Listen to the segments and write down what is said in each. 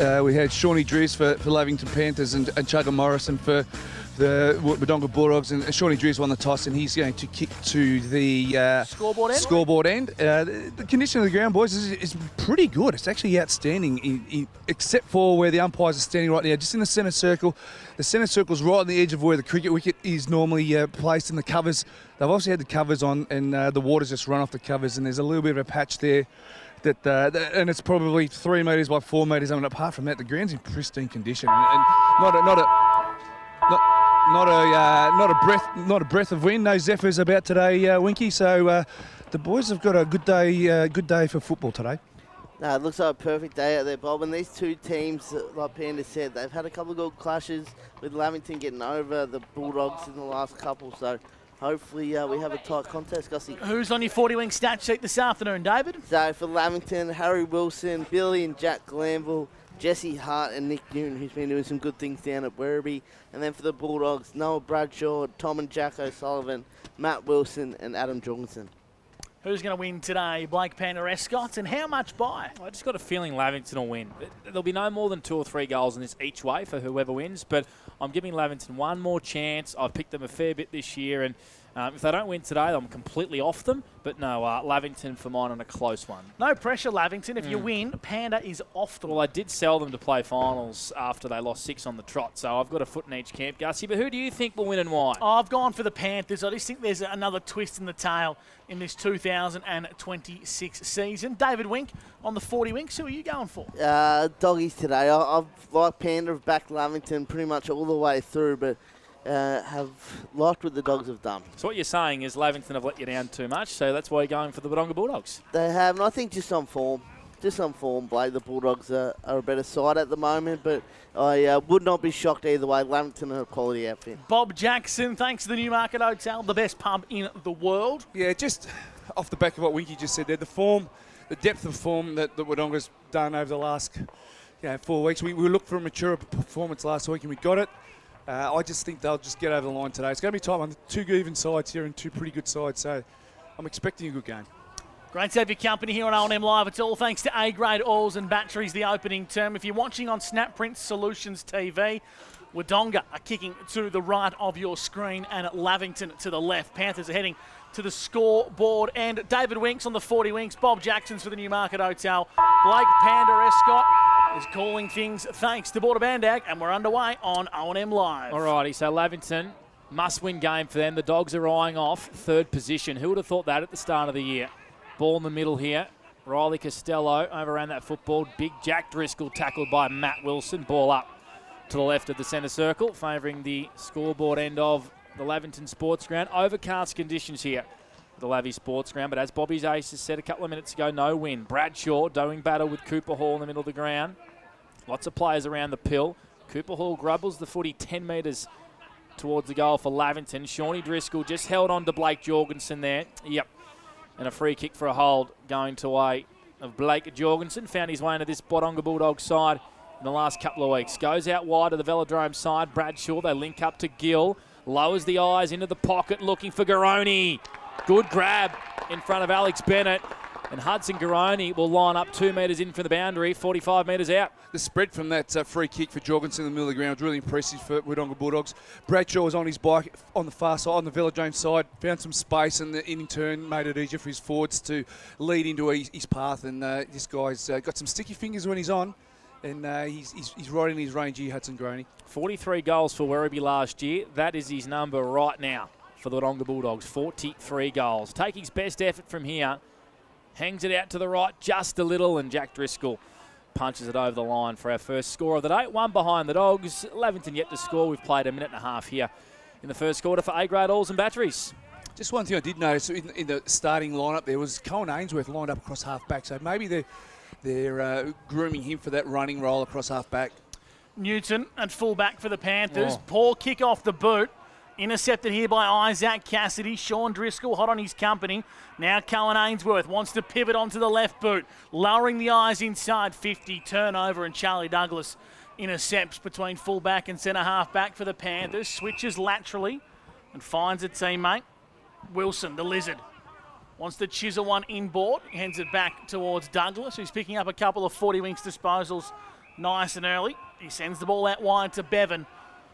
We had Shawnee Drews for Lavington Panthers and Chugga Morrison for the Wodonga Bulldogs, and Shawnee Drews won the toss, and he's going to kick to the scoreboard end. The condition of the ground, boys, is pretty good. It's actually outstanding, except for where the umpires are standing right now, just in the centre circle. The centre circle's right on the edge of where the cricket wicket is normally placed in the covers. They've also had the covers on, and the water's just run off the covers, and there's a little bit of a patch there. And it's probably 3 metres by 4 metres. I mean, apart from that, the ground's in pristine condition, and not a breath of wind. No zephyrs about today, Winky. So the boys have got a good day for football today. No, it looks like a perfect day out there, Bob. And these two teams, like Panda said, they've had a couple of good clashes with Lavington getting over the Bulldogs in the last couple. So hopefully we have a tight contest, Gussie. Who's on your 40-wing stat sheet this afternoon, David? So for Lavington, Harry Wilson, Billy and Jack Glanville, Jesse Hart and Nick Newton, who's been doing some good things down at Werribee. And then for the Bulldogs, Noah Bradshaw, Tom and Jack O'Sullivan, Matt Wilson and Adam Jorgensen. Who's going to win today? Blake Panda Escott, and how much by? I just got a feeling Lavington will win. There'll be no more than 2 or 3 goals in this each way for whoever wins, but I'm giving Lavington one more chance. I've picked them a fair bit this year, and if they don't win today, I'm completely off them. But no, Lavington for mine on a close one. No pressure, Lavington. If you win, Panda is off them. Well, I did sell them to play finals after they lost 6 on the trot, so I've got a foot in each camp, Gussie. But who do you think will win and why? I've gone for the Panthers. I just think there's another twist in the tail in this 2026 season. David Wink on the 40 Winks. Who are you going for? Doggies today. I've like Panda, have backed Lavington pretty much all the way through, but have liked what the Dogs have done. So what you're saying is Lavington have let you down too much, so that's why you're going for the Wodonga Bulldogs. They have, and I think just on form, Blake. The Bulldogs are a better side at the moment, but I would not be shocked either way. Lavington are a quality outfit. Bob Jackson, thanks to the Newmarket Hotel, the best pub in the world. Yeah, just off the back of what Winky just said there, the depth of form that Wodonga's done over the last 4 weeks. We looked for a mature performance last week, and we got it. I just think they'll just get over the line today. It's going to be tight on 2 even sides here and 2 pretty good sides, so I'm expecting a good game. Great to have your company here on O&M Live. It's all thanks to A-grade oils and batteries, the opening term. If you're watching on Snapprint Solutions TV, Wodonga are kicking to the right of your screen and Lavington to the left. Panthers are heading to the scoreboard. And David Winks on the 40 Winks. Bob Jackson's for the Newmarket Hotel. Blake Panda Escott is calling things thanks to Border Bandag, and we're underway on O&M Live. Alrighty, so Lavington, must-win game for them. The Dogs are eyeing off 3rd position. Who would have thought that at the start of the year? Ball in the middle here. Riley Costello overran that football. Big Jack Driscoll tackled by Matt Wilson. Ball up to the left of the centre circle, favouring the scoreboard end of the Lavington Sports Ground. Overcast conditions here at the Lavy Sports Ground, but as Bobby's Ace has said a couple of minutes ago, no win. Bradshaw doing battle with Cooper Hall in the middle of the ground. Lots of players around the pill. Cooper Hall grubbles the footy 10 metres towards the goal for Lavington. Shawnee Driscoll just held on to Blake Jorgensen there. Yep. And a free kick for a hold going to way of Blake Jorgensen. Found his way into this Wodonga Bulldogs side in the last couple of weeks. Goes out wide to the Velodrome side. Bradshaw, they link up to Gill. Lowers the eyes into the pocket looking for Garoni. Good grab in front of Alex Bennett. And Hudson Garoni will line up 2 metres in from the boundary, 45 metres out. The spread from that free kick for Jorgensen in the middle of the ground was really impressive for Wodonga Bulldogs. Bradshaw was on his bike on the far side, on the Velodrome side, found some space, and in turn made it easier for his forwards to lead into his path. And this guy's got some sticky fingers when he's on, and he's right in his range here, Hudson Garoni. 43 goals for Werribee last year. That is his number right now for the Wodonga Bulldogs, 43 goals. Take his best effort from here. Hangs it out to the right just a little, and Jack Driscoll punches it over the line for our first score of the day. 1 behind the Dogs. Lavington yet to score. We've played a minute and a half here in the first quarter for A-grade oils and batteries. Just one thing I did notice in the starting lineup there was Cohen Ainsworth lined up across half-back, so maybe they're grooming him for that running role across half-back. Newton at full-back for the Panthers. Poor kick off the boot. Intercepted here by Isaac Cassidy. Sean Driscoll hot on his company. Now Cohen Ainsworth wants to pivot onto the left boot. Lowering the eyes inside 50. Turnover, and Charlie Douglas intercepts between full-back and centre-half-back for the Panthers. Switches laterally and finds a teammate. Wilson, the lizard, wants to chisel one inboard. Hands it back towards Douglas, who's picking up a couple of 40 Winks disposals nice and early. He sends the ball out wide to Bevan,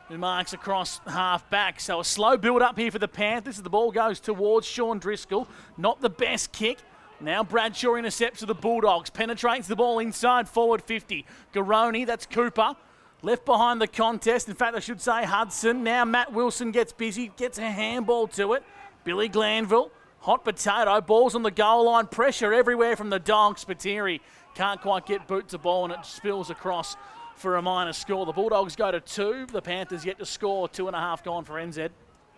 who marks across half back. So a slow build up here for the Panthers as the ball goes towards Sean Driscoll. Not the best kick. Now Bradshaw intercepts to the Bulldogs. Penetrates the ball inside forward 50. Garoni, that's Cooper. Left behind the contest. In fact, I should say Hudson. Now Matt Wilson gets busy, gets a handball to it. Billy Glanville, hot potato. Ball's on the goal line. Pressure everywhere from the Dogs. Spiteri can't quite get boot to ball and it spills across for a minor score. The Bulldogs go to 2. The Panthers yet to score. 2.5 gone for NZ.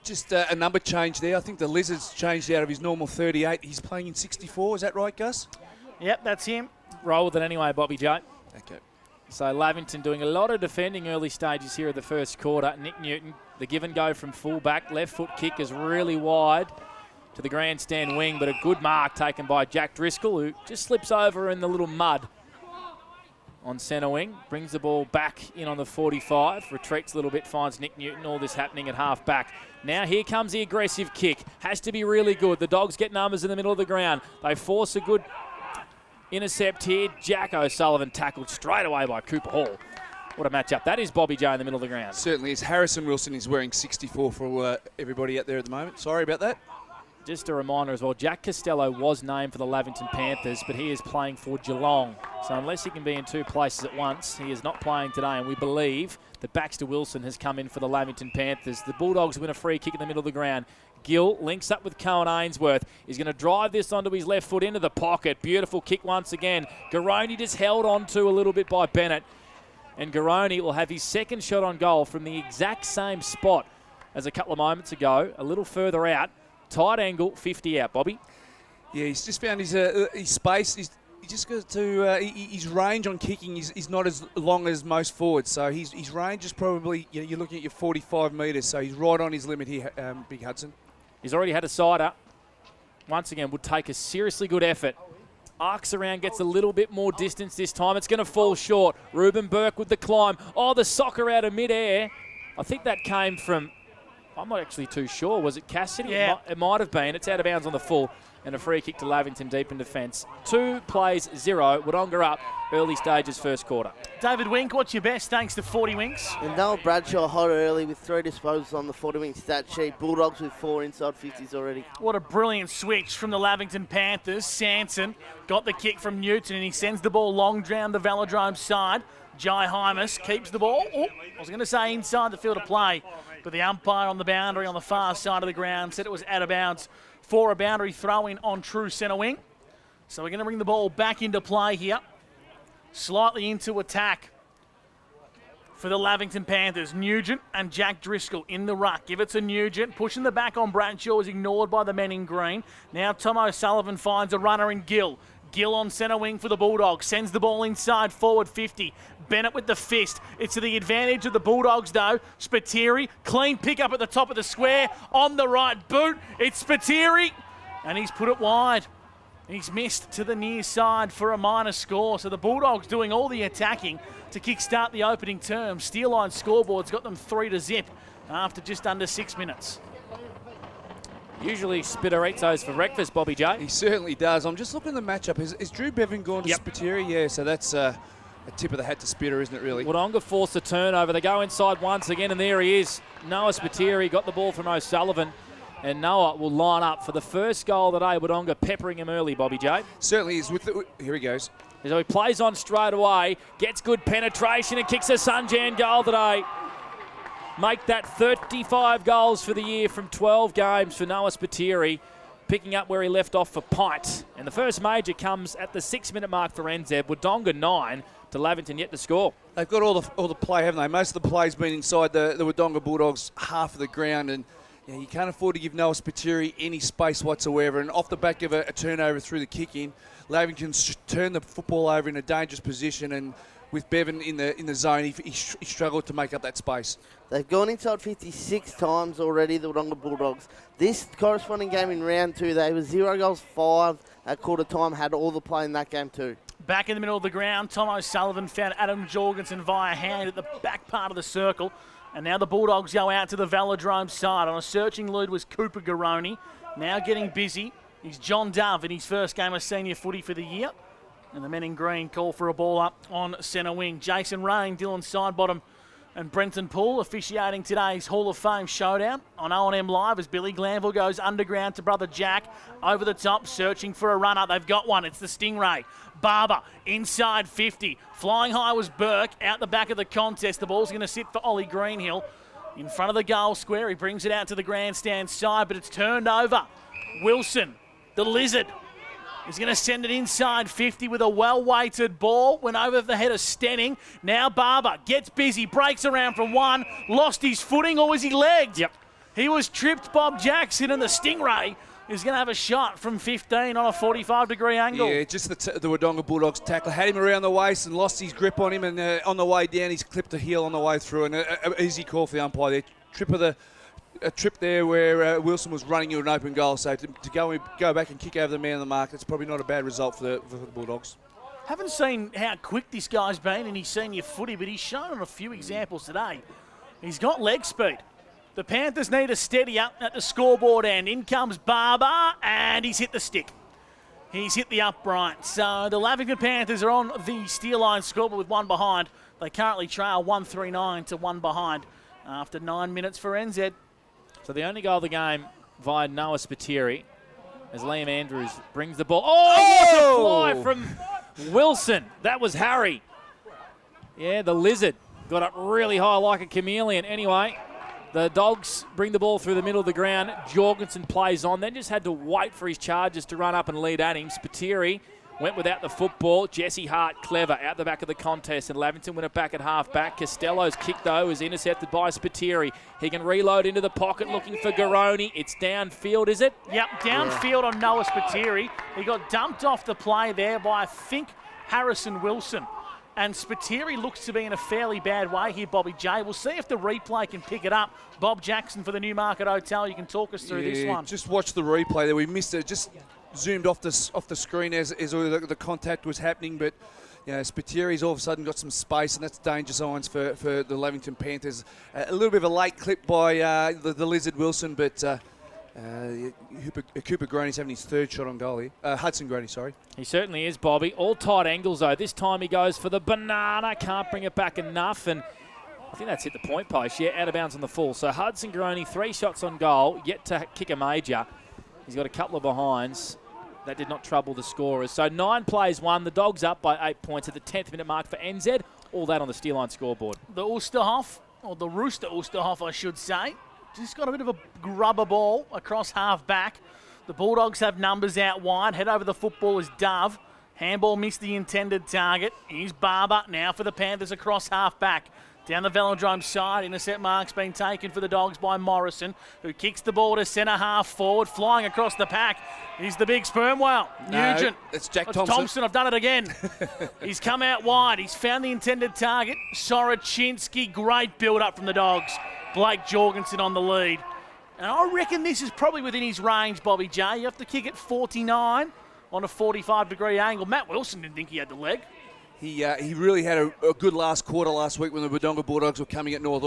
Just a number change there. I think the Lizards changed out of his normal 38. He's playing in 64. Is that right, Gus? Yep, that's him. Roll with it anyway, Bobby J. Okay. So Lavington doing a lot of defending early stages here of the first quarter. Nick Newton, the give and go from fullback. Left foot kick is really wide to the grandstand wing, but a good mark taken by Jack Driscoll, who just slips over in the little mud on centre wing. Brings the ball back in on the 45. Retreats a little bit, finds Nick Newton. All this happening at half back. Now here comes the aggressive kick. Has to be really good. The Dogs get numbers in the middle of the ground. They force a good intercept here. Jack O'Sullivan tackled straight away by Cooper Hall. What a matchup. That is Bobby J in the middle of the ground. Certainly is. Harrison Wilson is wearing 64 for everybody out there at the moment. Sorry about that. Just a reminder as well, Jack Costello was named for the Lavington Panthers, but he is playing for Geelong. So unless he can be in 2 places at once, he is not playing today. And we believe that Baxter Wilson has come in for the Lavington Panthers. The Bulldogs win a free kick in the middle of the ground. Gill links up with Cohen Ainsworth. He's going to drive this onto his left foot into the pocket. Beautiful kick once again. Garoni just held on to a little bit by Bennett. And Garoni will have his second shot on goal from the exact same spot as a couple of moments ago, a little further out. Tight angle, 50 out, Bobby. Yeah, he's just found his space. He just got to his range on kicking is not as long as most forwards. So his range is probably, you're looking at your 45 metres. So he's right on his limit here, Big Hudson. He's already had a sider. Once again, would take a seriously good effort. Arcs around, gets a little bit more distance this time. It's going to fall short. Ruben Burke with the climb. Oh, the soccer out of midair. I think that came from, I'm not actually too sure. Was it Cassidy? Yeah. It might have been. It's out of bounds on the full. And a free kick to Lavington deep in defence. 2 plays, 0. Wodonga up early stages first quarter. David Wink, what's your best thanks to 40 Winks? And Noah Bradshaw hot early with 3 disposals on the 40-wing stat sheet. Bulldogs with 4 inside 50s already. What a brilliant switch from the Lavington Panthers. Sanson got the kick from Newton and he sends the ball long down the Velodrome side. Jai Hymas keeps the ball. Oh, I was going to say inside the field of play, but the umpire on the boundary on the far side of the ground said it was out of bounds for a boundary throw-in on true centre wing. So we're going to bring the ball back into play here. Slightly into attack for the Lavington Panthers. Nugent and Jack Driscoll in the ruck. Give it to Nugent. Pushing the back on Bradshaw is ignored by the men in green. Now Tom O'Sullivan finds a runner in Gill. Gill on centre wing for the Bulldogs. Sends the ball inside forward 50. Bennett with the fist. It's to the advantage of the Bulldogs though. Spiteri, clean pick up at the top of the square. On the right boot. It's Spiteri. And he's put it wide. He's missed to the near side for a minor score. So the Bulldogs doing all the attacking to kickstart the opening term. Steel line scoreboard's got them 3-0 after just under 6 minutes. Usually Spitter eats those for breakfast, Bobby J. He certainly does. I'm just looking at the matchup. Is Drew Bevan gone to Spiteri? Yeah, so that's a tip of the hat to Spitter, isn't it, really? Wodonga forced a turnover. They go inside once again, and there he is. Noah Spiteri got the ball from O'Sullivan, and Noah will line up for the first goal today. Wodonga peppering him early, Bobby J. Certainly is. Here he goes. So he plays on straight away, gets good penetration, and kicks a Sunjan goal today. Make that 35 goals for the year from 12 games for Noah Spiteri, picking up where he left off for Pint. And the first major comes at the 6-minute mark for NZ. Wodonga 9 to Lavington yet to score. They've got all the play, haven't they? Most of the play's been inside the Wodonga Bulldogs half of the ground, and you can't afford to give Noah Spiteri any space whatsoever. And off the back of a turnover through the kick-in, Lavington's turned the football over in a dangerous position, and with Bevan in the zone, he struggled to make up that space. They've gone inside 56 times already, the Wodonga Bulldogs. This corresponding game in round 2, they were 0 goals, 5 at quarter time, had all the play in that game too. Back in the middle of the ground, Tom O'Sullivan found Adam Jorgensen via hand at the back part of the circle. And now the Bulldogs go out to the Velodrome side. On a searching lead was Cooper Garoni. Now getting busy. He's John Dove in his first game of senior footy for the year. And the men in green call for a ball up on centre wing. Jason Rain, Dylan Sidebottom and Brenton Poole officiating today's Hall of Fame showdown on O&M Live as Billy Glanville goes underground to brother Jack. Over the top, searching for a runner. They've got one. It's the Stingray. Barber inside 50. Flying high was Burke out the back of the contest. The ball's going to sit for Ollie Greenhill in front of the goal square. He brings it out to the grandstand side, but it's turned over. Wilson, the Lizard, is going to send it inside 50 with a well-weighted ball. Went over the head of Stenning. Now Barber gets busy, breaks around from one, lost his footing, or was he legged? Yep. He was tripped, Bob Jackson, and the Stingray is going to have a shot from 15 on a 45-degree angle. Yeah, just the Wodonga Bulldogs tackler had him around the waist and lost his grip on him, and on the way down he's clipped the heel on the way through, and an easy call for the umpire there. A trip there where Wilson was running into an open goal, so to go back and kick over the man of the mark, it's probably not a bad result for the Bulldogs. Haven't seen how quick this guy's been in his senior footy, but he's shown on a few examples today. He's got leg speed. The Panthers need a steady up at the scoreboard end. In comes Barber, and he's hit the stick. He's hit the upright. So the Lavington Panthers are on the Steel Line scoreboard with one behind. They currently trail 139 to one behind after 9 minutes for NZ. So the only goal of the game via Noah Spiteri as Liam Andrews brings the ball. Oh, what a fly from Wilson. That was Harry. Yeah, the Lizard got up really high like a chameleon. Anyway, the Dogs bring the ball through the middle of the ground. Jorgensen plays on, then just had to wait for his charges to run up and lead at him. Spiteri went without the football. Jesse Hart, clever, out the back of the contest. And Lavington went it back at half-back. Costello's kick, though, is intercepted by Spiteri. He can reload into the pocket looking for Garoni. It's downfield, is it? Yep, downfield on Noah Spiteri. He got dumped off the play there by, I think, Harrison Wilson. And Spiteri looks to be in a fairly bad way here, Bobby J. We'll see if the replay can pick it up. Bob Jackson for the Newmarket Hotel. You can talk us through this one. Just watch the replay there. We missed it. Just zoomed off the screen as the contact was happening, but Spiteri's all of a sudden got some space, and that's danger signs for the Lavington Panthers. A little bit of a late clip by the Lizard Wilson, but Cooper Graney's having his third shot on goal here. Hudson Graney, sorry. He certainly is, Bobby. All tight angles, though. This time he goes for the banana. Can't bring it back enough, and I think that's hit the point post. Yeah, out of bounds on the full. So Hudson Graney, 3 shots on goal, yet to kick a major. He's got a couple of behinds. That did not trouble the scorers. So 9 plays 1. The Dogs up by 8 points at the 10th minute mark for NZ. All that on the Steel Line scoreboard. The Ulsterhoff, or the Rooster Ulsterhoff, I should say, just got a bit of a grubber ball across half-back. The Bulldogs have numbers out wide. Head over the football is Dove. Handball missed the intended target. Here's Barber now for the Panthers across half-back. Down the Velodrome side, intercept mark's been taken for the Dogs by Morrison, who kicks the ball to centre half forward, flying across the pack. He's the big sperm whale. Nugent. It's Jack Thompson. I've done it again. He's come out wide. He's found the intended target. Sorochinsky, great build-up from the Dogs. Blake Jorgensen on the lead. And I reckon this is probably within his range, Bobby J. You have to kick it 49 on a 45-degree angle. Matt Wilson didn't think he had the leg. He really had a good last quarter last week when the Wodonga Bulldogs were coming at North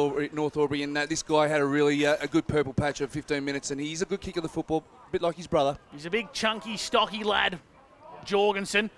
Albury, and this guy had a really a good purple patch of 15 minutes, and he's a good kicker of the football, a bit like his brother. He's a big, chunky, stocky lad, Jorgensen.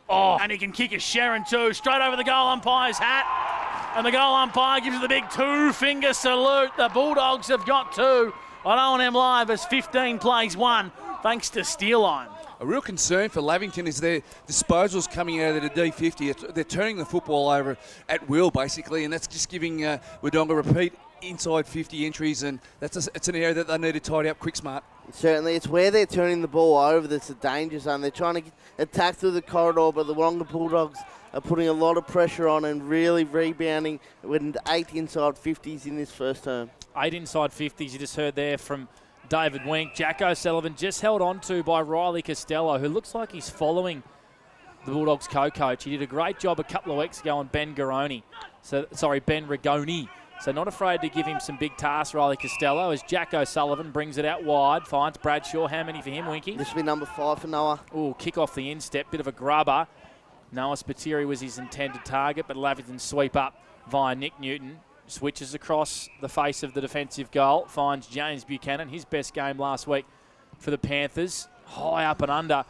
Oh, and he can kick a Sharon too, straight over the goal umpire's hat, and the goal umpire gives it the big 2-finger salute. The Bulldogs have got 2 on O&M Live as 15 plays 1, thanks to Steel Line. A real concern for Lavington is their disposals coming out of the D50. They're turning the football over at will, basically, and that's just giving Wodonga repeat inside 50 entries, and it's an area that they need to tidy up quick, smart. Certainly, it's where they're turning the ball over that's a danger zone. They're trying to attack through the corridor, but the Wodonga Bulldogs are putting a lot of pressure on and really rebounding with 8 inside 50s in this first term. 8 inside 50s, you just heard there from David Wink. Jack O'Sullivan just held on to by Riley Costello, who looks like he's following the Bulldogs co-coach. He did a great job a couple of weeks ago on Ben Rigoni. So not afraid to give him some big tasks, Riley Costello, as Jack O'Sullivan brings it out wide, finds Bradshaw. How many for him, Winky? This will be number 5 for Noah. Ooh, kick off the instep, bit of a grubber. Noah Spiteri was his intended target, but Lavington sweep up via Nick Newton. Switches across the face of the defensive goal, finds James Buchanan, his best game last week for the Panthers. High up and under,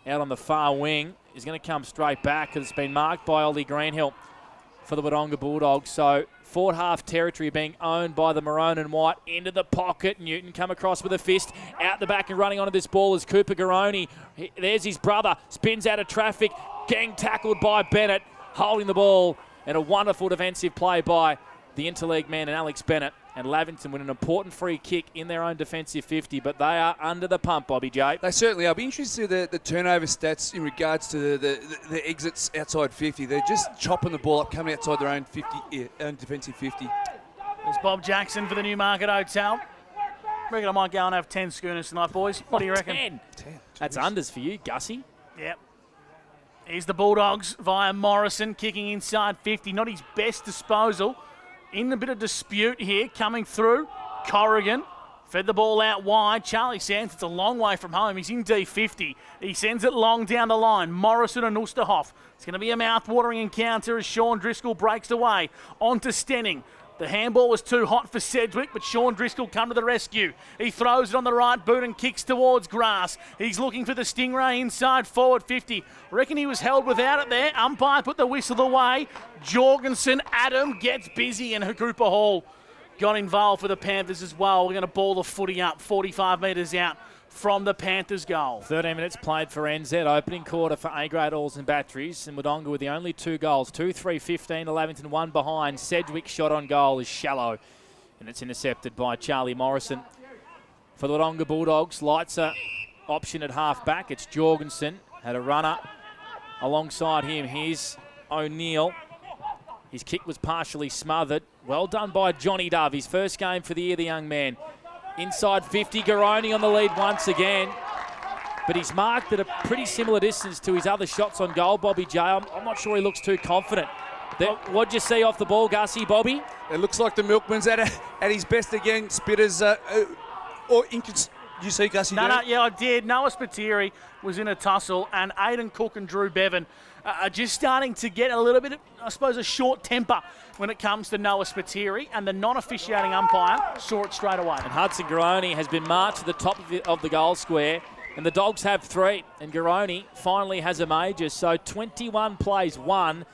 out on the far wing. is going to come straight back because it's been marked by Ollie Greenhill for the Wodonga Bulldogs. So forward half territory being owned by the maroon and white. Into the pocket. Newton come across with a fist. Out the back and running onto this ball is Cooper Garoni. There's his brother. Spins out of traffic. Getting tackled by Bennett. Holding the ball. And a wonderful defensive play by the interleague man and Alex Bennett. And Lavington with an important free kick in their own defensive 50, but they are under the pump, Bobby J. They certainly are. I'll be interested in the turnover stats in regards to the exits outside 50. They're just chopping the ball up, coming outside their own 50, own defensive 50. There's Bob Jackson for the Newmarket Hotel. I reckon I might go and have 10 schooners tonight, boys. What do you reckon? 10. That's unders for you, Gussie. Yep. Here's the Bulldogs via Morrison, kicking inside 50. Not his best disposal. In a bit of dispute here, coming through. Corrigan fed the ball out wide. Charlie Sands, it's a long way from home. He's in D50. He sends it long down the line. Morrison and Oosterhoff. It's going to be a mouth-watering encounter as Sean Driscoll breaks away. On to Stenning. The handball was too hot for Sedgwick, but Sean Driscoll come to the rescue. He throws it on the right boot and kicks towards grass. He's looking for the Stingray inside forward 50. Reckon he was held without it there. Umpire put the whistle away. Jorgensen, Adam gets busy, and Cooper Hall got involved for the Panthers as well. We're going to ball the footy up 45 metres out from the Panthers' goal. 13 minutes played for NZ. Opening quarter for A-grade Alls and Batteries. And Wodonga with the only 2 goals. 2-3-15 to Lavington, 1 behind. Sedgwick's shot on goal is shallow. And it's intercepted by Charlie Morrison. For the Wodonga Bulldogs, lights are option at half-back. It's Jorgensen. Had a runner alongside him. Here's O'Neill. His kick was partially smothered. Well done by Johnny Dove. His first game for the year, the young man. Inside 50, Garoni on the lead once again. But he's marked at a pretty similar distance to his other shots on goal, Bobby J. I'm not sure he looks too confident. What'd you see off the ball, Gussie, Bobby? It looks like the Milkman's at his best again. Spitters, you see Gussie? Yeah, I did. Noah Spiteri was in a tussle, and Aidan Cook and Drew Bevan are just starting to get a little bit of, I suppose, a short temper when it comes to Noah Spiteri, and the non-officiating umpire saw it straight away. And Hudson Garoni has been marked to the top of the goal square, and the Dogs have 3, and Garoni finally has a major. So 21 plays, 1.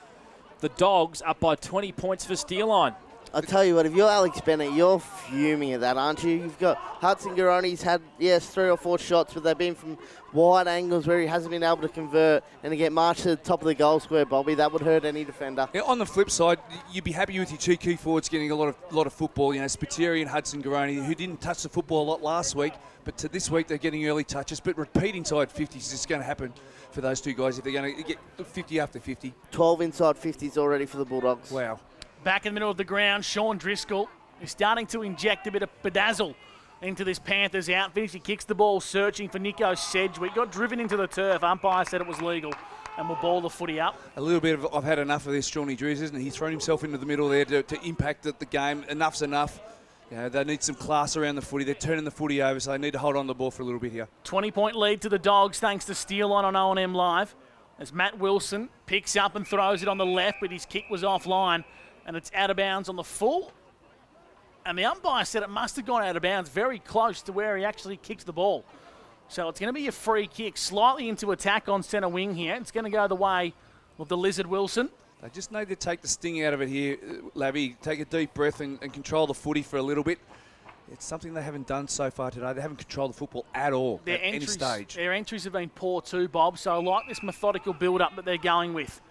The Dogs up by 20 points for Steelline. I'll tell you what, if you're Alex Bennett, you're fuming at that, aren't you? You've got Hudson Garoni's had, 3 or 4 shots, but they've been from wide angles where he hasn't been able to convert, and to get marched to the top of the goal square, Bobby, that would hurt any defender. Yeah, on the flip side, you'd be happy with your 2 key forwards getting a lot of football. You know, Spiteri and Hudson Garoni, who didn't touch the football a lot last week, but to this week they're getting early touches. But repeating side 50s is just going to happen for those 2 guys if they're going to get 50 after 50. 12 inside 50s already for the Bulldogs. Wow. Back in the middle of the ground, Sean Driscoll is starting to inject a bit of bedazzle into this Panthers outfit. He kicks the ball, searching for Nico Sedgwick. Got driven into the turf. Umpire said it was legal, and will ball the footy up. A little bit of, I've had enough of this, Shawnee Drews, isn't he? He's thrown himself into the middle there to impact the game. Enough's enough. You know, they need some class around the footy. They're turning the footy over, so they need to hold on to the ball for a little bit here. 20-point lead to the Dogs, thanks to Steelline on O&M Live. As Matt Wilson picks up and throws it on the left, but his kick was offline. And it's out of bounds on the full. And the umpire said it must have gone out of bounds very close to where he actually kicked the ball. So it's going to be a free kick, slightly into attack on centre wing here. It's going to go the way of the Lizard Wilson. They just need to take the sting out of it here, Labby. Take a deep breath and control the footy for a little bit. It's something they haven't done so far today. They haven't controlled the football at all at any stage. Their entries have been poor too, Bob. So I like this methodical build-up that they're going with.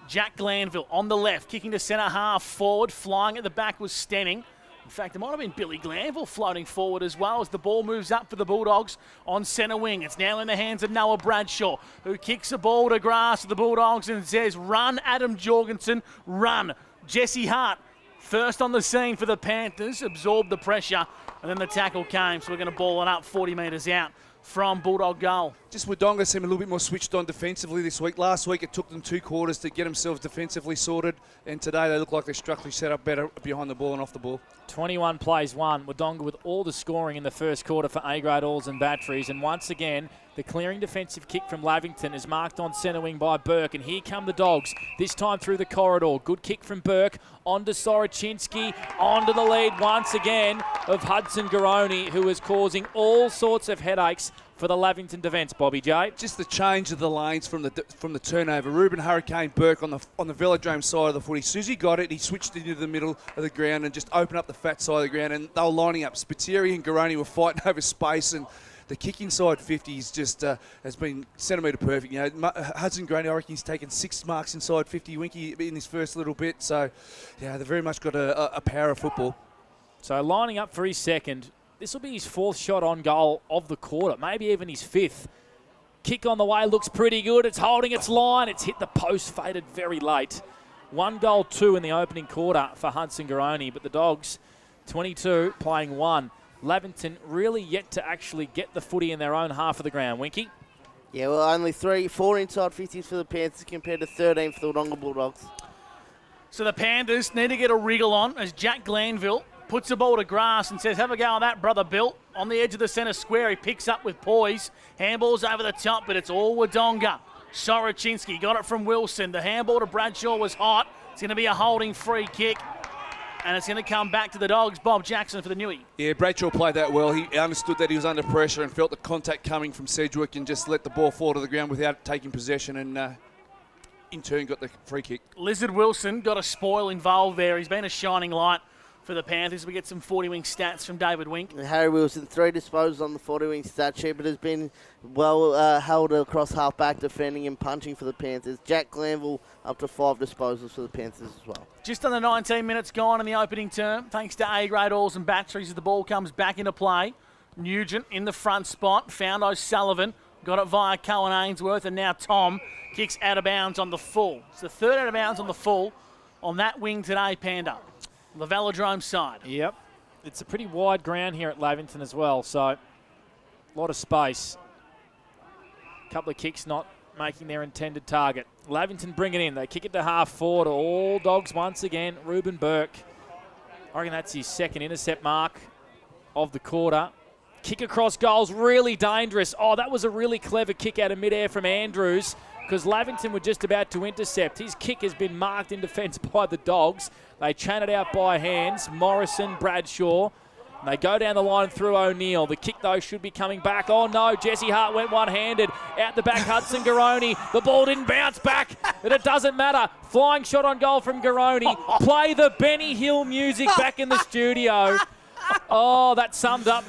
Jack Glanville on the left, kicking to centre half forward. Flying at the back was Stenning. In fact, it might have been Billy Glanville floating forward as well as the ball moves up for the Bulldogs on centre wing. It's now in the hands of Noah Bradshaw, who kicks the ball to grass to the Bulldogs and says, run, Adam Jorgensen, run. Jesse Hart, first on the scene for the Panthers, absorbed the pressure, and then the tackle came. So we're going to ball it up 40 metres out from Bulldog goal. Just Wodonga seem a little bit more switched on defensively this week. Last week it took them 2 quarters to get themselves defensively sorted, and today they look like they're structurally set up better behind the ball and off the ball. 21 plays, 1. Wodonga with all the scoring in the first quarter for A-grade Alls and Batteries, and once again the clearing defensive kick from Lavington is marked on centre wing by Burke, and here come the Dogs, this time through the corridor. Good kick from Burke, onto Soroczynski, onto the lead once again of Hudson Garoni, who is causing all sorts of headaches for the Lavington defence, Bobby J. Just the change of the lanes from the turnover. Ruben Hurricane Burke on the velodrome side of the foot. As soon as he got it, he switched it into the middle of the ground and just opened up the fat side of the ground. And they were lining up. Spiteri and Garoni were fighting over space, and the kick inside 50 is just has been centimetre perfect. You know, Hudson Garoni, I reckon he's taken 6 marks inside 50, Winky, in his first little bit. So, yeah, they've very much got a power of football. So lining up for his second. This will be his 4th shot on goal of the quarter, maybe even his 5th. Kick on the way, looks pretty good. It's holding its line. It's hit the post, faded very late. 1 goal, 2 in the opening quarter for Hudson Garoni, but the Dogs, 22, playing 1. Lavington really yet to actually get the footy in their own half of the ground. Winky? Yeah, well, only 4 inside 50s for the Panthers compared to 13 for the Wodonga Bulldogs. So the Panthers need to get a wriggle on as Jack Glanville puts the ball to grass and says, have a go on that, brother Bill. On the edge of the centre square, he picks up with poise. Handball's over the top, but it's all Wodonga. Soroczynski got it from Wilson. The handball to Bradshaw was hot. It's going to be a holding free kick. And it's going to come back to the Dogs. Bob Jackson for the Newey. Yeah, Bradshaw played that well. He understood that he was under pressure and felt the contact coming from Sedgwick and just let the ball fall to the ground without taking possession, and in turn got the free kick. Lizard Wilson got a spoil involved there. He's been a shining light for the Panthers. We get some 40-wing stats from David Wink. And Harry Wilson, 3 disposals on the 40-wing stat sheet, but has been well held across half-back, defending and punching for the Panthers. Jack Glanville up to 5 disposals for the Panthers as well. Just under 19 minutes gone in the opening term, thanks to A-grade oils and batteries as the ball comes back into play. Nugent in the front spot, found O'Sullivan, got it via Cohen Ainsworth, and now Tom kicks out of bounds on the full. It's the 3rd out of bounds on the full on that wing today, Panda. The velodrome side. Yep. It's a pretty wide ground here at Lavington as well, so a lot of space. A couple of kicks not making their intended target. Lavington bring it in. They kick it to half forward. All Dogs once again. Ruben Burke. I reckon that's his 2nd intercept mark of the quarter. Kick across goals, really dangerous. Oh, that was a really clever kick out of midair from Andrews, because Lavington were just about to intercept. His kick has been marked in defence by the Dogs. They chan it out by hands. Morrison, Bradshaw. And they go down the line through O'Neill. The kick, though, should be coming back. Oh, no, Jesse Hart went one-handed. Out the back, Hudson Garoni. The ball didn't bounce back, but it doesn't matter. Flying shot on goal from Garoni. Play the Benny Hill music back in the studio. Oh, that summed up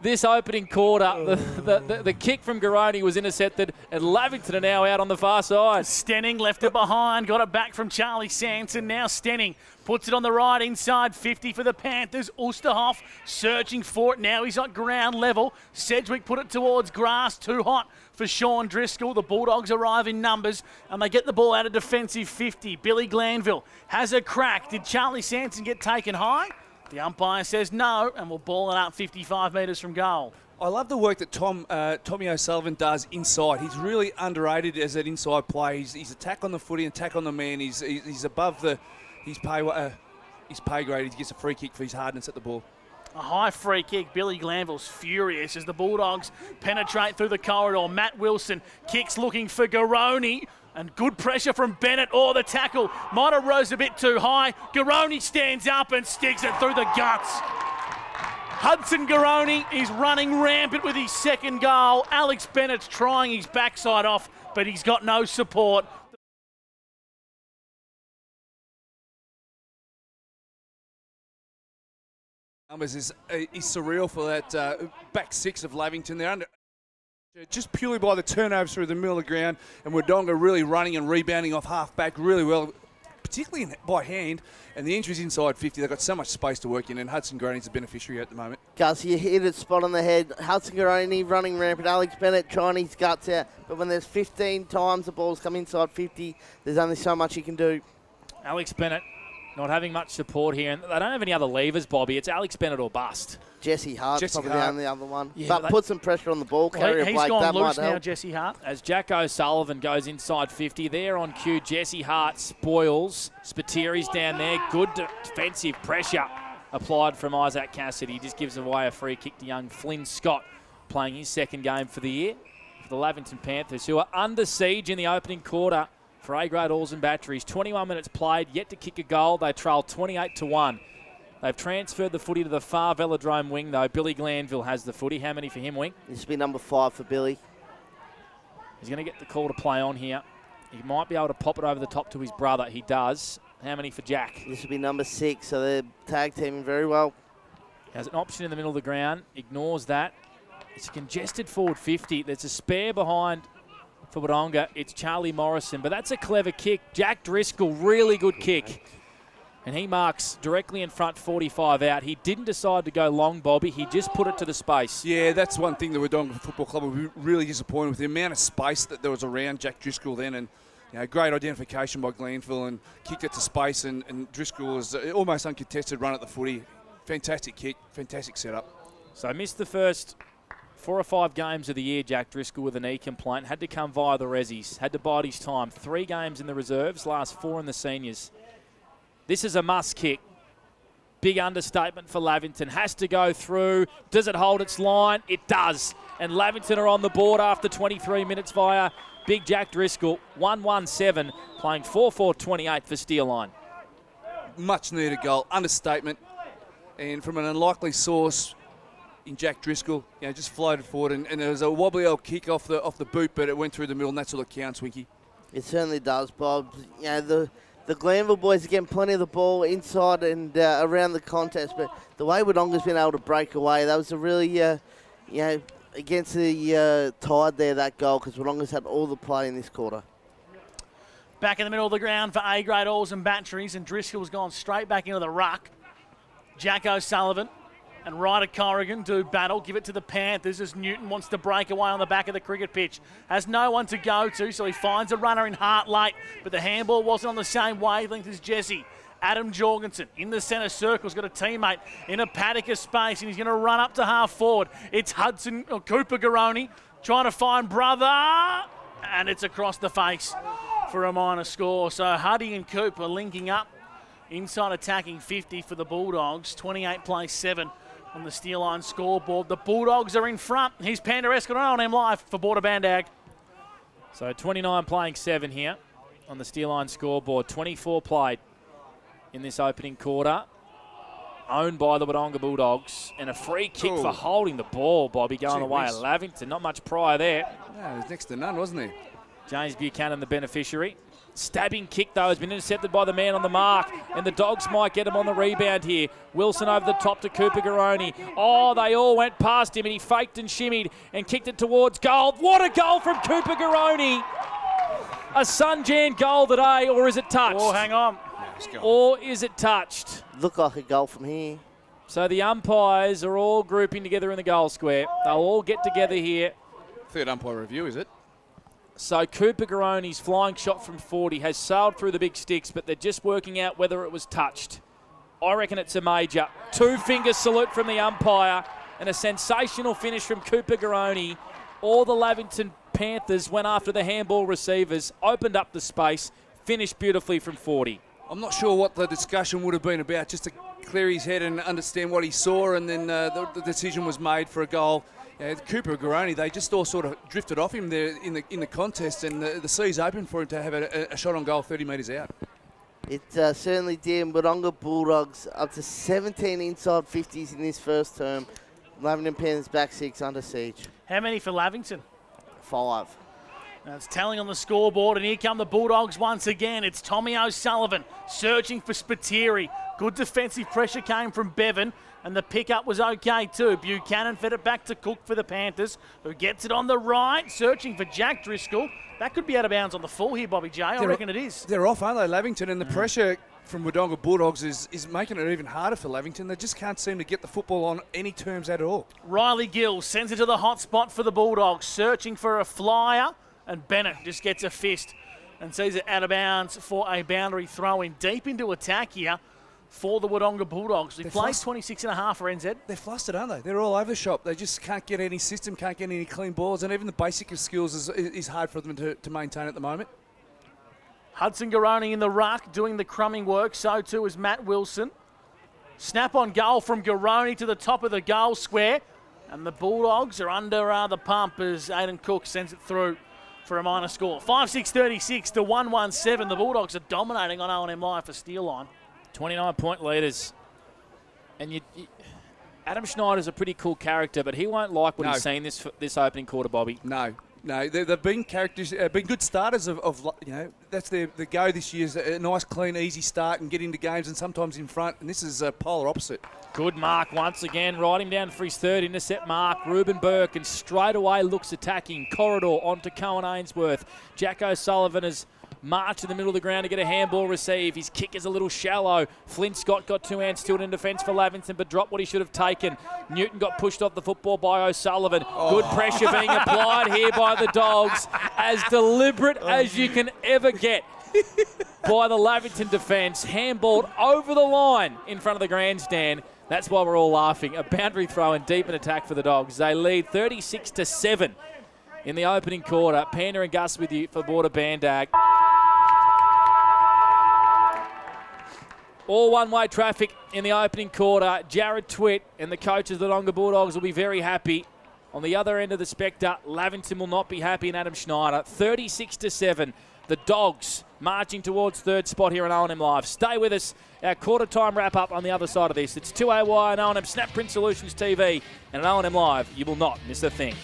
this opening quarter. The kick from Garoni was intercepted, and Lavington are now out on the far side. Stenning left it behind, got it back from Charlie Sanson. Now Stenning puts it on the right inside 50 for the Panthers. Ulsterhoff searching for it. Now he's at ground level. Sedgwick put it towards grass. Too hot for Sean Driscoll. The Bulldogs arrive in numbers, and they get the ball out of defensive 50. Billy Glanville has a crack. Did Charlie Sanson get taken high? The umpire says no, and we'll ball it up 55 metres from goal. I love the work that Tommy O'Sullivan does inside. He's really underrated as an inside player. He's attack on the footy and attack on the man. He's above his pay grade. He gets a free kick for his hardness at the ball. A high free kick. Billy Glanville's furious as the Bulldogs penetrate through the corridor. Matt Wilson kicks looking for Garoni. And good pressure from Bennett. Oh, the tackle might have rose a bit too high. Garoni stands up and sticks it through the guts. Hudson Garoni is running rampant with his 2nd goal. Alex Bennett's trying his backside off, but he's got no support. Numbers is surreal for that back 6 of Lavington. They're under just purely by the turnovers through the middle of the ground, and Wodonga really running and rebounding off half-back really well, particularly by hand, and the injuries inside 50. They've got so much space to work in, and Hudson Garoni's a beneficiary at the moment. Gus, you hit it spot on the head. Hudson Garoni running rampant. Alex Bennett trying his guts out, but when there's 15 times the balls come inside 50, there's only so much he can do. Alex Bennett not having much support here, and they don't have any other levers, Bobby. It's Alex Bennett or bust. Jesse Hart's probably the only other one. Yeah, but put some pressure on the ball carrier. He's Blake, gone that loose might now, help. Jesse Hart. As Jack O'Sullivan goes inside 50, there on cue, Jesse Hart spoils. Spiteri's down there. Good defensive pressure applied from Isaac Cassidy. Just gives away a free kick to young Flynn Scott, playing his 2nd game for the year for the Lavington Panthers, who are under siege in the opening quarter for A-grade oils and batteries. 21 minutes played, yet to kick a goal. They trail 28-1. They've transferred the footy to the far velodrome wing, though. Billy Glanville has the footy. How many for him, Wing? This will be number 5 for Billy. He's going to get the call to play on here. He might be able to pop it over the top to his brother. He does. How many for Jack? This will be number 6, so they're tag teaming very well. Has an option in the middle of the ground. Ignores that. It's a congested forward 50. There's a spare behind for Wodonga. It's Charlie Morrison, but that's a clever kick. Jack Driscoll, really good kick. And he marks directly in front, 45 out. He didn't decide to go long, Bobby. He just put it to the space. Yeah, that's one thing that Wodonga Football Club were really disappointed with, the amount of space that there was around Jack Driscoll then. And great identification by Glanville and kicked it to space. And Driscoll was almost uncontested run at the footy. Fantastic kick, fantastic setup. So missed the first 4 or 5 games of the year, Jack Driscoll, with a knee complaint. Had to come via the resis. Had to bide his time. 3 games in the reserves, last 4 in the seniors. This is a must kick. Big understatement for Lavington. Has to go through. Does it hold its line? It does. And Lavington are on the board after 23 minutes via Big Jack Driscoll. 1-1-7, playing 4-4-28 for Steelline. Much needed goal. Understatement. And from an unlikely source in Jack Driscoll, just floated forward. And there was a wobbly old kick off the boot, but it went through the middle, and that's all that counts, Winky. It certainly does, Bob. The Glanville boys are getting plenty of the ball inside and around the contest, but the way Wodonga's been able to break away, that was a really, against the tide there, that goal, because Wodonga's had all the play in this quarter. Back in the middle of the ground for A-grade Oils and Batteries, and Driscoll's gone straight back into the ruck. Jack O'Sullivan and Ryder Corrigan do battle. Give it to the Panthers as Newton wants to break away on the back of the cricket pitch. Has no one to go to, so he finds a runner in Hart late, but the handball wasn't on the same wavelength as Jesse. Adam Jorgensen in the centre circle has got a teammate in a paddock of space, and he's going to run up to half forward. It's Cooper Garoni trying to find brother, and it's across the face for a minor score. So Huddy and Cooper linking up inside attacking 50 for the Bulldogs. 28 plays 7 on the Steelline scoreboard. The Bulldogs are in front. Here's Panderescu on OMFNL Live for Border Bandag. So 29 playing 7 here on the Steelline scoreboard. 24 played in this opening quarter. Owned by the Wodonga Bulldogs. And a free kick for holding the ball, Bobby, going the way of Lavington. Not much prior there. No, it was next to none, wasn't he? James Buchanan, the beneficiary. Stabbing kick, though, has been intercepted by the man on the mark, and the Dogs might get him on the rebound here. Wilson over the top to Cooper Garoni. Oh, they all went past him, and he faked and shimmied and kicked it towards goal. What a goal from Cooper Garoni! A Sunjan goal today, or is it touched? Oh, hang on. Or is it touched? Look like a goal from here. So the umpires are all grouping together in the goal square. They'll all get together here. Third umpire review, is it? So Cooper Garoni's flying shot from 40 has sailed through the big sticks, but they're just working out whether it was touched. I reckon it's a major. 2-finger salute from the umpire and a sensational finish from Cooper Garoni. All the Lavington Panthers went after the handball receivers, opened up the space, finished beautifully from 40. I'm not sure what the discussion would have been about, just to clear his head and understand what he saw, and then the decision was made for a goal. Cooper Garoni, they just all sort of drifted off him there in the contest, and the sea's open for him to have a shot on goal 30 metres out. It certainly did. Wodonga Bulldogs up to 17 inside 50s in this first term. Lavington Panthers back 6 under siege. How many for Lavington? 5. Now it's telling on the scoreboard, and here come the Bulldogs once again. It's Tommy O'Sullivan searching for Spiteri. Good defensive pressure came from Bevan, and the pickup was okay too. Buchanan fed it back to Cook for the Panthers, who gets it on the right, searching for Jack Driscoll. That could be out of bounds on the full here, Bobby J. I reckon it is. They're off, aren't they, Lavington? And the pressure from Wodonga Bulldogs is making it even harder for Lavington. They just can't seem to get the football on any terms at all. Riley Gill sends it to the hot spot for the Bulldogs, searching for a flyer, and Bennett just gets a fist and sees it out of bounds for a boundary throw in. Deep into attack here for the Wodonga Bulldogs. They played 26.5 for NZ. They're flustered, aren't they? They're all over the shop. They just can't get any system, can't get any clean balls, and even the basic of skills is hard for them to maintain at the moment. Hudson Garoni in the ruck doing the crumbing work. So too is Matt Wilson. Snap on goal from Garoni to the top of the goal square. And the Bulldogs are under the pump as Aidan Cook sends it through for a minor score. 5-6-36 to 1-1-7. The Bulldogs are dominating on OMFNL Live for Steelline. 29-point leaders. And Adam Schneider's a pretty cool character, but he won't like what he's seen this opening quarter, Bobby. No, they've been characters, been good starters of that's their go this year, is a nice, clean, easy start and get into games and sometimes in front, and this is a polar opposite. Good mark once again, right him down for his third intercept mark, Ruben Burke, and straight away looks attacking, corridor onto Cohen Ainsworth. Jack O'Sullivan has marched in the middle of the ground to get a handball receive. His kick is a little shallow. Flynn Scott got 2 hands to it in defence for Lavington, but dropped what he should have taken. Newton got pushed off the football by O'Sullivan. Good pressure being applied here by the Dogs, as deliberate as you can ever get by the Lavington defence. Handballed over the line in front of the grandstand. That's why we're all laughing. A boundary throw and deep in attack for the Dogs. They lead 36-7 in the opening quarter. Panda and Gus with you for Border Bandag. All one-way traffic in the opening quarter. Jared Twitt and the coaches of the Wodonga Bulldogs will be very happy. On the other end of the spectre, Lavington will not be happy, and Adam Schneider. 36-7. The Dogs marching towards third spot here on O&M Live. Stay with us. Our quarter-time wrap-up on the other side of this. It's 2AY and O&M Snap Print Solutions TV. And at O&M Live, you will not miss a thing.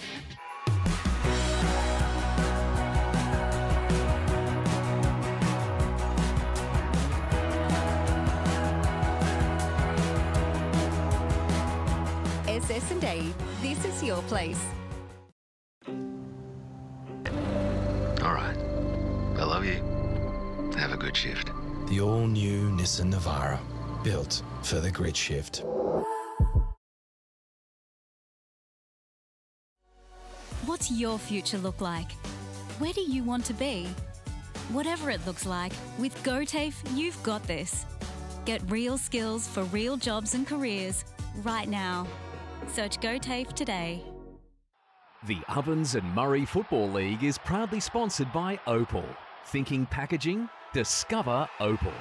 SS&A, this is your place. All right. I love you. Have a good shift. The all-new Nissan Navara, built for the grid shift. What's your future look like? Where do you want to be? Whatever it looks like, with GoTAFE, you've got this. Get real skills for real jobs and careers right now. Search GoTAFE today. The Ovens and Murray Football League is proudly sponsored by Opal. Thinking packaging? Discover Opal.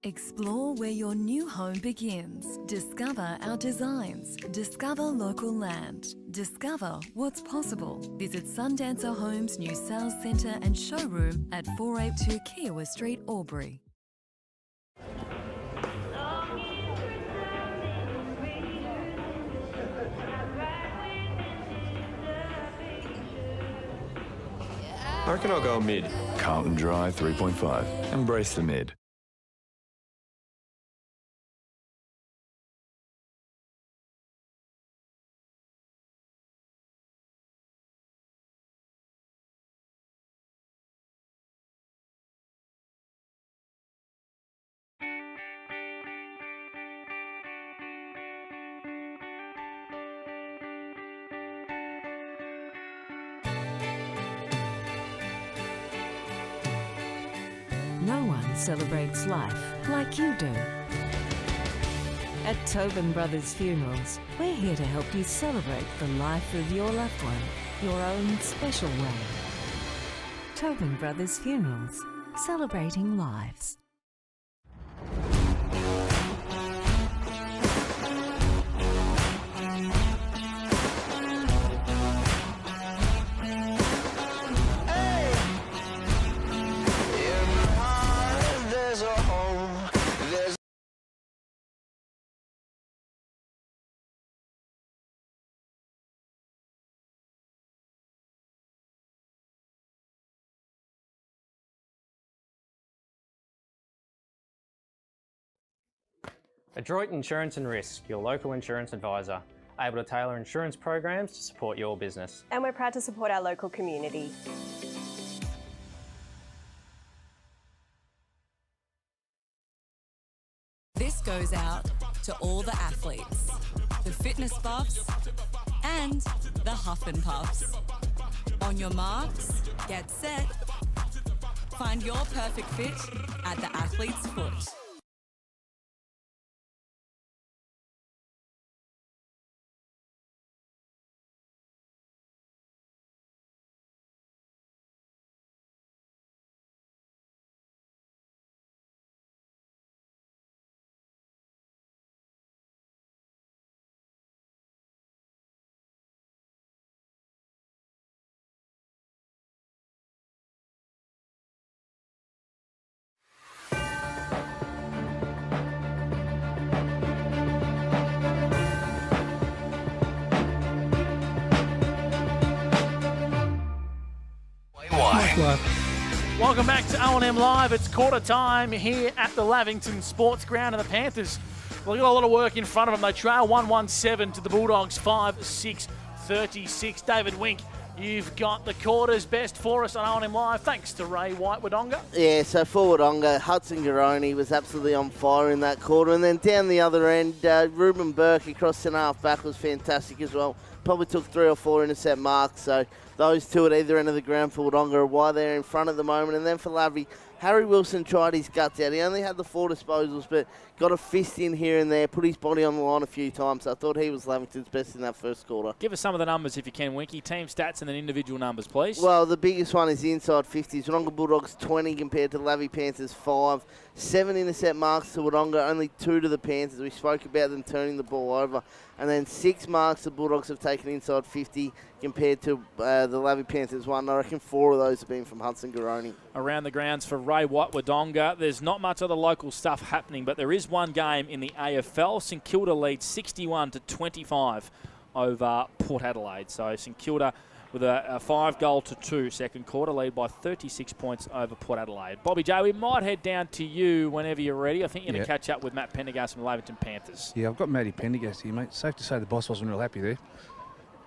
Explore where your new home begins. Discover our designs. Discover local land. Discover what's possible. Visit Sundancer Homes' new sales centre and showroom at 482 Kiowa Street, Albury. I reckon I'll go mid. Carlton Dry 3.5. Embrace the mid. No one celebrates life like you do. At Tobin Brothers Funerals, we're here to help you celebrate the life of your loved one, your own special way. Tobin Brothers Funerals, celebrating lives. Adroit Insurance and Risk, your local insurance advisor, able to tailor insurance programs to support your business. And we're proud to support our local community. This goes out to all the athletes, the fitness buffs, and the huff and puffs. On your marks, get set. Find your perfect fit at the athlete's foot. Welcome back to O&M Live. It's quarter time here at the Lavington Sports Ground, and the Panthers, well, they've got a lot of work in front of them. They trail 1-1-7 to the Bulldogs 5-6-36. David Wink, you've got the quarter's best for us on O&M Live, thanks to Ray White-Wodonga. Yeah, so for Wodonga, Hudson Garoni was absolutely on fire in that quarter. And then down the other end, Ruben Burke across centre half back was fantastic as well. Probably took 3 or 4 intercept marks. So those two at either end of the ground for Wodonga are why they're in front at the moment. And then for Lavey, Harry Wilson tried his guts out. He only had the 4 disposals, but got a fist in here and there, put his body on the line a few times. I thought he was Lavington's best in that first quarter. Give us some of the numbers if you can, Winky. Team stats and then individual numbers, please. Well, the biggest one is the inside 50s. Wodonga Bulldogs 20 compared to Lavey Panthers 5. 7 intercept marks to Wodonga, only 2 to the Panthers. We spoke about them turning the ball over. And then 6 marks the Bulldogs have taken inside 50 compared to the Lavey Panthers 1. I reckon 4 of those have been from Hudson Garoni. Around the grounds for Ray White-Wodonga. There's not much other local stuff happening, but there is one game in the AFL. St Kilda leads 61-25 over Port Adelaide. So St Kilda with a 5-2 second quarter lead by 36 points over Port Adelaide. Bobby J, we might head down to you whenever you're ready. I think you're going to catch up with Matt Pendergast from the Lavington Panthers. Yeah, I've got Matty Pendergast here, mate. Safe to say the boss wasn't real happy there.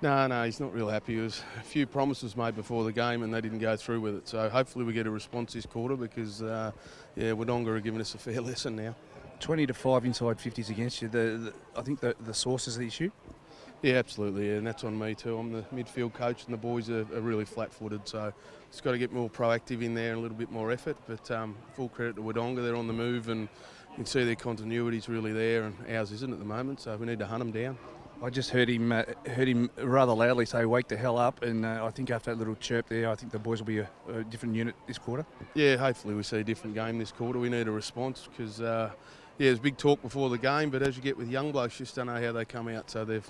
No, he's not real happy. There was a few promises made before the game and they didn't go through with it. So hopefully we get a response this quarter because, Wodonga are giving us a fair lesson now. 20-5 inside 50s against you. I think the source is the issue. Yeah, absolutely, and that's on me too. I'm the midfield coach and the boys are really flat-footed, so it's got to get more proactive in there and a little bit more effort. But full credit to Wodonga, they're on the move and you can see their continuity's really there and ours isn't at the moment, so we need to hunt them down. I just heard him rather loudly say, "Wake the hell up!" And I think after that little chirp there, I think the boys will be a different unit this quarter. Yeah, hopefully we see a different game this quarter. We need a response because, there's big talk before the game, but as you get with young blokes, you just don't know how they come out. So they've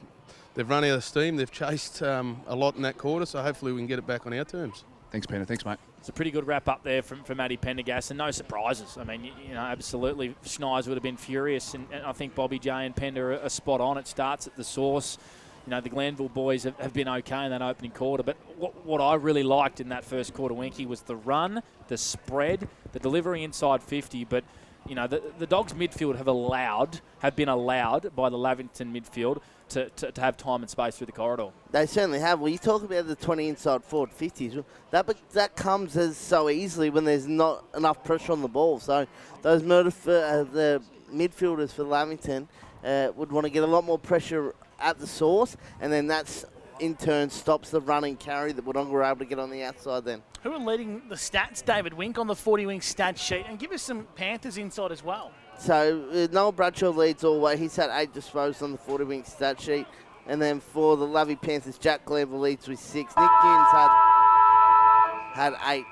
run out of steam. They've chased a lot in that quarter, so hopefully we can get it back on our terms. Thanks, Pender. Thanks, mate. It's a pretty good wrap up there from Matty Pendergast, and no surprises. I mean, absolutely, Schneis would have been furious, and I think Bobby J and Pender are spot on. It starts at the source. The Glenville boys have been okay in that opening quarter, but what I really liked in that first quarter, Winky, was the run, the spread, the delivery inside 50, but the Dogs midfield have been allowed by the Lavington midfield to have time and space through the corridor. They certainly have. Well, you talk about the 20 inside forward 50s. That comes as so easily when there's not enough pressure on the ball. So those the midfielders for Lavington would want to get a lot more pressure at the source, and then that's in turn stops the run and carry that Wodonga were able to get on the outside then. Who are leading the stats, David Wink, on the 40 Wink stat sheet? And give us some Panthers insight as well. So Noel Bradshaw leads all the way. He's had 8 disposals on the 40 Wink stat sheet. And then for the Lavey Panthers, Jack Glenville leads with 6. Nick Dunes had 8.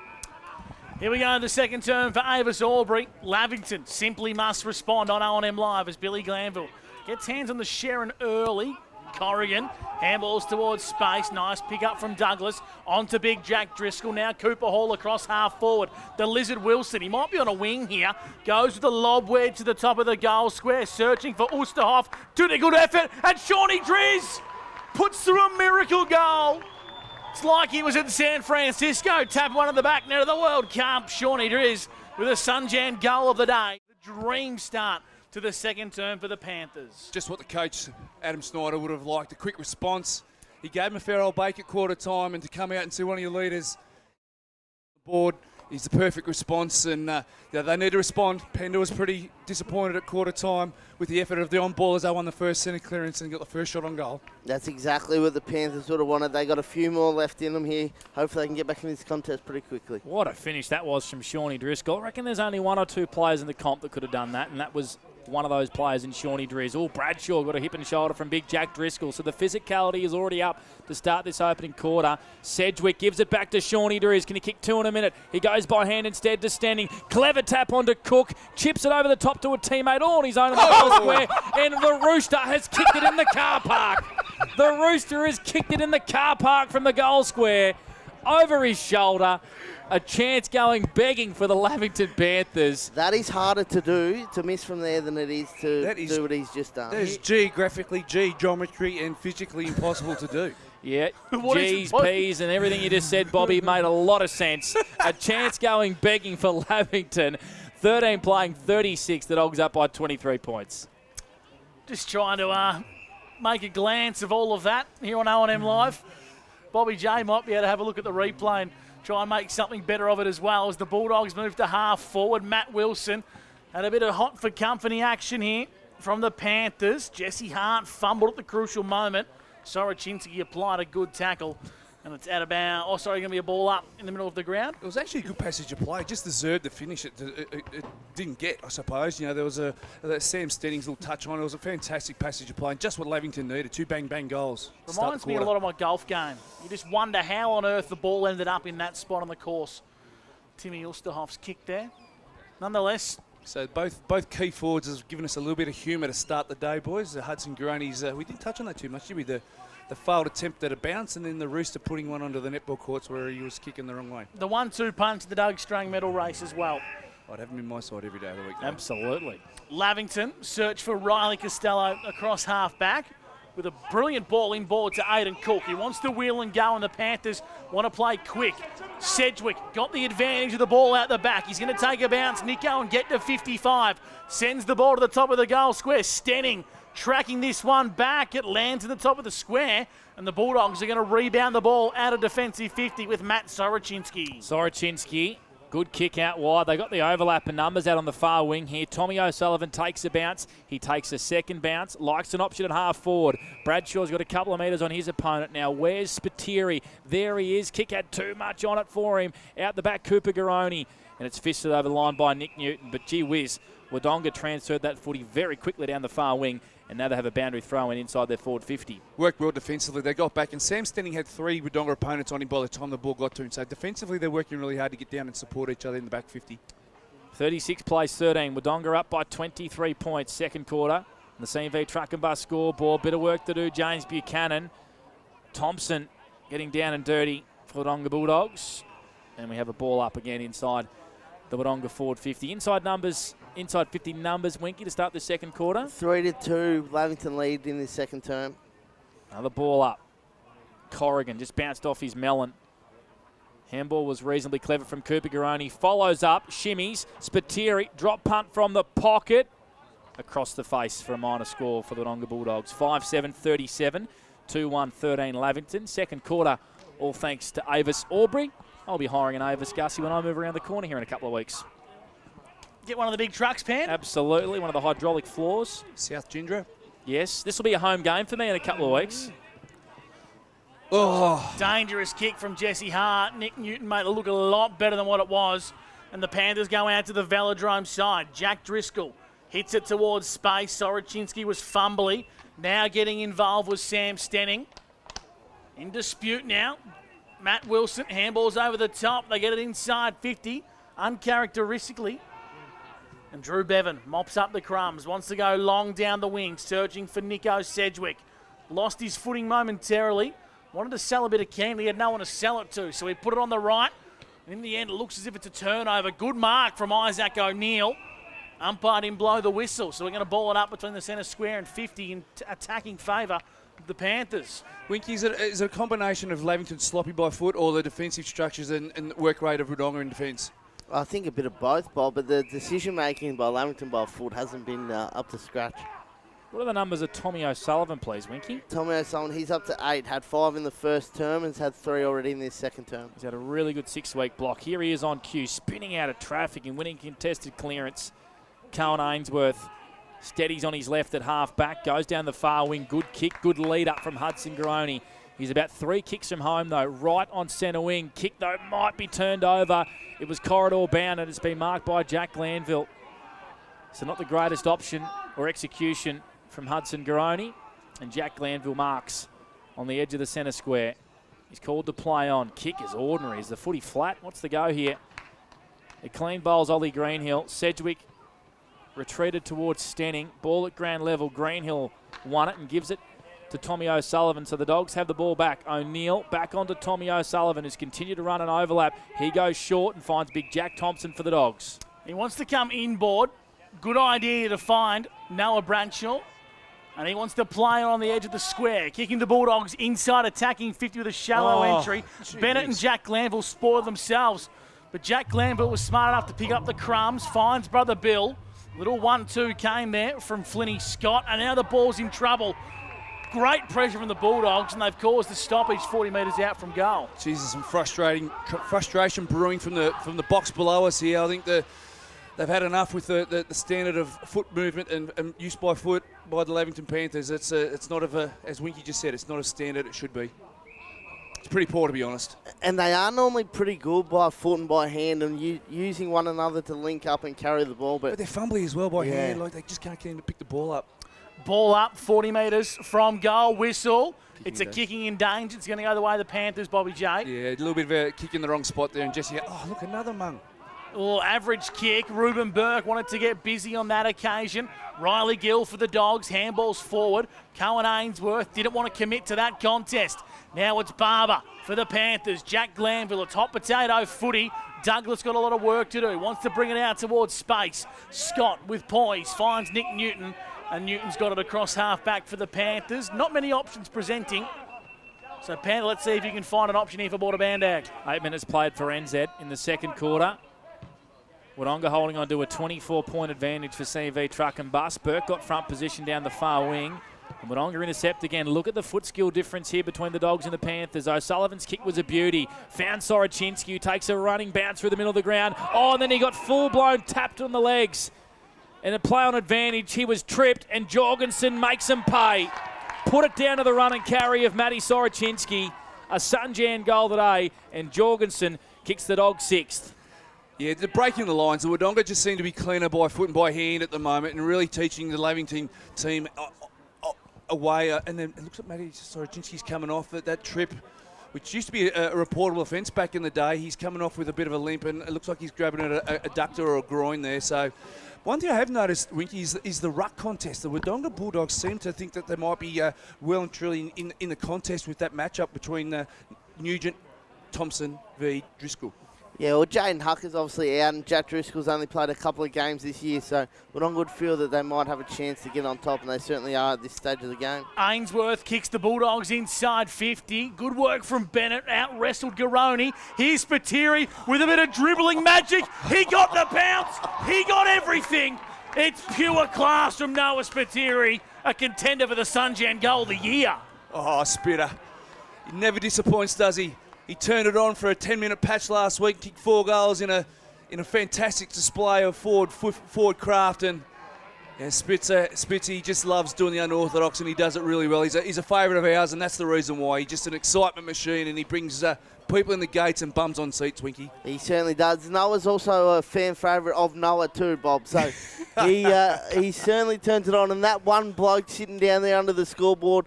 Here we go in the second term for Avis Aubrey. Lavington simply must respond on O&M Live as Billy Glanville gets hands on the Sharon early. Corrigan handballs towards space. Nice pick up from Douglas. On to big Jack Driscoll. Now Cooper Hall across half forward. The Lizard Wilson. He might be on a wing here. Goes with the lob wedge to the top of the goal square. Searching for Oosterhoff. Doing a good effort. And Shawnee Driz puts through a miracle goal. It's like he was in San Francisco. Tap one at the back now to the World Cup. Shawnee Driz with a Sunjan goal of the day. The dream start to the second term for the Panthers. Just what the coach, Adam Snyder, would have liked, a quick response. He gave him a fair old bake at quarter time, and to come out and see one of your leaders on the board is the perfect response, and they need to respond. Pender was pretty disappointed at quarter time with the effort of the on-ball as they won the first centre clearance and got the first shot on goal. That's exactly what the Panthers would have wanted. They got a few more left in them here. Hopefully they can get back in this contest pretty quickly. What a finish that was from Shawnee Driscoll. I reckon there's only 1 or 2 players in the comp that could have done that, and that was one of those players in Shawnee Driz. Bradshaw got a hip and shoulder from big Jack Driscoll. So the physicality is already up to start this opening quarter. Sedgwick gives it back to Shawnee Driz. Can he kick 2 in a minute? He goes by hand instead to Standing. Clever tap onto Cook. Chips it over the top to a teammate all on his own in the goal square. And the Rooster has kicked it in the car park. The Rooster has kicked it in the car park from the goal square. Over his shoulder. A chance going begging for the Lavington Panthers. That is harder to do, to miss from there, than it is to do what he's just done. That is geometry and physically impossible to do. Yeah, What G's, is- what- P's, and everything you just said, Bobby, made a lot of sense. A chance going begging for Lavington. 13 playing 36. The Dogs up by 23 points. Just trying to make a glance of all of that here on O&M Live. Bobby J might be able to have a look at the replay and try and make something better of it as well as the Bulldogs move to half forward. Matt Wilson had a bit of hot for company action here from the Panthers. Jesse Hart fumbled at the crucial moment. Sorochinski applied a good tackle. And it's at about, going to be a ball up in the middle of the ground. It was actually a good passage of play. Just deserved the finish. It didn't get, I suppose. You know, there was Sam Stenning's little touch on it. It was a fantastic passage of play, and just what Lavington needed. 2 bang goals. Reminds me a lot of my golf game. You just wonder how on earth the ball ended up in that spot on the course. Timmy Ulsterhoff's kick there. Nonetheless. So both key forwards have given us a little bit of humour to start the day, boys. Hudson Garoni's, we didn't touch on that too much, did we? The failed attempt at a bounce, and then the Rooster putting one onto the netball courts where he was kicking the wrong way. The 1-2 punch to the Doug Strang medal race as well. I'd have him in my side every day of the week. Though. Absolutely. Lavington search for Riley Costello across half back with a brilliant ball inboard to Aidan Cook. He wants to wheel and go, and the Panthers want to play quick. Sedgwick got the advantage of the ball out the back. He's going to take a bounce, Nico, and get to 55. Sends the ball to the top of the goal square. Stenning tracking this one back. It lands in the top of the square, and the Bulldogs are going to rebound the ball out of defensive 50 with Matt Sorochinski. Sorochinski, good kick out wide. They got the overlap and numbers out on the far wing here. Tommy O'Sullivan takes a bounce. He takes a second bounce. Likes an option at half forward. Bradshaw's got a couple of metres on his opponent now. Where's Spiteri? There he is. Kick had too much on it for him. Out the back, Cooper Garoni. And it's fisted over the line by Nick Newton. But gee whiz, Wodonga transferred that footy very quickly down the far wing. And now they have a boundary throw in inside their forward 50. Worked well defensively. They got back, and Sam Stenning had 3 Wodonga opponents on him by the time the ball got to him. So defensively, they're working really hard to get down and support each other in the back 50. 36 plays 13. Wodonga up by 23 points. Second quarter. The CMV truck and bus scoreboard. Bit of work to do. James Buchanan. Thompson getting down and dirty for Wodonga Bulldogs. And we have a ball up again inside the Wodonga forward 50. Inside 50 numbers, Winky, to start the second quarter. 3-2, Lavington lead in the second term. Another ball up. Corrigan just bounced off his melon. Handball was reasonably clever from Cooper Garoni. Follows up, shimmies. Spiteri, drop punt from the pocket. Across the face for a minor score for the Wodonga Bulldogs. 5-7-37, 2-1-13 Lavington. Second quarter, all thanks to Avis Aubrey. I'll be hiring an Avis Gussie when I move around the corner here in a couple of weeks. Get one of the big trucks, Pan? Absolutely, one of the hydraulic floors. South Gindra? Yes, this will be a home game for me in a couple of weeks. Oh. Dangerous kick from Jesse Hart. Nick Newton made it look a lot better than what it was. And the Panthers go out to the Velodrome side. Jack Driscoll hits it towards space. Sorochinski was fumbly. Now getting involved was Sam Stenning. In dispute now. Matt Wilson, handballs over the top. They get it inside 50, uncharacteristically. And Drew Bevan mops up the crumbs. Wants to go long down the wing, searching for Nico Sedgwick. Lost his footing momentarily. Wanted to sell a bit of Canley. He had no one to sell it to, so he put it on the right. And in the end, it looks as if it's a turnover. Good mark from Isaac O'Neill. Umpire didn't blow the whistle, so we're going to ball it up between the centre square and 50 in attacking favour of the Panthers. Winky, is it a combination of Lavington sloppy by foot or the defensive structures and work rate of Wodonga in defence? I think a bit of both, Bob, but the decision-making by Lavington by foot hasn't been up to scratch. What are the numbers of Tommy O'Sullivan, please, Winky? Tommy O'Sullivan, he's up to 8, had 5 in the first term and has had 3 already in this second term. He's had a really good 6-week block. Here he is on cue, spinning out of traffic and winning contested clearance. Cohen Ainsworth steadies on his left at half-back, goes down the far wing, good kick, good lead up from Hudson Garoni. He's about 3 kicks from home, though, right on centre wing. Kick, though, might be turned over. It was corridor bound, and it's been marked by Jack Glanville. So not the greatest option or execution from Hudson Garoni. And Jack Glanville marks on the edge of the centre square. He's called to play on. Kick is ordinary. Is the footy flat? What's the go here? It clean bowls Ollie Greenhill. Sedgwick retreated towards Stenning. Ball at ground level. Greenhill won it and gives it to Tommy O'Sullivan. So the Dogs have the ball back. O'Neill back onto Tommy O'Sullivan, who's continued to run an overlap. He goes short and finds big Jack Thompson for the Dogs. He wants to come inboard. Good idea to find Noah Bradshaw. And he wants to play on the edge of the square. Kicking the Bulldogs inside, attacking 50 with a shallow entry. Geez. Bennett and Jack Glanville spoil themselves. But Jack Glanville was smart enough to pick up the crumbs, finds brother Bill. Little 1-2 came there from Flinny Scott, and now the ball's in trouble. Great pressure from the Bulldogs, and they've caused the stoppage 40 metres out from goal. Jesus, some frustration brewing from the box below us here. I think they've had enough with the standard of foot movement and use by foot by the Lavington Panthers. It's not as Winky just said, it's not as standard it should be. It's pretty poor, to be honest. And they are normally pretty good by foot and by hand and using one another to link up and carry the ball. But they're fumbly as well by hand. Like they just can't get him to pick the ball up. Ball up 40 metres from goal. Whistle. It's a kicking in danger. It's going to go the way of the Panthers, Bobby J. Yeah, a little bit of a kick in the wrong spot there. And Jesse, oh, look, another mung. Oh, average kick. Ruben Burke wanted to get busy on that occasion. Riley Gill for the Dogs. Handballs forward. Cohen Ainsworth didn't want to commit to that contest. Now it's Barber for the Panthers. Jack Glanville, a top potato footy. Douglas got a lot of work to do. Wants to bring it out towards space. Scott with poise finds Nick Newton. And Newton's got it across half-back for the Panthers. Not many options presenting. So, Panther, let's see if you can find an option here for Border Bandag. 8 minutes played for NZ in the second quarter. Wodonga holding on to a 24-point advantage for CV Truck and Bus. Burke got front position down the far wing. And Wodonga intercept again. Look at the foot skill difference here between the Dogs and the Panthers. O'Sullivan's kick was a beauty. Found Sorochinski, who takes a running bounce through the middle of the ground. Oh, and then he got full-blown tapped on the legs. And a play on advantage, he was tripped, and Jorgensen makes him pay. Put it down to the run and carry of Matty Sorochinski. A Sunjan goal today, and Jorgensen kicks the Dogs sixth. Yeah, they're breaking the lines. The Wodonga just seem to be cleaner by foot and by hand at the moment and really teaching the Lavington team away. And then it looks like Matty Sorochinski's coming off that trip, which used to be a reportable offence back in the day. He's coming off with a bit of a limp, and it looks like he's grabbing a adductor or a groin there. So one thing I have noticed, Winky, is the ruck contest. The Wodonga Bulldogs seem to think that they might be well and truly in the contest with that matchup between Nugent, Thompson v Driscoll. Yeah, well, Jaden Hucker's obviously out, and Jack Driscoll's only played a couple of games this year, so Wodonga would feel that they might have a chance to get on top, and they certainly are at this stage of the game. Ainsworth kicks the Bulldogs inside 50. Good work from Bennett. Out-wrestled Garoni. Here's Spiteri with a bit of dribbling magic. He got the bounce. He got everything. It's pure class from Noah Spiteri, a contender for the Sunjan goal of the year. Oh, Spitter. He never disappoints, does he? He turned it on for a 10-minute patch last week, kicked 4 goals in a fantastic display of forward craft. And yeah, Spitzy just loves doing the unorthodox, and he does it really well. He's a favourite of ours, and that's the reason why. He's just an excitement machine, and he brings people in the gates and bums on seats, Winky. He certainly does. Noah's also a fan favourite of Noah too, Bob. So he certainly turns it on, and that one bloke sitting down there under the scoreboard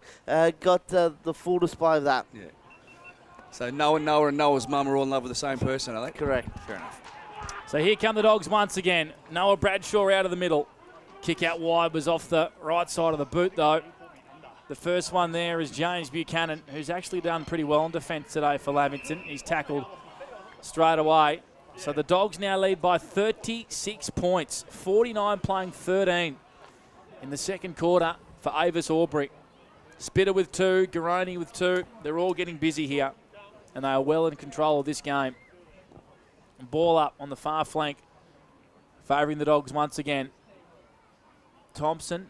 got the full display of that. Yeah. So Noah and Noah's mum are all in love with the same person, are they? Correct. Fair enough. So here come the Dogs once again. Noah Bradshaw out of the middle. Kick out wide was off the right side of the boot, though. The first one there is James Buchanan, who's actually done pretty well in defence today for Lavington. He's tackled straight away. So the Dogs now lead by 36 points, 49 playing 13 in the second quarter for Avis Aubrey. Spitter with 2, Garoni with 2. They're all getting busy here, and they are well in control of this game. Ball up on the far flank, favouring the Dogs once again. Thompson,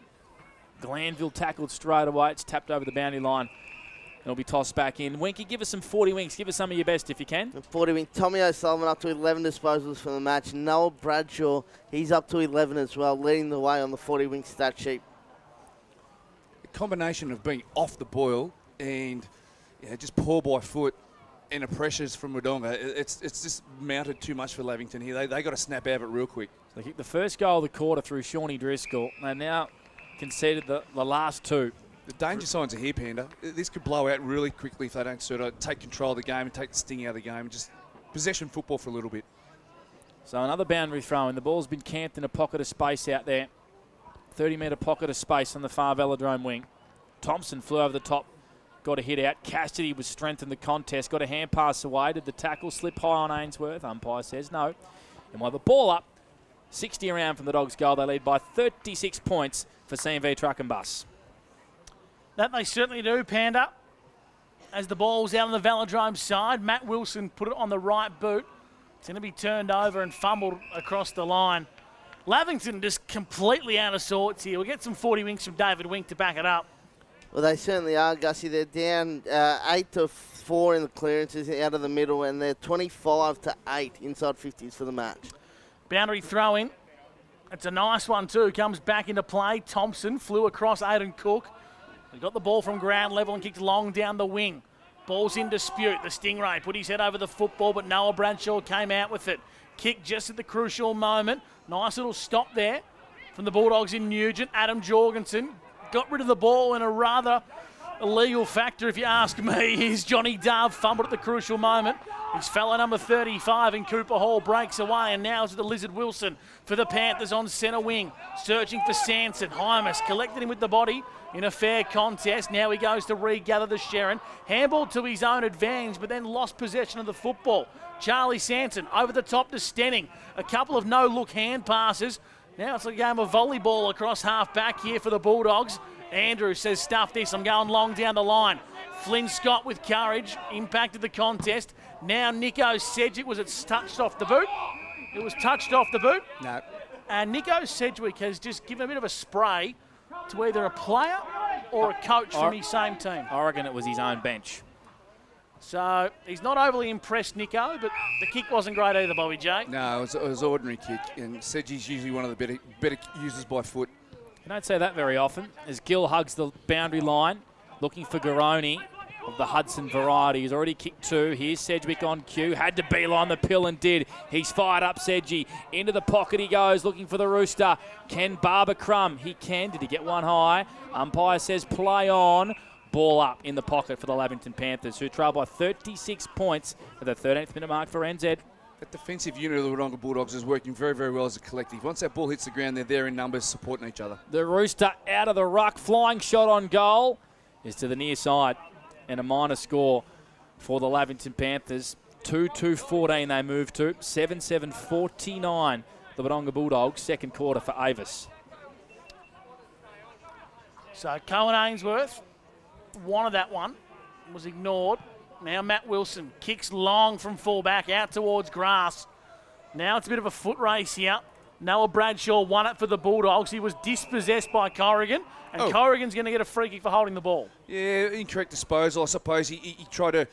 Glanville tackled straight away. It's tapped over the boundary line. It'll be tossed back in. Winky, give us some 40 winks. Give us some of your best if you can. 40 wings. Tommy O'Sullivan up to 11 disposals for the match. Noah Bradshaw, he's up to 11 as well, leading the way on the 40 wing stat sheet. The combination of being off the boil and just poor by foot and the pressures from Wodonga, it's just mounted too much for Lavington here. They got to snap out of it real quick. They kicked the first goal of the quarter through Shawnee Driscoll. They now conceded the last 2. The danger signs are here, Panda. This could blow out really quickly if they don't sort of take control of the game and take the sting out of the game and just possession football for a little bit. So another boundary throw in. The ball's been camped in a pocket of space out there. 30-metre pocket of space on the far velodrome wing. Thompson flew over the top, got a hit out. Cassidy was strengthened the contest, got a hand pass away. Did the tackle slip high on Ainsworth? Umpire says no. And while the ball up, 60 around from the Dogs' goal, they lead by 36 points for CMV Truck and Bus. That they certainly do, Panda. As the ball's out on the Velodrome side, Matt Wilson put it on the right boot. It's going to be turned over and fumbled across the line. Lavington just completely out of sorts here. We'll get some 40 winks from David Wink to back it up. Well, they certainly are, Gussie. They're down 8-4 in the clearances out of the middle, and they're 25-8 inside 50s for the match. Boundary throw in. It's a nice one too. Comes back into play. Thompson flew across Aidan Cook. He got the ball from ground level and kicked long down the wing. Ball's in dispute. The Stingray put his head over the football, but Noah Bradshaw came out with it. Kick just at the crucial moment. Nice little stop there from the Bulldogs in Nugent. Adam Jorgensen got rid of the ball in a rather illegal factor, if you ask me. Here's Johnny Dove, fumbled at the crucial moment. His fellow number 35 in Cooper Hall breaks away, and now it's the Lizard Wilson for the Panthers on centre wing. Searching for Sanson. Hymus collected him with the body in a fair contest. Now he goes to regather the Sherrin. Handball to his own advantage, but then lost possession of the football. Charlie Sanson over the top to Stenning. A couple of no-look hand passes. Now it's a game of volleyball across half-back here for the Bulldogs. Andrew says, stuff this, I'm going long down the line. Flynn Scott with courage, impacted the contest. Now Nico Sedgwick, was it touched off the boot? It was touched off the boot. No. And Nico Sedgwick has just given a bit of a spray to either a player or a coach from his same team. I reckon it was his own bench. So he's not overly impressed, Nico, but the kick wasn't great either, Bobby J. No, it was an ordinary kick, and Sedgie's usually one of the better users by foot. You don't say that very often. As Gill hugs the boundary line, looking for Garoni of the Hudson variety. He's already kicked two. Here's Sedgwick on cue. Had to beeline the pill and did. He's fired up Sedgie. Into the pocket he goes, looking for the Rooster. Can Barber crumb? He can. Did he get one high? Umpire says play on. Ball up in the pocket for the Lavington Panthers, who trail by 36 points at the 13th minute mark for NZ. That defensive unit of the Wodonga Bulldogs is working very, very well as a collective. Once that ball hits the ground, they're there in numbers, supporting each other. The Rooster out of the ruck, flying shot on goal is to the near side, and a minor score for the Lavington Panthers. 2-2-14 they move to, 7-7-49 the Wodonga Bulldogs, second quarter for Avis. So Cohen Ainsworth wanted that one, was ignored. Now Matt Wilson kicks long from fullback out towards grass. Now it's a bit of a foot race here. Noah Bradshaw won it for the Bulldogs. He was dispossessed by Corrigan, and Corrigan's going to get a free kick for holding the ball. Yeah, incorrect disposal. I suppose he tried to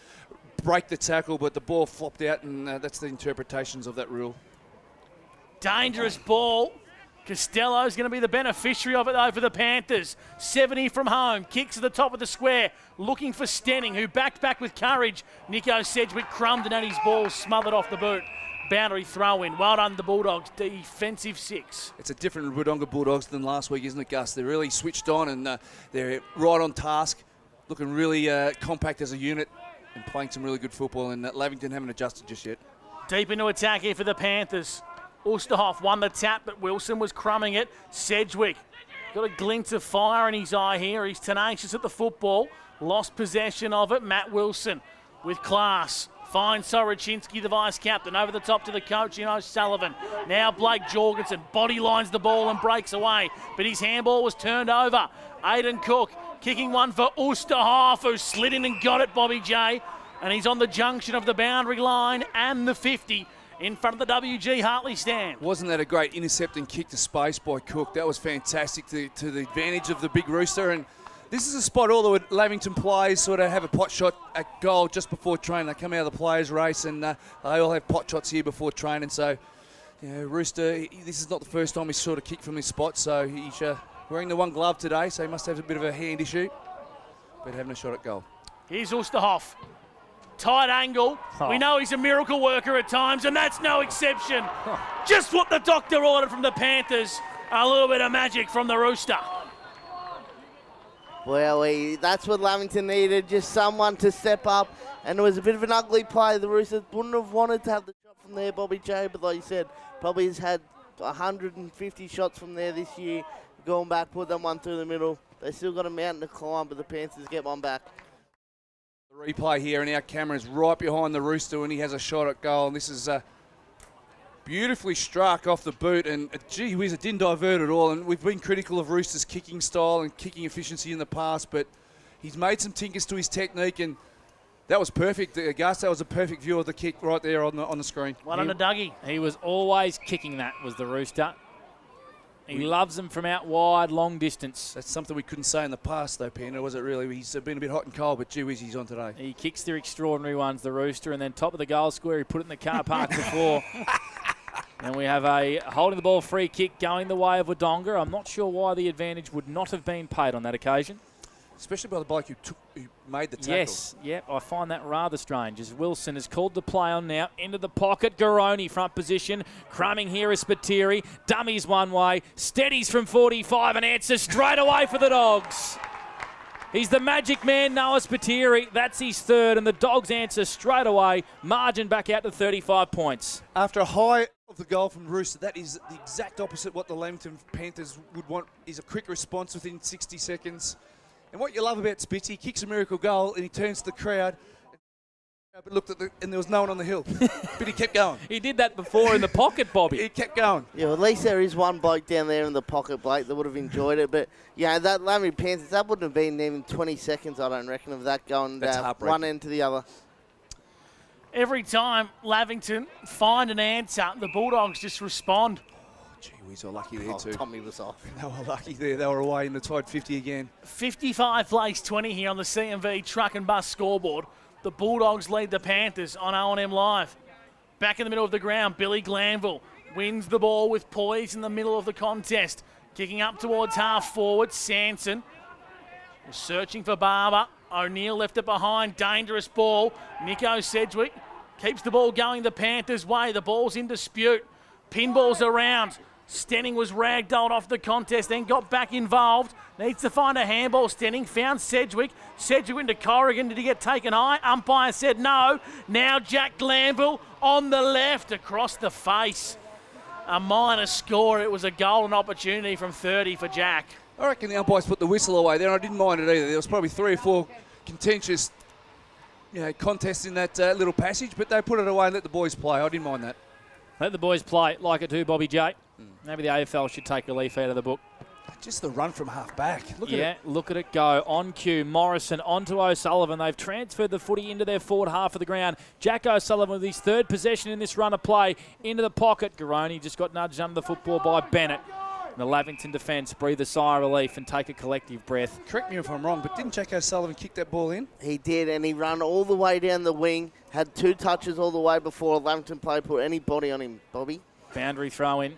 break the tackle, but the ball flopped out, and that's the interpretations of that rule. Dangerous ball. Costello's going to be the beneficiary of it, though, for the Panthers. 70 from home. Kicks to the top of the square. Looking for Stenning, who backed back with courage. Nico Sedgwick crumbed and had his ball smothered off the boot. Boundary throw in. Well done, the Bulldogs. Defensive 6. It's a different Wodonga Bulldogs than last week, isn't it, Gus? They're really switched on, and they're right on task. Looking really compact as a unit and playing some really good football, and Lavington haven't adjusted just yet. Deep into attack here for the Panthers. Ulsterhoff won the tap, but Wilson was crumbing it. Sedgwick got a glint of fire in his eye here. He's tenacious at the football. Lost possession of it. Matt Wilson with class. Finds Sorochinski, the vice-captain, over the top to the coach, O'Sullivan. Now Blake Jorgensen body lines the ball and breaks away, but his handball was turned over. Aidan Cook kicking one for Ulsterhoff, who slid in and got it, Bobby J. And he's on the junction of the boundary line and the 50. In front of the WG Hartley stand. Wasn't that a great intercept and kick to space by Cook? That was fantastic to the advantage of the big Rooster. And this is a spot all the Lavington players sort of have a pot shot at goal just before training. They come out of the players' race, and they all have pot shots here before training. So, Rooster, this is not the first time he's sort of kicked from this spot. So he's wearing the one glove today, so he must have a bit of a hand issue. But having a shot at goal. Here's Ulsterhoff. Tight angle. We know he's a miracle worker at times, and that's no exception. Just what the doctor ordered from the Panthers. A little bit of magic from the Rooster. Well, that's what Lavington needed, just someone to step up. And it was a bit of an ugly play. The Roosters wouldn't have wanted to have the shot from there, Bobby J, but like you said, probably has had 150 shots from there this year. Going back, put that one through the middle. They still got a mountain to climb, but the Panthers get one back. The replay here, and our camera's right behind the Rooster when he has a shot at goal. And this is beautifully struck off the boot, and gee whiz, it didn't divert at all. And we've been critical of Rooster's kicking style and kicking efficiency in the past, but He's made some tinkers to his technique, and that was perfect. Gus, that was a perfect view of the kick right there on the screen. Well done to Dougie. He was always kicking that, was the Rooster. He loves them from out wide, long distance. That's something we couldn't say in the past, though, Panda, was it really? He's been a bit hot and cold, but gee whiz, he's on today. He kicks the extraordinary ones, the Rooster, and then top of the goal square, he put it in the car park before. And we have a holding the ball free kick going the way of Wodonga. I'm not sure why the advantage would not have been paid on that occasion. Especially by the bloke who made the tackle. Yes, yep, I find that rather strange. As Wilson is called to play on now, into the pocket, Garoni front position, crumbing here is Spiteri, dummies one way, steadies from 45 and answers straight away for the Dogs. He's the magic man, Noah Spiteri. That's his third, and the Dogs answer straight away, margin back out to 35 points. After a high of the goal from Rooster, that is the exact opposite what the Lamington Panthers would want, is a quick response within 60 seconds. And what you love about Spitz, he kicks a miracle goal and he turns to the crowd, but looked at and there was no one on the hill. But he kept going. He did that before in the pocket, Bobby. He kept going. Yeah, well, at least there is one bloke down there in the pocket, Blake, that would have enjoyed it. But, yeah, that Lamington Panthers, that wouldn't have been even 20 seconds, I don't reckon, of that going one end to the other. Every time Lavington find an answer, the Bulldogs just respond. Gee whiz, they were lucky there too. Tommy was off. They were lucky there. They were away in the Tide 50 again. 55 plays 20 here on the CMV Truck and Bus scoreboard. The Bulldogs lead the Panthers on O&M Live. Back in the middle of the ground, Billy Glanville wins the ball with poise in the middle of the contest. Kicking up towards half forward, Sanson was searching for Barber. O'Neill left it behind, dangerous ball. Nico Sedgwick keeps the ball going the Panthers' way. The ball's in dispute. Pinballs around. Stenning was ragdolled off the contest, then got back involved. Needs to find a handball, Stenning. Found Sedgwick. Sedgwick into Corrigan. Did he get taken high? Umpire said no. Now Jack Glanville on the left, across the face. A minor score. It was a golden opportunity from 30 for Jack. I reckon the umpires put the whistle away there, and I didn't mind it either. There was probably 3 or 4 contentious contests in that little passage, but they put it away and let the boys play. I didn't mind that. Let the boys play like it too, Bobby J. Maybe the AFL should take a leaf out of the book. Just the run from half back. Look at it. Look at it go. On cue, Morrison onto O'Sullivan. They've transferred the footy into their forward half of the ground. Jack O'Sullivan with his third possession in this run of play. Into the pocket. Garoni just got nudged under the football by Bennett. And the Lavington defence breathe a sigh of relief and take a collective breath. Correct me if I'm wrong, but didn't Jack O'Sullivan kick that ball in? He did, and he ran all the way down the wing. Had 2 touches all the way before a Lavington player put any body on him, Bobby. Boundary throw in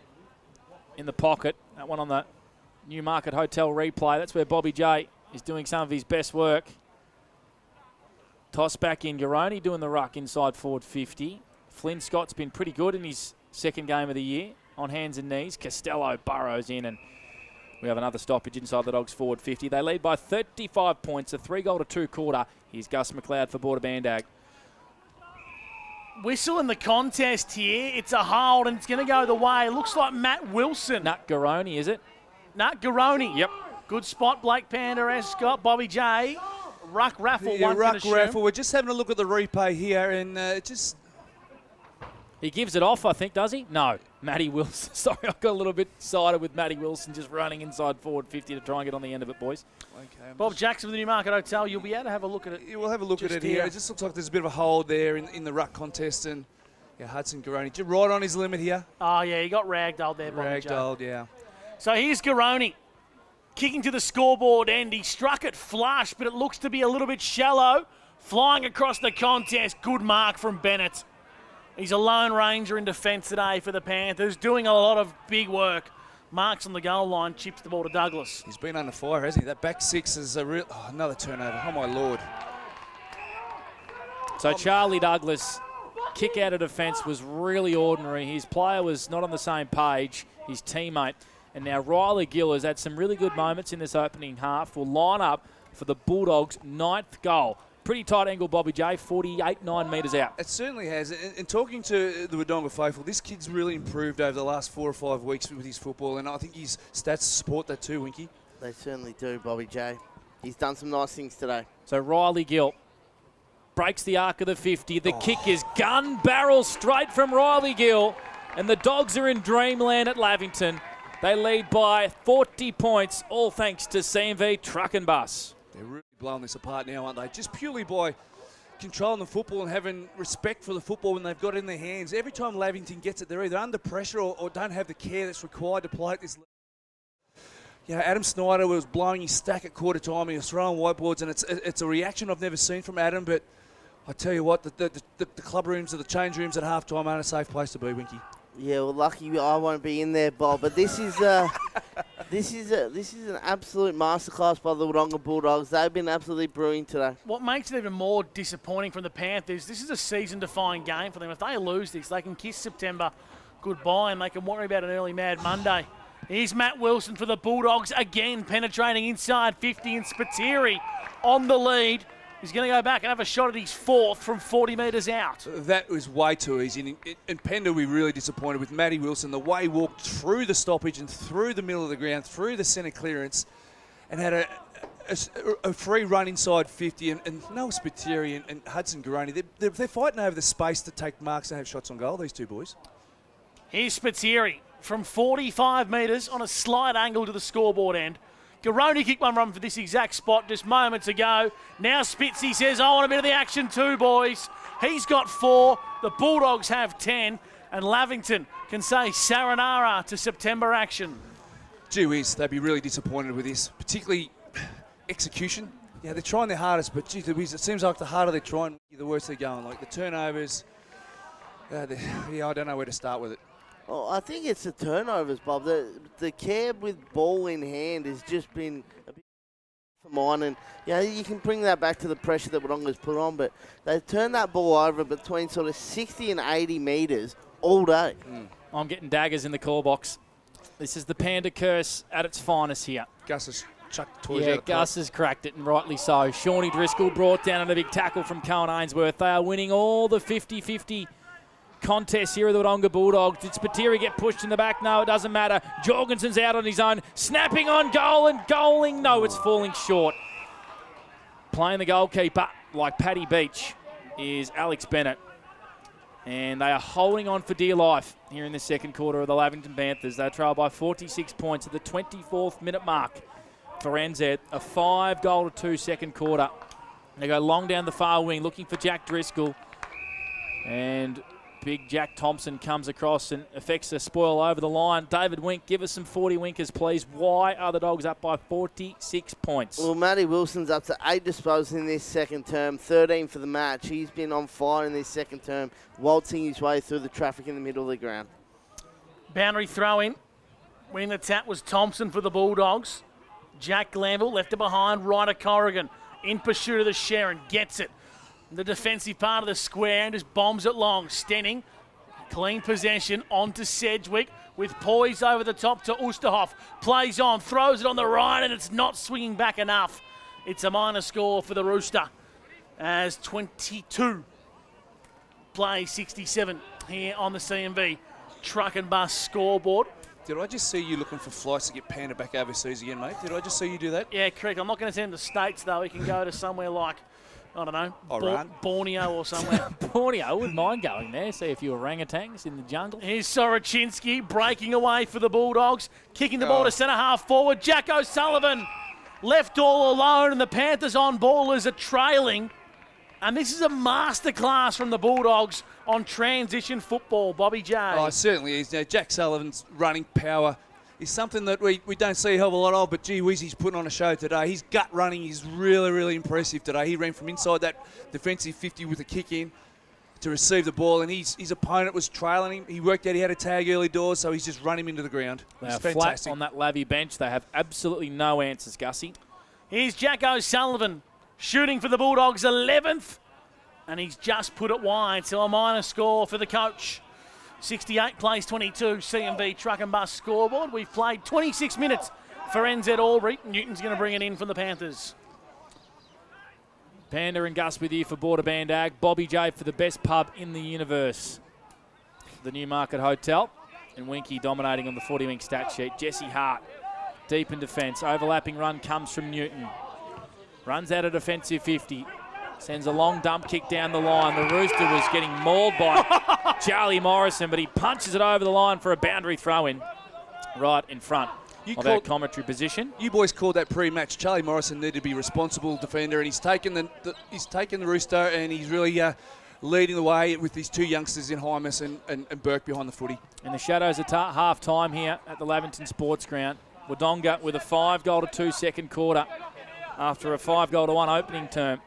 the pocket. That one on the Newmarket Hotel replay. That's where Bobby J is doing some of his best work. Toss back in. Garoni doing the ruck inside forward 50. Flynn Scott's been pretty good in his second game of the year. On hands and knees. Costello burrows in, and we have another stoppage inside the Dogs forward 50. They lead by 35 points, a 3-2 quarter. Here's Gus McLeod for Border Bandag. Whistle in the contest here. It's a hold, and it's going to go the way. Looks like Matt Wilson. Nut Garoni, is it? Nut Garoni. Yep. Good spot, Blake Panda, Scott, Bobby J. Ruck raffle, yeah, one ruck raffle. We're just having a look at the replay here, and just... He gives it off, I think, does he? No. Matty Wilson. Sorry, I got a little bit excited with Matty Wilson just running inside forward 50 to try and get on the end of it, boys. Okay, Bob Jackson with the Newmarket Hotel. You'll be able to have a look at it. Yeah, we'll have a look at it here. It just looks like there's a bit of a hold there in the ruck contest, and Hudson Garoni just right on his limit here. Oh, yeah, he got ragdolled there, Bobby J. Ragdolled, yeah. So here's Garoni kicking to the scoreboard end. He struck it flush, but it looks to be a little bit shallow. Flying across the contest. Good mark from Bennett. He's a lone ranger in defence today for the Panthers, doing a lot of big work. Marks on the goal line, chips the ball to Douglas. He's been under fire, hasn't he? That back six is a real... Oh, another turnover. Oh, my Lord. So Charlie Douglas, kick out of defence was really ordinary. His player was not on the same page, his teammate. And now Riley Gill has had some really good moments in this opening half. Will line up for the Bulldogs' 9th goal. Pretty tight angle, Bobby J, 9 metres out. It certainly has. And talking to the Wodonga faithful, this kid's really improved over the last 4 or 5 weeks with his football, and I think his stats support that too, Winky. They certainly do, Bobby J. He's done some nice things today. So Riley Gill breaks the arc of the 50. The kick is gun barrel straight from Riley Gill, and the Dogs are in dreamland at Lavington. They lead by 40 points, all thanks to CMV Truck and Bus. They're really blowing this apart now, aren't they? Just purely by controlling the football and having respect for the football when they've got it in their hands. Every time Lavington gets it, they're either under pressure or don't have the care that's required to play at this level. You know, Adam Snyder was blowing his stack at quarter time. He was throwing whiteboards, and it's a reaction I've never seen from Adam. But I tell you what, the club rooms or the change rooms at halftime aren't a safe place to be, Winky. Yeah, well, lucky I won't be in there, Bob. But this is this is an absolute masterclass by the Wodonga Bulldogs. They've been absolutely brewing today. What makes it even more disappointing from the Panthers, this is a season-defining game for them. If they lose this, they can kiss September goodbye and they can worry about an early Mad Monday. Here's Matt Wilson for the Bulldogs again, penetrating inside 50, and Spiteri on the lead. He's going to go back and have a shot at his fourth from 40 metres out. That was way too easy. And Pender, we really disappointed with Matty Wilson. The way he walked through the stoppage and through the middle of the ground, through the centre clearance, and had a free run inside 50. And Noah Spiteri and Hudson Garoni, they're fighting over the space to take marks and have shots on goal, these two boys. Here's Spiteri from 45 metres on a slight angle to the scoreboard end. Garoni kicked one run for this exact spot just moments ago. Now Spitzy says, I want a bit of the action too, boys. He's got 4. The Bulldogs have 10. And Lavington can say Saranara to September action. Gee whiz, they'd be really disappointed with this, particularly execution. Yeah, they're trying their hardest, but gee whiz, it seems like the harder they're trying, the worse they're going. Like the turnovers, I don't know where to start with it. Well, I think it's the turnovers, Bob. The care with ball in hand has just been a bit for mine, and you can bring that back to the pressure that Wodonga's put on, but they've turned that ball over between sort of 60 and 80 metres all day. I'm getting daggers in the call box. This is the Panda curse at its finest here. Gus has chucked toys Yeah, out of Gus has cracked it, and rightly so. Shawnee Driscoll brought down on a big tackle from Cohen Ainsworth. They are winning all the 50-50 contests here of the Wodonga Bulldogs. Did Spiteri get pushed in the back? No, it doesn't matter. Jorgensen's out on his own, snapping on goal and goaling. No, it's falling short. Playing the goalkeeper like Paddy Beach is Alex Bennett. And they are holding on for dear life here in the second quarter of the Lavington Panthers. They trail by 46 points at the 24th minute mark for NZ. A 5-2 second quarter. They go long down the far wing looking for Jack Driscoll. And big Jack Thompson comes across and affects a spoil over the line. David Wink, give us some 40 winkers, please. Why are the Dogs up by 46 points? Well, Matty Wilson's up to 8 disposals in this second term, 13 for the match. He's been on fire in this second term, waltzing his way through the traffic in the middle of the ground. Boundary throw in. Winning the tap was Thompson for the Bulldogs. Jack Glanville left it behind. Ryder Corrigan in pursuit of the Sharon. Gets it. The defensive part of the square and just bombs it long. Stenning, clean possession onto Sedgwick with poise over the top to Oosterhoff. Plays on, throws it on the right, and it's not swinging back enough. It's a minor score for the Rooster as 22 play 67 here on the CMV Truck and Bus scoreboard. Did I just see you looking for flights to get Panda back overseas again, mate? Did I just see you do that? Yeah, correct. I'm not going to send him to States, though. He can go to somewhere like, I don't know, Borneo or somewhere. Borneo, I wouldn't mind going there, see a few orangutans in the jungle. Here's Soroczynski breaking away for the Bulldogs, kicking the ball to centre half forward. Jack O'Sullivan left all alone, and the Panthers on ball as a trailing. And this is a masterclass from the Bulldogs on transition football, Bobby J. Oh, it certainly is. Now, Jack Sullivan's running power is something that we don't see a hell of a lot of, but gee whiz, he's putting on a show today. His gut running is really, really impressive today. He ran from inside that defensive 50 with a kick in to receive the ball, and his opponent was trailing him. He worked out he had a tag early doors, so he's just run him into the ground. They are flat on that Lavy bench. They have absolutely no answers, Gussie. Here's Jack O'Sullivan shooting for the Bulldogs 11th, and he's just put it wide, so a minor score for the coach. 68 plays 22, CMV Truck and Bus scoreboard. We've played 26 minutes for NZ Albury. Newton's going to bring it in from the Panthers. Panda and Gus with you for Border Band Ag. Bobby J for the best pub in the universe. The Newmarket Hotel. And Winky dominating on the 40-wing stat sheet. Jesse Hart deep in defence. Overlapping run comes from Newton. Runs out of defensive 50. Sends a long dump kick down the line. The Rooster was getting mauled by Charlie Morrison, but he punches it over the line for a boundary throw-in right in front. of our commentary position. You boys called that pre-match. Charlie Morrison needed to be responsible defender, and he's taken the rooster, and he's really leading the way with these two youngsters in Hymas and Burke behind the footy. In the shadows at half-time here at the Lavington Sports Ground, Wodonga with a 5-goal-to-2 second quarter after a 5-goal-to-1 opening term.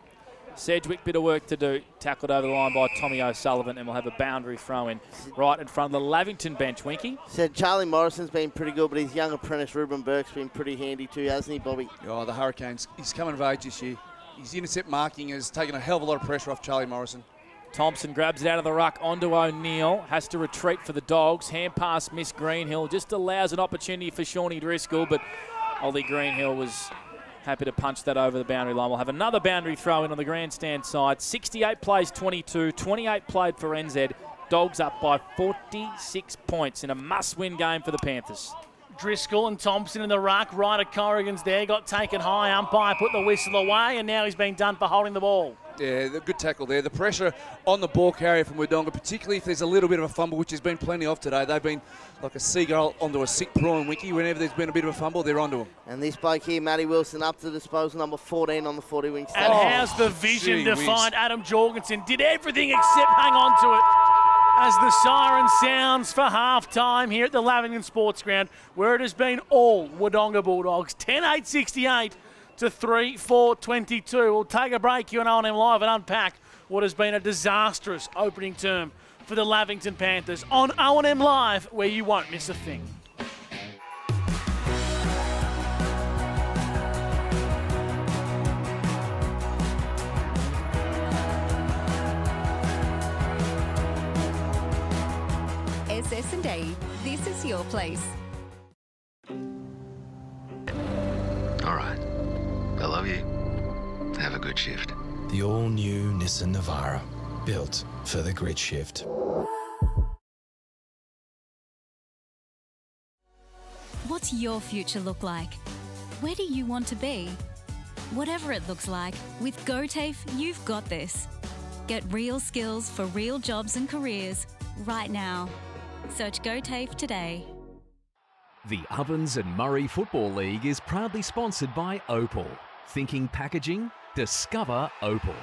Sedgwick, bit of work to do. Tackled over the line by Tommy O'Sullivan, and we'll have a boundary throw in right in front of the Lavington bench. Winky? Said Charlie Morrison's been pretty good, but his young apprentice Ruben Burke's been pretty handy too, hasn't he, Bobby? Oh, the Hurricanes. He's coming of age this year. His intercept marking has taken a hell of a lot of pressure off Charlie Morrison. Thompson grabs it out of the ruck onto O'Neill. Has to retreat for the Dogs. Hand pass, Miss Greenhill. Just allows an opportunity for Shawnee Driscoll, but Ollie Greenhill was happy to punch that over the boundary line. We'll have another boundary throw in on the grandstand side. 68 plays 22, 28 played for NZ. Dogs up by 46 points in a must-win game for the Panthers. Driscoll and Thompson in the ruck. Ryder Corrigan's there, got taken high. Umpire put the whistle away, and now he's been done for holding the ball. Yeah, the good tackle there. The pressure on the ball carrier from Wodonga, particularly if there's a little bit of a fumble, which there's been plenty of today. They've been like a seagull onto a sick prawn, Wiki. Whenever there's been a bit of a fumble, they're onto him. And this bloke here, Matty Wilson, up to disposal, number 14 on the 40-wing stand. And how's the vision to find Adam Jorgensen? Did everything except hang on to it as the siren sounds for half-time here at the Lavington Sports Ground, where it has been all Wodonga Bulldogs. 10-8-68 to 3-4-22. We'll take a break here on O&M Live and unpack what has been a disastrous opening term for the Lavington Panthers on O&M Live, where you won't miss a thing. SS&A, this is your place. All right. I love you. Have a good shift. The all-new Nissan Navara, built for the grid shift. What's your future look like? Where do you want to be? Whatever it looks like, with GoTAFE, you've got this. Get real skills for real jobs and careers right now. Search GoTAFE today. The Ovens and Murray Football League is proudly sponsored by Opal. Thinking packaging? Discover Opal.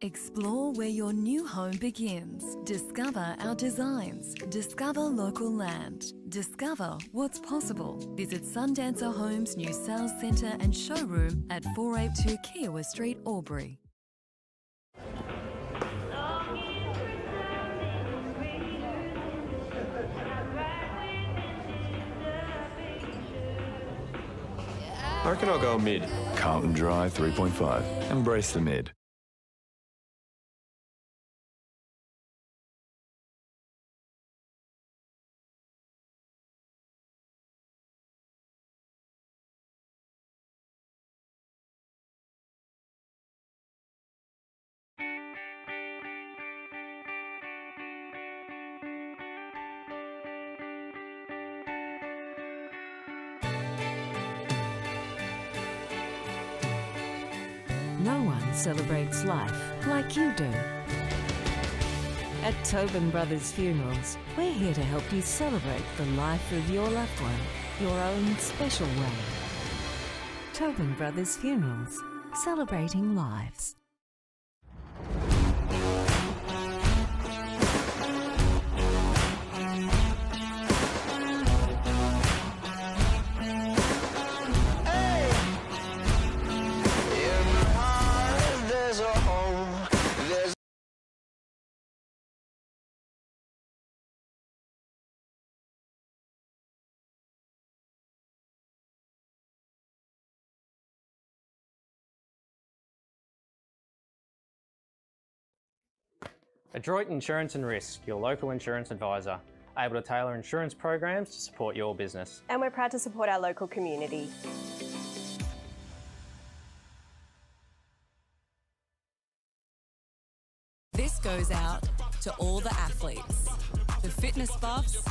Explore where your new home begins. Discover our designs. Discover local land. Discover what's possible. Visit Sundancer Homes' new sales centre and showroom at 482 Kiowa Street, Albury. I reckon I'll go mid. Carlton Dry 3.5. Embrace the mid. No one celebrates life like you do. At Tobin Brothers Funerals, we're here to help you celebrate the life of your loved one, your own special way. Tobin Brothers Funerals, celebrating lives. Adroit Insurance and Risk, your local insurance advisor, able to tailor insurance programs to support your business. And we're proud to support our local community. This goes out to all the athletes, the fitness buffs,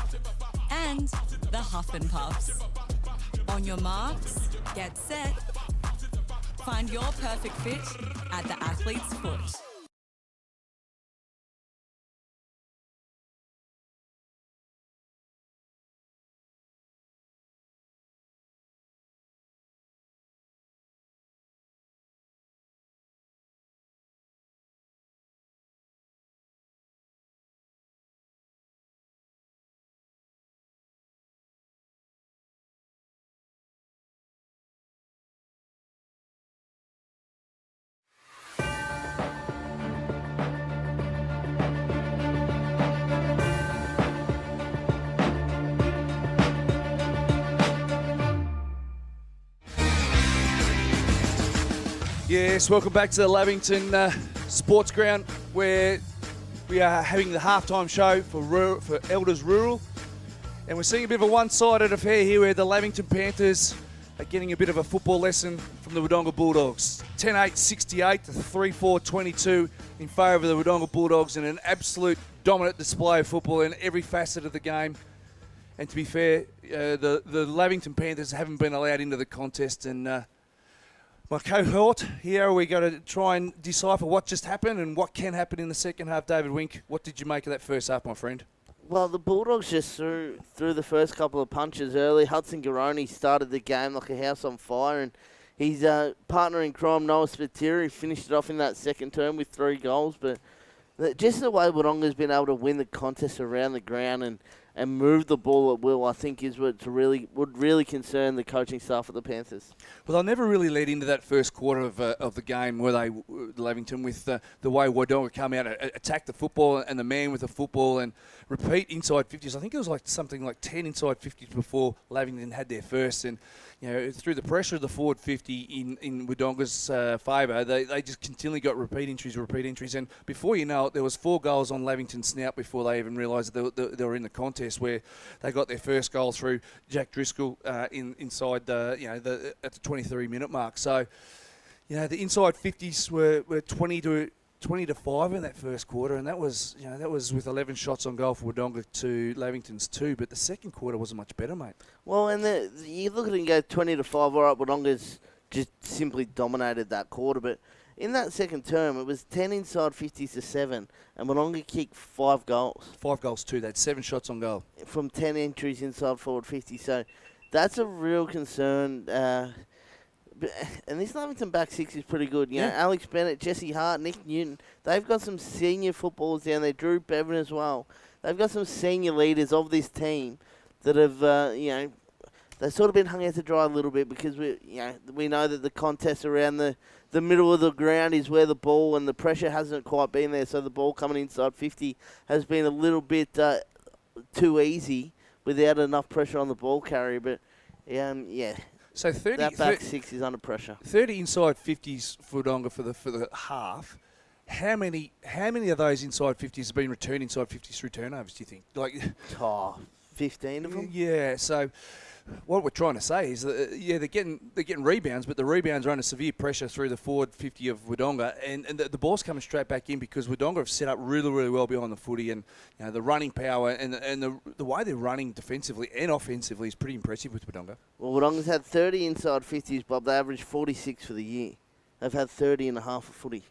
and the huff and puffs. On your marks, get set. Find your perfect fit at the athlete's foot. Yes, welcome back to the Lavington Sports Ground, where we are having the halftime show for Elders Rural. And we're seeing a bit of a one-sided affair here where the Lavington Panthers are getting a bit of a football lesson from the Wodonga Bulldogs. 10-8-68 to 3-4-22 in favour of the Wodonga Bulldogs, and an absolute dominant display of football in every facet of the game. And to be fair, the Lavington Panthers haven't been allowed into the contest, and my cohort here, we're going to try and decipher what just happened and what can happen in the second half. David Wink, what did you make of that first half, my friend? Well, the Bulldogs just threw the first couple of punches early. Hudson Garoni started the game like a house on fire, and his partner in crime, Noah Spiteri, finished it off in that second term with 3 goals. But just the way Wodonga's been able to win the contest around the ground and move the ball at will, I think is what would really concern the coaching staff of the Panthers. Well, they'll never really led into that first quarter of the game, were they, Lavington, with the way Wodonga come out, attack the football and the man with the football and repeat inside 50s. I think it was like something like 10 inside 50s before Lavington had their first. And through the pressure of the forward 50 in Wodonga's favour, they just continually got repeat entries. And before you know it, there was 4 goals on Lavington's snout before they even realised they were in the contest, where they got their first goal through Jack Driscoll inside the at the 23-minute mark. So, the inside 50s were 20 to 5 in that first quarter, and that was with 11 shots on goal for Wodonga to Lavington's 2. But the second quarter wasn't much better, mate. Well, and you look at it and go 20 to 5. All right, Wodonga's just simply dominated that quarter, but in that second term, it was 10 inside 50s to 7, and Wodonga kicked 5 goals. 5 goals too. They had 7 shots on goal from 10 entries inside forward 50. So that's a real concern. And this Lavington back 6 is pretty good. Alex Bennett, Jesse Hart, Nick Newton. They've got some senior footballers down there. Drew Bevan as well. They've got some senior leaders of this team that have, they've sort of been hung out to dry a little bit, because we know that the contest around the middle of the ground is where the ball and the pressure hasn't quite been there. So the ball coming inside 50 has been a little bit too easy without enough pressure on the ball carrier. But so 30, that back 6 is under pressure. 30 inside 50s for Wodonga for the half. How many of those inside 50s have been returned inside 50s through turnovers, do you think? 15 of them? Yeah, so what we're trying to say is that, they're getting rebounds, but the rebounds are under severe pressure through the forward 50 of Wodonga, and the ball's coming straight back in because Wodonga have set up really, really well behind the footy, and the running power and the way they're running defensively and offensively is pretty impressive with Wodonga. Well, Wodonga's had 30 inside 50s, Bob. They averaged 46 for the year. They've had 30 and a half of footy.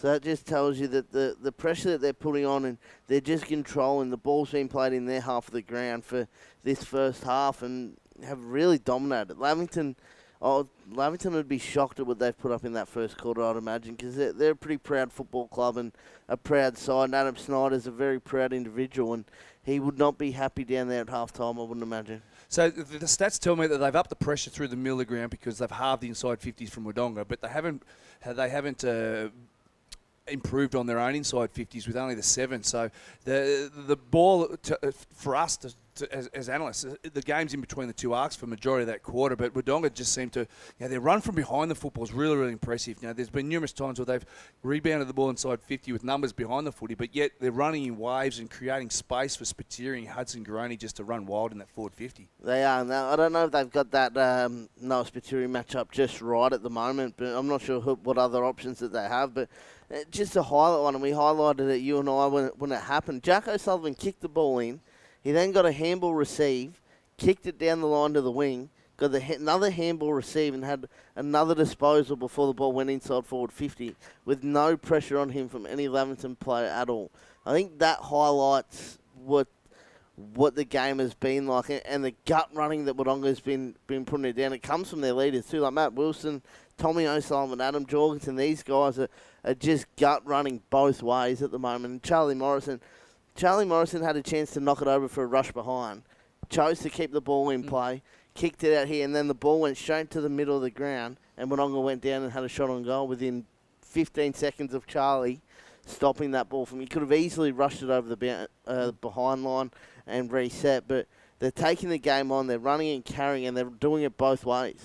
So that just tells you that the pressure that they're putting on, and they're just controlling. The ball's been played in their half of the ground for this first half and have really dominated. Lavington would be shocked at what they've put up in that first quarter, I'd imagine, because they're a pretty proud football club and a proud side. And Adam Snyder's a very proud individual, and he would not be happy down there at halftime, I wouldn't imagine. So the stats tell me that they've upped the pressure through the middle of the ground because they've halved the inside 50s from Wodonga, but they haven't improved on their own inside 50s with only the 7. So the ball for us to as analysts, the game's in between the two arcs for majority of that quarter, but Wodonga just seemed to, their run from behind the football is really, really impressive. There's been numerous times where they've rebounded the ball inside 50 with numbers behind the footy, but yet they're running in waves and creating space for Spiteri and Hudson-Garoni just to run wild in that forward 50. They are. Now, I don't know if they've got that Noah Spiteri matchup just right at the moment, but I'm not sure what other options that they have, but just to highlight one, and we highlighted it, you and I, when it happened. Jack O'Sullivan kicked the ball in. He then got a handball receive, kicked it down the line to the wing, got another handball receive, and had another disposal before the ball went inside forward 50 with no pressure on him from any Lavington player at all. I think that highlights what the game has been like, and the gut running that Wodonga's been putting it down. It comes from their leaders too, like Matt Wilson, Tommy O'Sullivan, Adam Jorgensen. These guys are just gut running both ways at the moment. And Charlie Morrison had a chance to knock it over for a rush behind, chose to keep the ball in play, kicked it out here, and then the ball went straight to the middle of the ground, and Wodonga went down and had a shot on goal within 15 seconds of Charlie stopping that ball from. He could have easily rushed it over the behind line and reset, but they're taking the game on, they're running and carrying, and they're doing it both ways.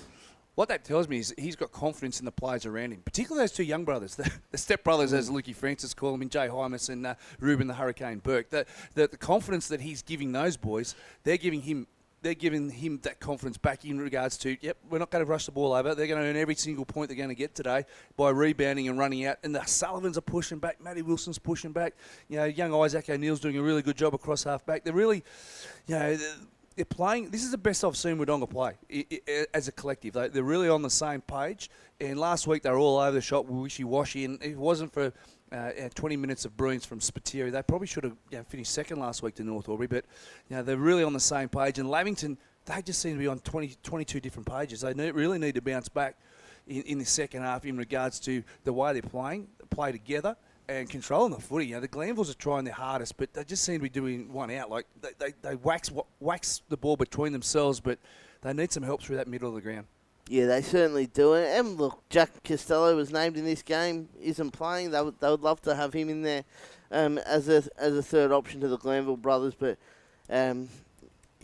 What that tells me is he's got confidence in the players around him, particularly those two young brothers, the step-brothers, as Lukey Francis called them, Jay Hymas and Ruben the Hurricane Burke. The confidence that he's giving those boys, they're giving him that confidence back in regards to, we're not going to rush the ball over. They're going to earn every single point they're going to get today by rebounding and running out. And the Sullivans are pushing back. Matty Wilson's pushing back. Young Isaac O'Neill's doing a really good job across half-back. They're really, they're playing. This is the best I've seen Wodonga play as a collective. They're really on the same page. And last week they were all over the shop, wishy-washy. And if it wasn't for 20 minutes of brilliance from Spiteri, they probably should have finished second last week to North Albury. But they're really on the same page. And Lavington, they just seem to be on 22 different pages. They really need to bounce back in the second half in regards to the way they're playing, play together, and controlling the footy. The Glanvilles are trying their hardest, but they just seem to be doing one out. Like they wax the ball between themselves, but they need some help through that middle of the ground. Yeah, they certainly do. And look, Jack Costello was named in this game, isn't playing. They would love to have him in there as a third option to the Glanville brothers, but I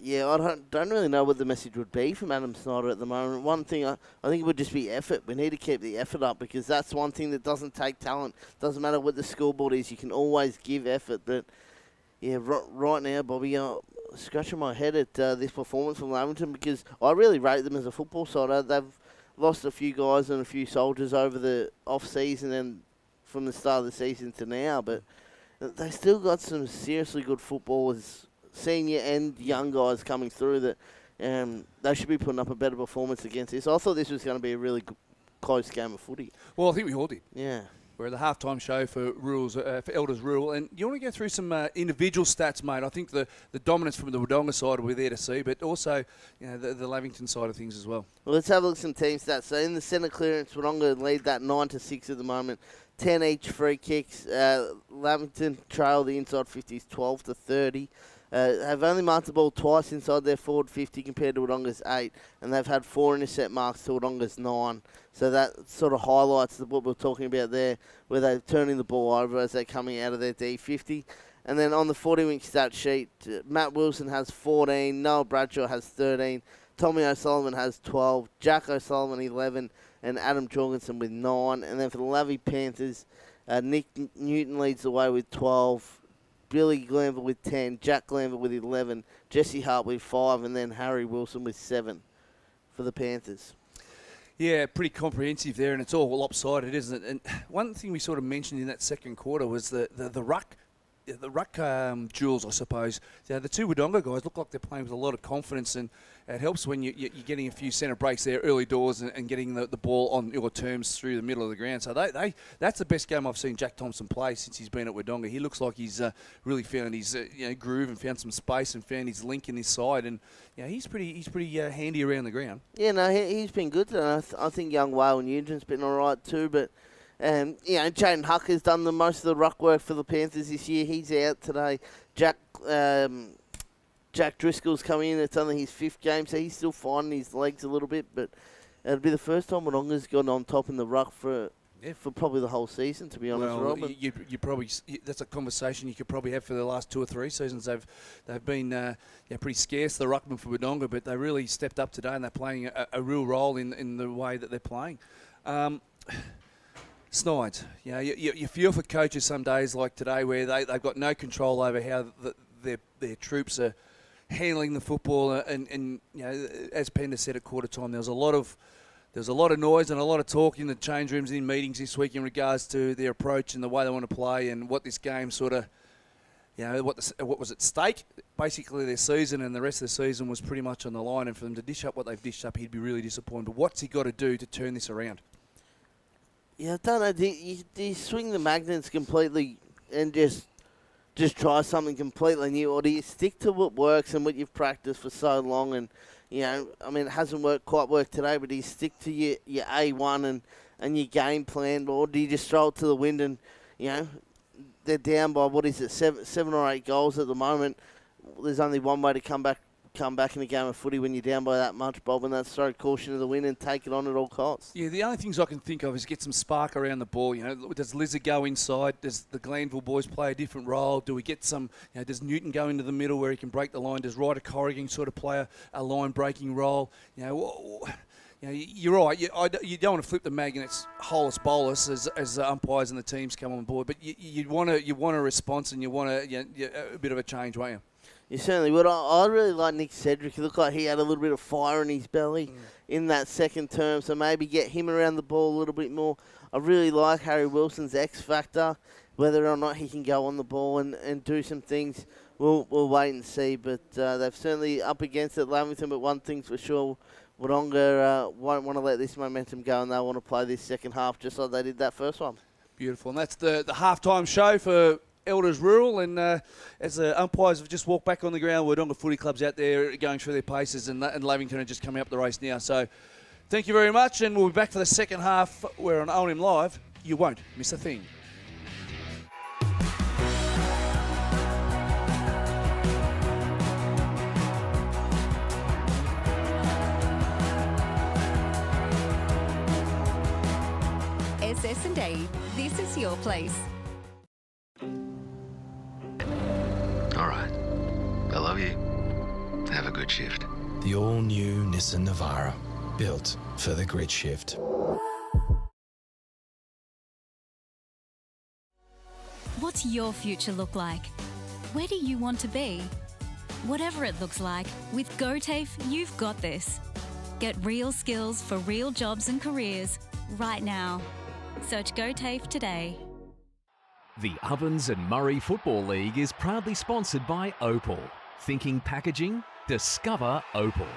don't really know what the message would be from Adam Snyder at the moment. One thing, I think it would just be effort. We need to keep the effort up, because that's one thing that doesn't take talent. Doesn't matter what the scoreboard is, you can always give effort. But right now, Bobby, scratching my head at this performance from Lavington, because I really rate them as a football side. They've lost a few guys and a few soldiers over the off-season and from the start of the season to now, but they still got some seriously good footballers, senior and young guys coming through, that they should be putting up a better performance against this. I thought this was going to be a really close game of footy. Well, I think we all did. Yeah. We're at the halftime show for Elders Rural, and you want to go through some individual stats, mate. I think the dominance from the Wodonga side we're there to see, but also the Lavington side of things as well. Well, let's have a look at some team stats. So in the centre clearance, Wodonga lead that 9-6 at the moment. 10 each free kicks. Lavington trail the inside 50s 12-30. Have only marked the ball twice inside their forward 50 compared to Wodonga's 8, and they've had 4 intercept marks to Wodonga's 9. So that sort of highlights what we're talking about there, where they're turning the ball over as they're coming out of their D50. And then on the 40-wing stat sheet, Matt Wilson has 14, Noah Bradshaw has 13, Tommy O'Sullivan has 12, Jack O'Sullivan 11, and Adam Jorgensen with 9. And then for the Lavy Panthers, Nick Newton leads the way with 12, Billy Glanville with 10, Jack Glanville with 11, Jesse Hart with 5, and then Harry Wilson with 7 for the Panthers. Yeah, pretty comprehensive there, and it's all lopsided, isn't it? And one thing we sort of mentioned in that second quarter was the ruck. The ruck duels, I suppose. The two Wodonga guys look like they're playing with a lot of confidence, and it helps when you're getting a few centre breaks there early doors and getting the ball on your terms through the middle of the ground. So that's the best game I've seen Jack Thompson play since he's been at Wodonga. He looks like he's really found his groove and found some space and found his link in his side, and he's pretty handy around the ground. Yeah, no, he's been good today. I think young Whale Nugent's been all right too, but. Jaden Hucker's done the most of the ruck work for the Panthers this year. He's out today. Jack Driscoll's coming in. It's only his 5th game, so he's still finding his legs a little bit. But it'll be the first time Wodonga's gone on top in the ruck for for probably the whole season, to be honest, well, Rob. you probably that's a conversation you could probably have for the last 2 or 3 seasons. They've been pretty scarce, the ruckman for Wodonga, but they really stepped up today and they're playing a real role in the way that they're playing. Snides, you feel for coaches some days like today where they've got no control over how their troops are handling the football, and as Pender said at quarter time, there's a lot of noise and a lot of talk in the change rooms and in meetings this week in regards to their approach and the way they want to play and what this game sort of, what was at stake. Basically their season and the rest of the season was pretty much on the line, and for them to dish up what they've dished up, he'd be really disappointed. But what's he got to do to turn this around? Yeah, I don't know. Do you swing the magnets completely and just try something completely new, or do you stick to what works and what you've practiced for so long? And it hasn't quite worked today, but do you stick to your A1 and your game plan, or do you just throw it to the wind and they're down by seven or 8 goals at the moment? There's only one way to come back in a game of footy when you're down by that much, Bob, and that's throw caution to the wind and take it on at all costs. Yeah, the only things I can think of is get some spark around the ball. Does Lizard go inside? Does the Glanville boys play a different role? Do we get some, does Newton go into the middle where he can break the line? Does Ryder Corrigan sort of play a line-breaking role? You're right. You don't want to flip the magnets holus bolus as the umpires and the teams come on board, but you want a response and you want a bit of a change, won't you? You certainly would. I really like Nick Cedric. He looked like he had a little bit of fire in his belly in that second term, so maybe get him around the ball a little bit more. I really like Harry Wilson's X factor. Whether or not he can go on the ball and do some things, we'll wait and see. But they've certainly up against it, Lamington. But one thing's for sure, Wodonga won't want to let this momentum go, and they want to play this second half just like they did that first one. Beautiful. And that's the halftime show for Elders Rural, and as the umpires have just walked back on the ground, Wodonga Footy Club's out there going through their paces, and Lavington are just coming up the race now. So thank you very much, and we'll be back for the second half. We're on OM Live. You won't miss a thing. SS&A, this is your place. All right. I love you. Have a good shift. The all-new Nissan Navara, built for the grid shift. What's your future look like? Where do you want to be? Whatever it looks like, with GoTAFE, you've got this. Get real skills for real jobs and careers right now. Search GoTAFE today. The Ovens and Murray Football League is proudly sponsored by Opal. Thinking packaging? Discover Opal.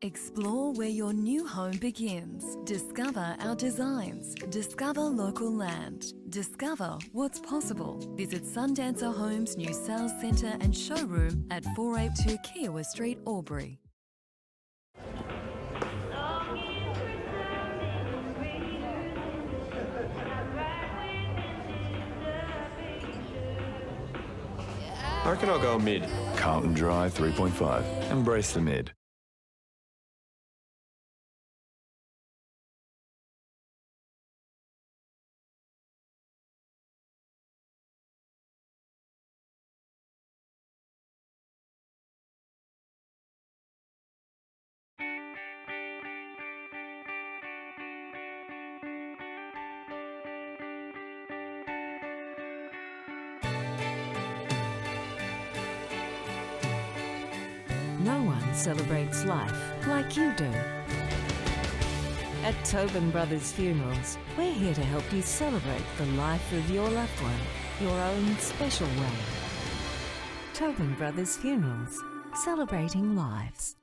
Explore where your new home begins. Discover our designs. Discover local land. Discover what's possible. Visit Sundancer Homes' new sales centre and showroom at 482 Kiowa Street, Albury. I reckon I'll go mid. Carlton Drive 3.5. Embrace the mid. No one celebrates life like you do. At Tobin Brothers Funerals, we're here to help you celebrate the life of your loved one, your own special way. Tobin Brothers Funerals, celebrating lives.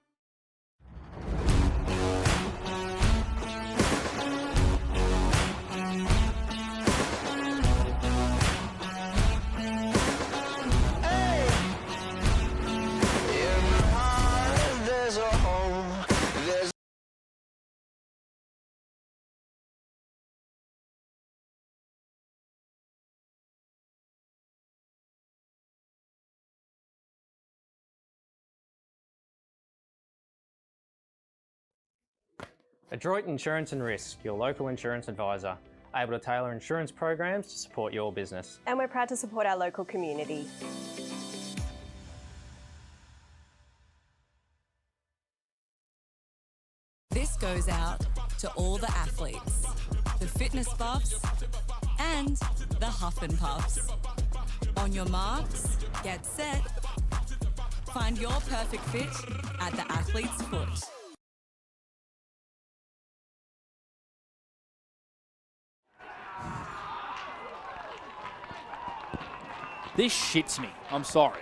Adroit Insurance and Risk, your local insurance advisor, able to tailor insurance programs to support your business. And we're proud to support our local community. This goes out to all the athletes, the fitness buffs, and the huff and puffs. On your marks, get set. Find your perfect fit at the athlete's foot. This shits me. I'm sorry.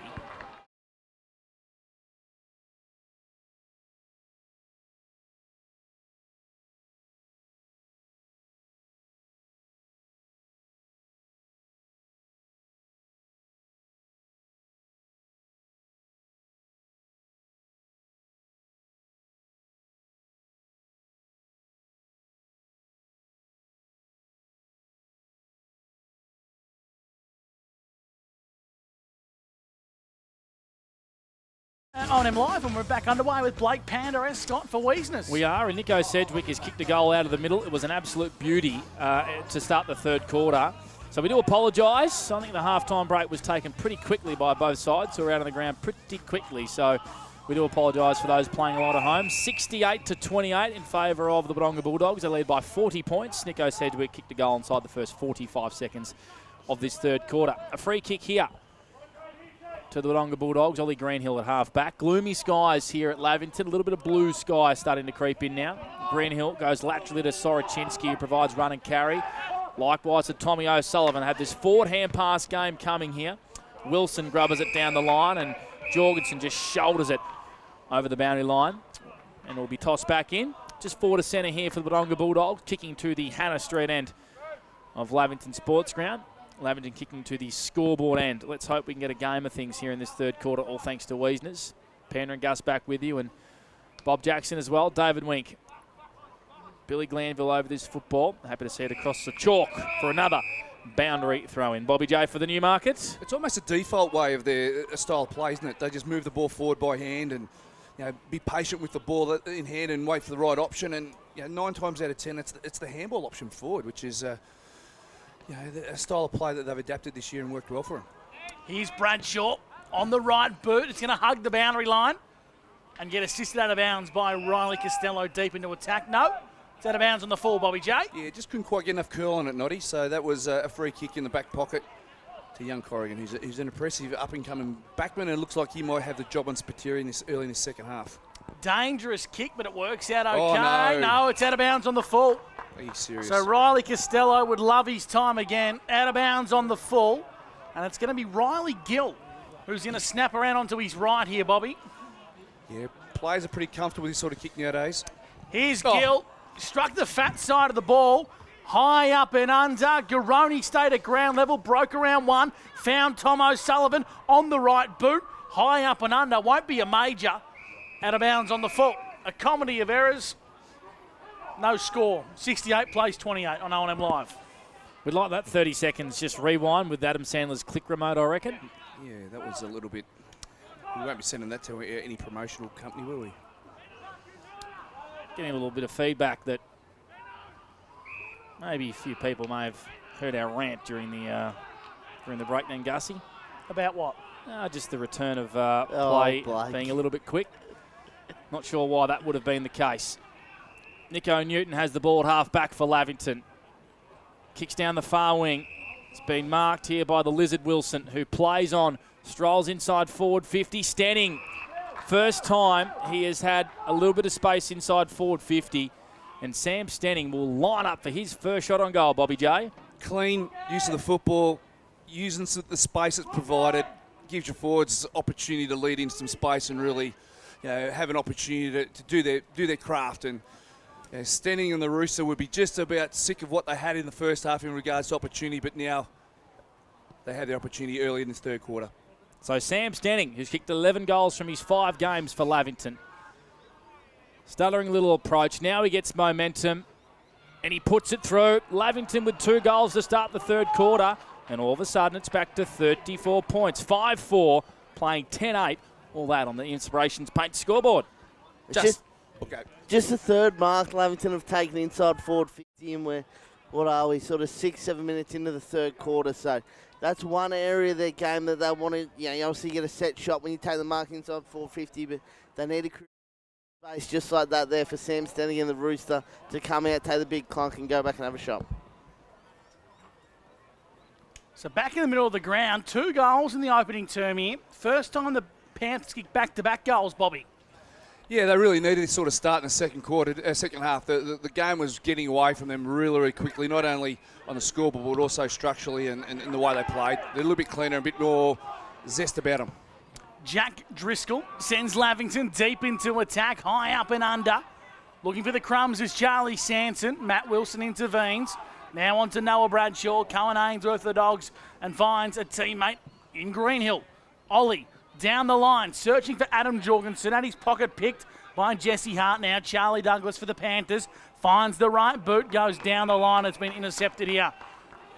On Live, and we're back underway with Blake Panda and Scott for Wiesners. We are, and Nico Sedgwick has kicked a goal out of the middle. It was an absolute beauty to start the third quarter. So we do apologise. I think the halftime break was taken pretty quickly by both sides, who were out on the ground pretty quickly. So we do apologise for those playing a lot at home. 68-28 in favour of the Wodonga Bulldogs. They lead by 40 points. Nico Sedgwick kicked a goal inside the first 45 seconds of this third quarter. A free kick here to the Wodonga Bulldogs. Ollie Greenhill at half-back. Gloomy skies here at Lavington. A little bit of blue sky starting to creep in now. Greenhill goes laterally to Soroczynski, who provides run and carry. Likewise to Tommy O'Sullivan. Have this forward hand pass game coming here. Wilson grubbers it down the line, and Jorgensen just shoulders it over the boundary line. And it will be tossed back in. Just forward to centre here for the Wodonga Bulldogs, kicking to the Hannah Street end of Lavington Sports Ground. Lavington kicking to the scoreboard end. Let's hope we can get a game of things here in this third quarter, all thanks to Wiesners. Panda and Gus back with you, and Bob Jackson as well. David Wink. Billy Glanville over this football. Happy to see it across the chalk for another boundary throw-in. Bobby J for the Newmarkets. It's almost a default way of their style of play, isn't it? They just move the ball forward by hand and be patient with the ball in hand and wait for the right option. And 9 times out of 10, it's the handball option forward, which is a style of play that they've adapted this year and worked well for them. Here's Bradshaw on the right boot. It's going to hug the boundary line and get assisted out of bounds by Riley Costello deep into attack. No, it's out of bounds on the full, Bobby J. Yeah, just couldn't quite get enough curl on it, Noddy. So that was a free kick in the back pocket to young Corrigan, who's an impressive up-and-coming backman, and it looks like he might have the job on Spiteri early in this second half. Dangerous kick, but it works out okay. Oh, no, it's out of bounds on the full. Are you serious? So Riley Costello would love his time again. Out of bounds on the full. And it's going to be Riley Gill who's going to snap around onto his right here, Bobby. Yeah, players are pretty comfortable with this sort of kick nowadays. Here's Gill. Struck the fat side of the ball. High up and under. Garoni stayed at ground level. Broke around one. Found Tom O'Sullivan on the right boot. High up and under. Won't be a major. Out of bounds on the full. A comedy of errors. No score. 68 plays 28 on O&M Live. We'd like that 30 seconds just rewind with Adam Sandler's click remote, I reckon. Yeah, that was a little bit... We won't be sending that to any promotional company, will we? Getting a little bit of feedback that maybe a few people may have heard our rant during the break then, Gussie. About what? Just the return of play being a little bit quick. Not sure why that would have been the case. Nico Newton has the ball at half-back for Lavington. Kicks down the far wing. It's been marked here by the Lizard Wilson, who plays on. Strolls inside forward 50. Stenning. First time he has had a little bit of space inside forward 50. And Sam Stenning will line up for his first shot on goal, Bobby J. Clean use of the football, using the space it's provided, gives your forwards opportunity to lead into some space and really have an opportunity to do their craft. And Stenning and the Rooster would be just about sick of what they had in the first half in regards to opportunity, but now they had the opportunity early in this third quarter. So Sam Stenning, who's kicked 11 goals from his 5 games for Lavington. Stuttering little approach. Now he gets momentum and he puts it through. Lavington with 2 goals to start the third quarter, and all of a sudden it's back to 34 points. 5-4, playing 10-8. All that on the Inspirations Paint scoreboard. Okay. Just the third mark. Lavington have taken inside forward 50, and we're, what are we, sort of 6-7 minutes into the third quarter. So that's one area of their game that they want to, you obviously get a set shot when you take the mark inside 450, but they need to create space just like that there for Sam Stenning and the Rooster to come out, take the big clunk, and go back and have a shot. So back in the middle of the ground, 2 goals in the opening term here. First time the Panthers kick back-to-back goals, Bobby. Yeah, they really needed this sort of start in the second half. The game was getting away from them really, really quickly, not only on the scoreboard, but also structurally and the way they played. They're a little bit cleaner, a bit more zest about them. Jack Driscoll sends Lavington deep into attack, high up and under. Looking for the crumbs is Charlie Sanson. Matt Wilson intervenes. Now on to Noah Bradshaw. Cohen Ainsworth, the Dogs, and finds a teammate in Greenhill. Ollie down the line, searching for Adam Jorgensen. At his pocket picked by Jesse Hart now. Charlie Douglas for the Panthers. Finds the right boot, goes down the line. It's been intercepted here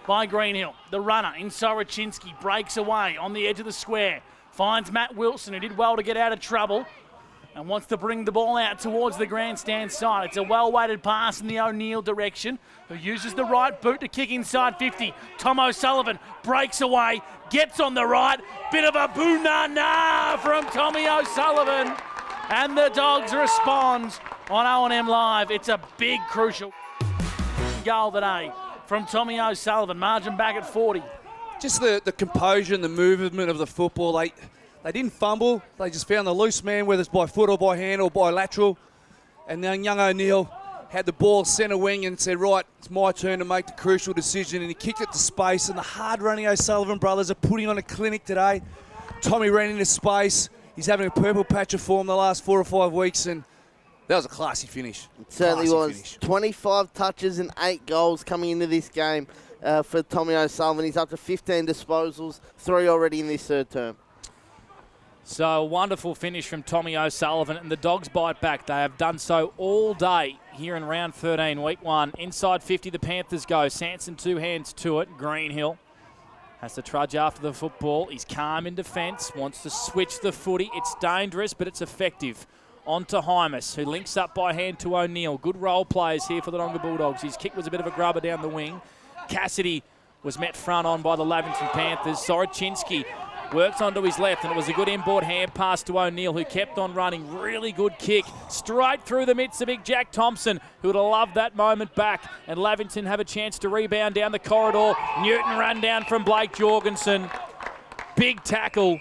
by Greenhill. The runner in Soroczynski breaks away on the edge of the square. Finds Matt Wilson, who did well to get out of trouble, and wants to bring the ball out towards the grandstand side. It's a well-weighted pass in the O'Neill direction, who uses the right boot to kick inside 50. Tom O'Sullivan breaks away, gets on the right. Bit of a boo-na-na from Tommy O'Sullivan. And the Dogs respond on O&M Live. It's a big, crucial goal today from Tommy O'Sullivan. Margin back at 40. Just the composure and the movement of the football. They didn't fumble. They just found the loose man, whether it's by foot or by hand or by lateral. And then young O'Neill had the ball centre wing and said, right, it's my turn to make the crucial decision. And he kicked it to space. And the hard-running O'Sullivan brothers are putting on a clinic today. Tommy ran into space. He's having a purple patch of form the last 4 or 5 weeks. And that was a classy finish. It certainly was. 25 touches and 8 goals coming into this game for Tommy O'Sullivan. He's up to 15 disposals, 3 already in this third term. So a wonderful finish from Tommy O'Sullivan, and the Dogs bite back. They have done so all day here in round 13, week 1. Inside 50, the Panthers go. Sanson 2 hands to it. Greenhill has to trudge after the football. He's calm in defence, wants to switch the footy. It's dangerous, but it's effective. On to Hymas, who links up by hand to O'Neill. Good role players here for the Wodonga Bulldogs. His kick was a bit of a grubber down the wing. Cassidy was met front on by the Lavington Panthers. Soroczynski works onto his left, and it was a good inboard hand pass to O'Neill, who kept on running. Really good kick. Straight through the midst of big Jack Thompson, who would have loved that moment back. And Lavington have a chance to rebound down the corridor. Newton run down from Blake Jorgensen. Big tackle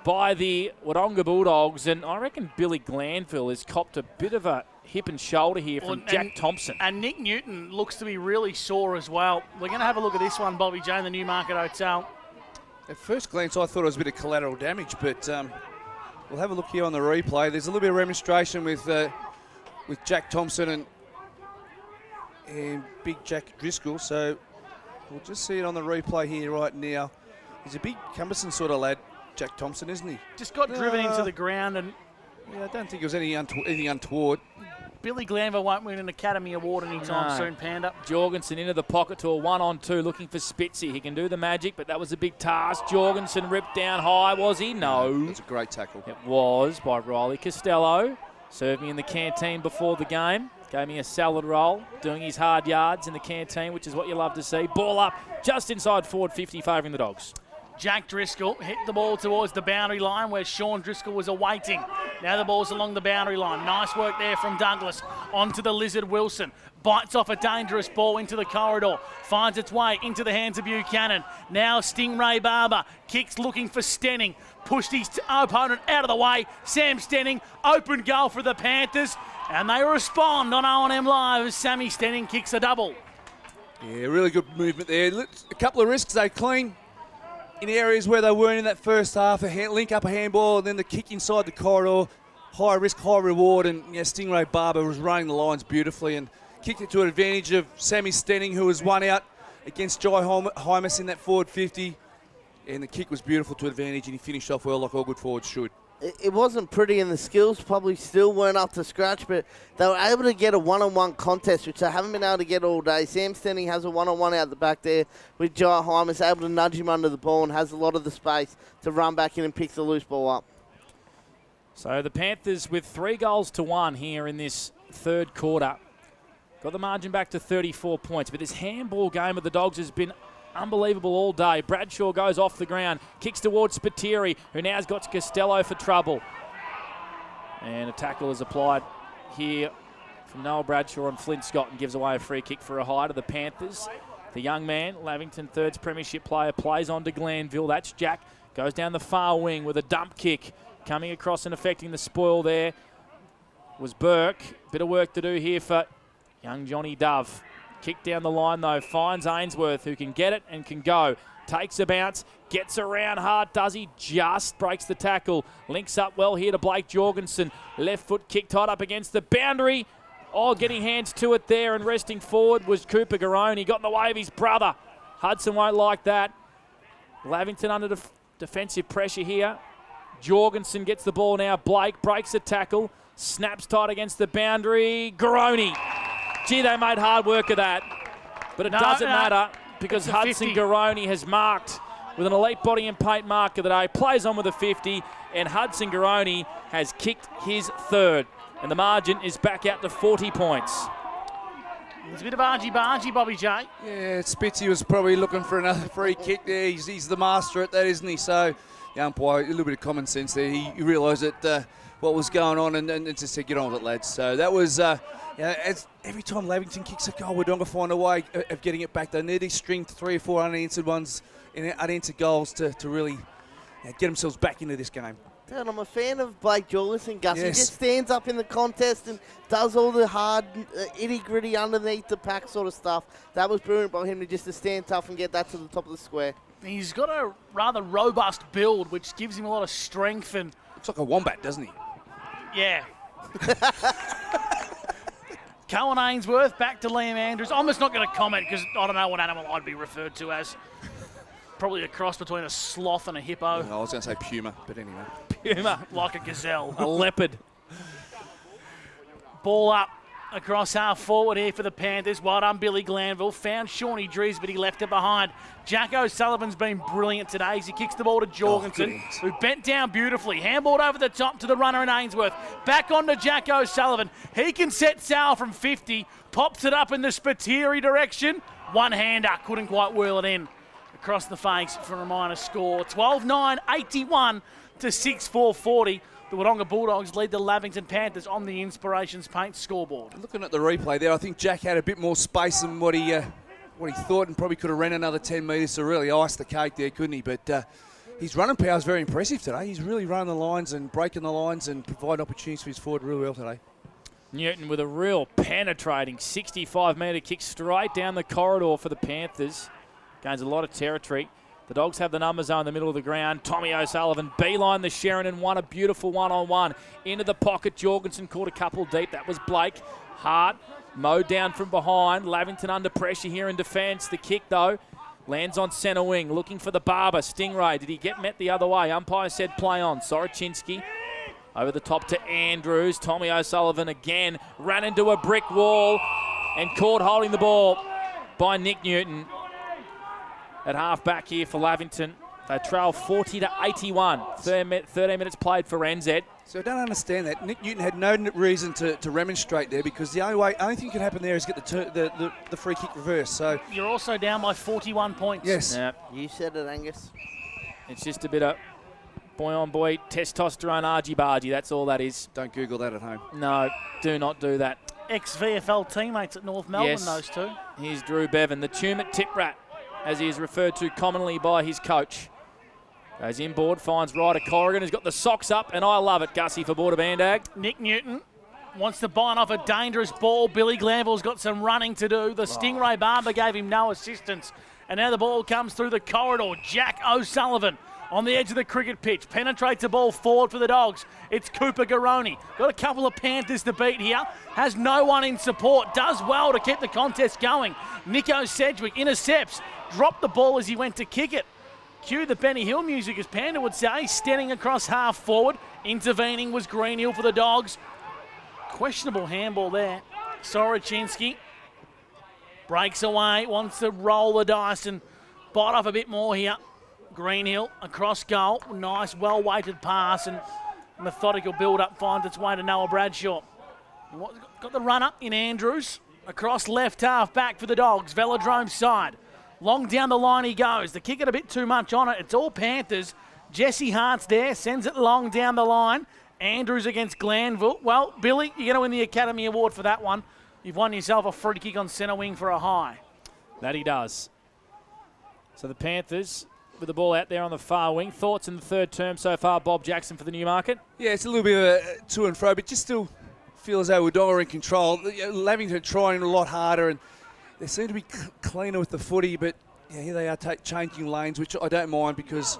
by the Wodonga Bulldogs. And I reckon Billy Glanville has copped a bit of a hip and shoulder here from Jack Thompson. And Nick Newton looks to be really sore as well. We're going to have a look at this one, Bobby J, in the Newmarket Hotel. At first glance, I thought it was a bit of collateral damage, but we'll have a look here on the replay. There's a little bit of remonstration with Jack Thompson and big Jack Driscoll, so we'll just see it on the replay here right now. He's a big cumbersome sort of lad, Jack Thompson, isn't he? Just got driven into the ground, and yeah, I don't think it was anything untoward. Billy Glanville won't win an Academy Award anytime soon, Panda. Jorgensen into the pocket to a 1-on-2 looking for Spitzy. He can do the magic, but that was a big task. Jorgensen ripped down high, was he? No. It was a great tackle. It was by Riley Costello. Served me in the canteen before the game. Gave me a salad roll, doing his hard yards in the canteen, which is what you love to see. Ball up just inside forward 50, favouring the Dogs. Jack Driscoll hit the ball towards the boundary line where Sean Driscoll was awaiting. Now the ball's along the boundary line. Nice work there from Douglas. Onto the Lizard Wilson. Bites off a dangerous ball into the corridor. Finds its way into the hands of Buchanan. Now Stingray Barber. Kicks looking for Stenning. Pushed his opponent out of the way. Sam Stenning. Open goal for the Panthers. And they respond on O&M Live as Sammy Stenning kicks a double. Yeah, really good movement there. A couple of risks, they clean in areas where they weren't in that first half. A link up a handball and then the kick inside the corridor. High risk, high reward. And Stingray Barber was running the lines beautifully and kicked it to an advantage of Sammy Stenning, who was one out against Jai Hymas in that forward 50. And the kick was beautiful to advantage, and he finished off well like all good forwards should. It wasn't pretty, and the skills probably still weren't up to scratch, but they were able to get a one-on-one contest, which they haven't been able to get all day. Sam Stenning has a one-on-one out the back there with Jai Hymas, able to nudge him under the ball and has a lot of the space to run back in and pick the loose ball up. So the Panthers with 3-1 here in this third quarter. Got the margin back to 34 points. But this handball game of the Dogs has been unbelievable all day. Bradshaw goes off the ground, kicks towards Spiteri, who now has got Costello for trouble. And a tackle is applied here from Noel Bradshaw on Flint Scott and gives away a free kick for a high to the Panthers. The young man, Lavington Third's premiership player, plays on to Glanville. That's Jack. Goes down the far wing with a dump kick. Coming across and affecting the spoil there was Burke. Bit of work to do here for young Johnny Dove. Kick down the line though, finds Ainsworth, who can get it and can go. Takes a bounce, gets around hard, does he? Just breaks the tackle. Links up well here to Blake Jorgensen. Left foot kick tied up against the boundary. Oh, getting hands to it there and resting forward was Cooper Garone. He got in the way of his brother. Hudson won't like that. Lavington under defensive pressure here. Jorgensen gets the ball now. Blake breaks the tackle. Snaps tight against the boundary. Garone. Gee, they made hard work of that. But it doesn't matter because Hudson Garone has marked with an elite body and paint mark of the day. Plays on with a 50, and Hudson Garone has kicked his third. And the margin is back out to 40 points. There's a bit of argy-bargy, Bobby J. Yeah, Spitzy was probably looking for another free kick there. He's the master at that, isn't he? So, the umpire, a little bit of common sense there. He realised that what was going on and just said, get on with it, lads. So that was, every time Lavington kicks a goal, Wodonga find a way of getting it back. They need to string 3 or 4 unanswered ones and unanswered goals to really get themselves back into this game. Dude, I'm a fan of Blake Jorgensen, Gus. Yes. He just stands up in the contest and does all the hard, itty-gritty underneath the pack sort of stuff. That was brilliant by him to stand tough and get that to the top of the square. He's got a rather robust build, which gives him a lot of strength. And looks like a wombat, doesn't he? Yeah. Cohen Ainsworth back to Liam Andrews. I'm just not going to comment because I don't know what animal I'd be referred to as. Probably a cross between a sloth and a hippo. I was going to say puma, but anyway. Puma, like a gazelle. A leopard. Ball up across half forward here for the Panthers. Well done, Billy Glanville. Found Shawnee Drees, but he left it behind. Jack O'Sullivan's been brilliant today as he kicks the ball to Jorgensen, who bent down beautifully. Handballed over the top to the runner in Ainsworth. Back on to Jack O'Sullivan. He can set sail from 50. Pops it up in the Spiteri direction. One-hander. Couldn't quite whirl it in. Across the face for a minor score. 12-9, 81 to 6-4-40. The Wodonga Bulldogs lead the Lavington Panthers on the Inspirations Paint scoreboard. Looking at the replay there, I think Jack had a bit more space than what he thought and probably could have ran another 10 metres to really ice the cake there, couldn't he? But his running power is very impressive today. He's really running the lines and breaking the lines and providing opportunities for his forward really well today. Newton with a real penetrating 65-metre kick straight down the corridor for the Panthers. Gains a lot of territory. The Dogs have the number zone in the middle of the ground. Tommy O'Sullivan beeline the Sheridan, won a beautiful one-on-one. Into the pocket, Jorgensen caught a couple deep. That was Blake. Hart mowed down from behind. Lavington under pressure here in defence. The kick, though, lands on centre wing. Looking for the Barber. Stingray, did he get met the other way? Umpire said play on. Soroczynski over the top to Andrews. Tommy O'Sullivan again ran into a brick wall and caught holding the ball by Nick Newton. At half back here for Lavington. They trail 40-81. 13 minutes played for NZ. So I don't understand that. Nick Newton had no reason to remonstrate there because the only thing that could happen there is get the free kick reversed. So you're also down by 41 points. Yes. Yeah. You said it, Angus. It's just a bit of boy-on-boy testosterone argy-bargy. That's all that is. Don't Google that at home. No, do not do that. Ex-VFL teammates at North Melbourne, yes. Those two. Here's Drew Bevan, the Tumut Tip Rat, as he is referred to commonly by his coach. Goes inboard, finds Ryder Corrigan, who's got the socks up, and I love it, Gussie, for Border Bandag. Nick Newton wants to bind off a dangerous ball. Billy Glanville's got some running to do. The Stingray Barber gave him no assistance. And now the ball comes through the corridor. Jack O'Sullivan on the edge of the cricket pitch. Penetrates the ball forward for the Dogs. It's Cooper Garone. Got a couple of Panthers to beat here. Has no one in support. Does well to keep the contest going. Nico Sedgwick intercepts. Dropped the ball as he went to kick it. Cue the Benny Hill music, as Panda would say. Standing across half forward. Intervening was Greenhill for the Dogs. Questionable handball there. Soroczynski breaks away. Wants to roll the dice and bite off a bit more here. Greenhill across goal. Nice, well-weighted pass. And Methodical build-up finds its way to Noah Bradshaw. Got the run-up in Andrews. Across left half back for the Dogs. Velodrome side. Long down the line he goes. The kick had a bit too much on it. It's all Panthers. Jesse Hart's there. Sends it long down the line. Andrews against Glanville. Well, Billy, you're going to win the Academy Award for that one. You've won yourself a free kick on centre wing for a high. That he does. So the Panthers with the ball out there on the far wing. Thoughts in the third term so far, Bob Jackson, for the Newmarket? Yeah, it's a little bit of a to and fro, but just still feel as though Wodonga are in control. Lavington trying a lot harder, and they seem to be cleaner with the footy, but yeah, here they are changing lanes, which I don't mind because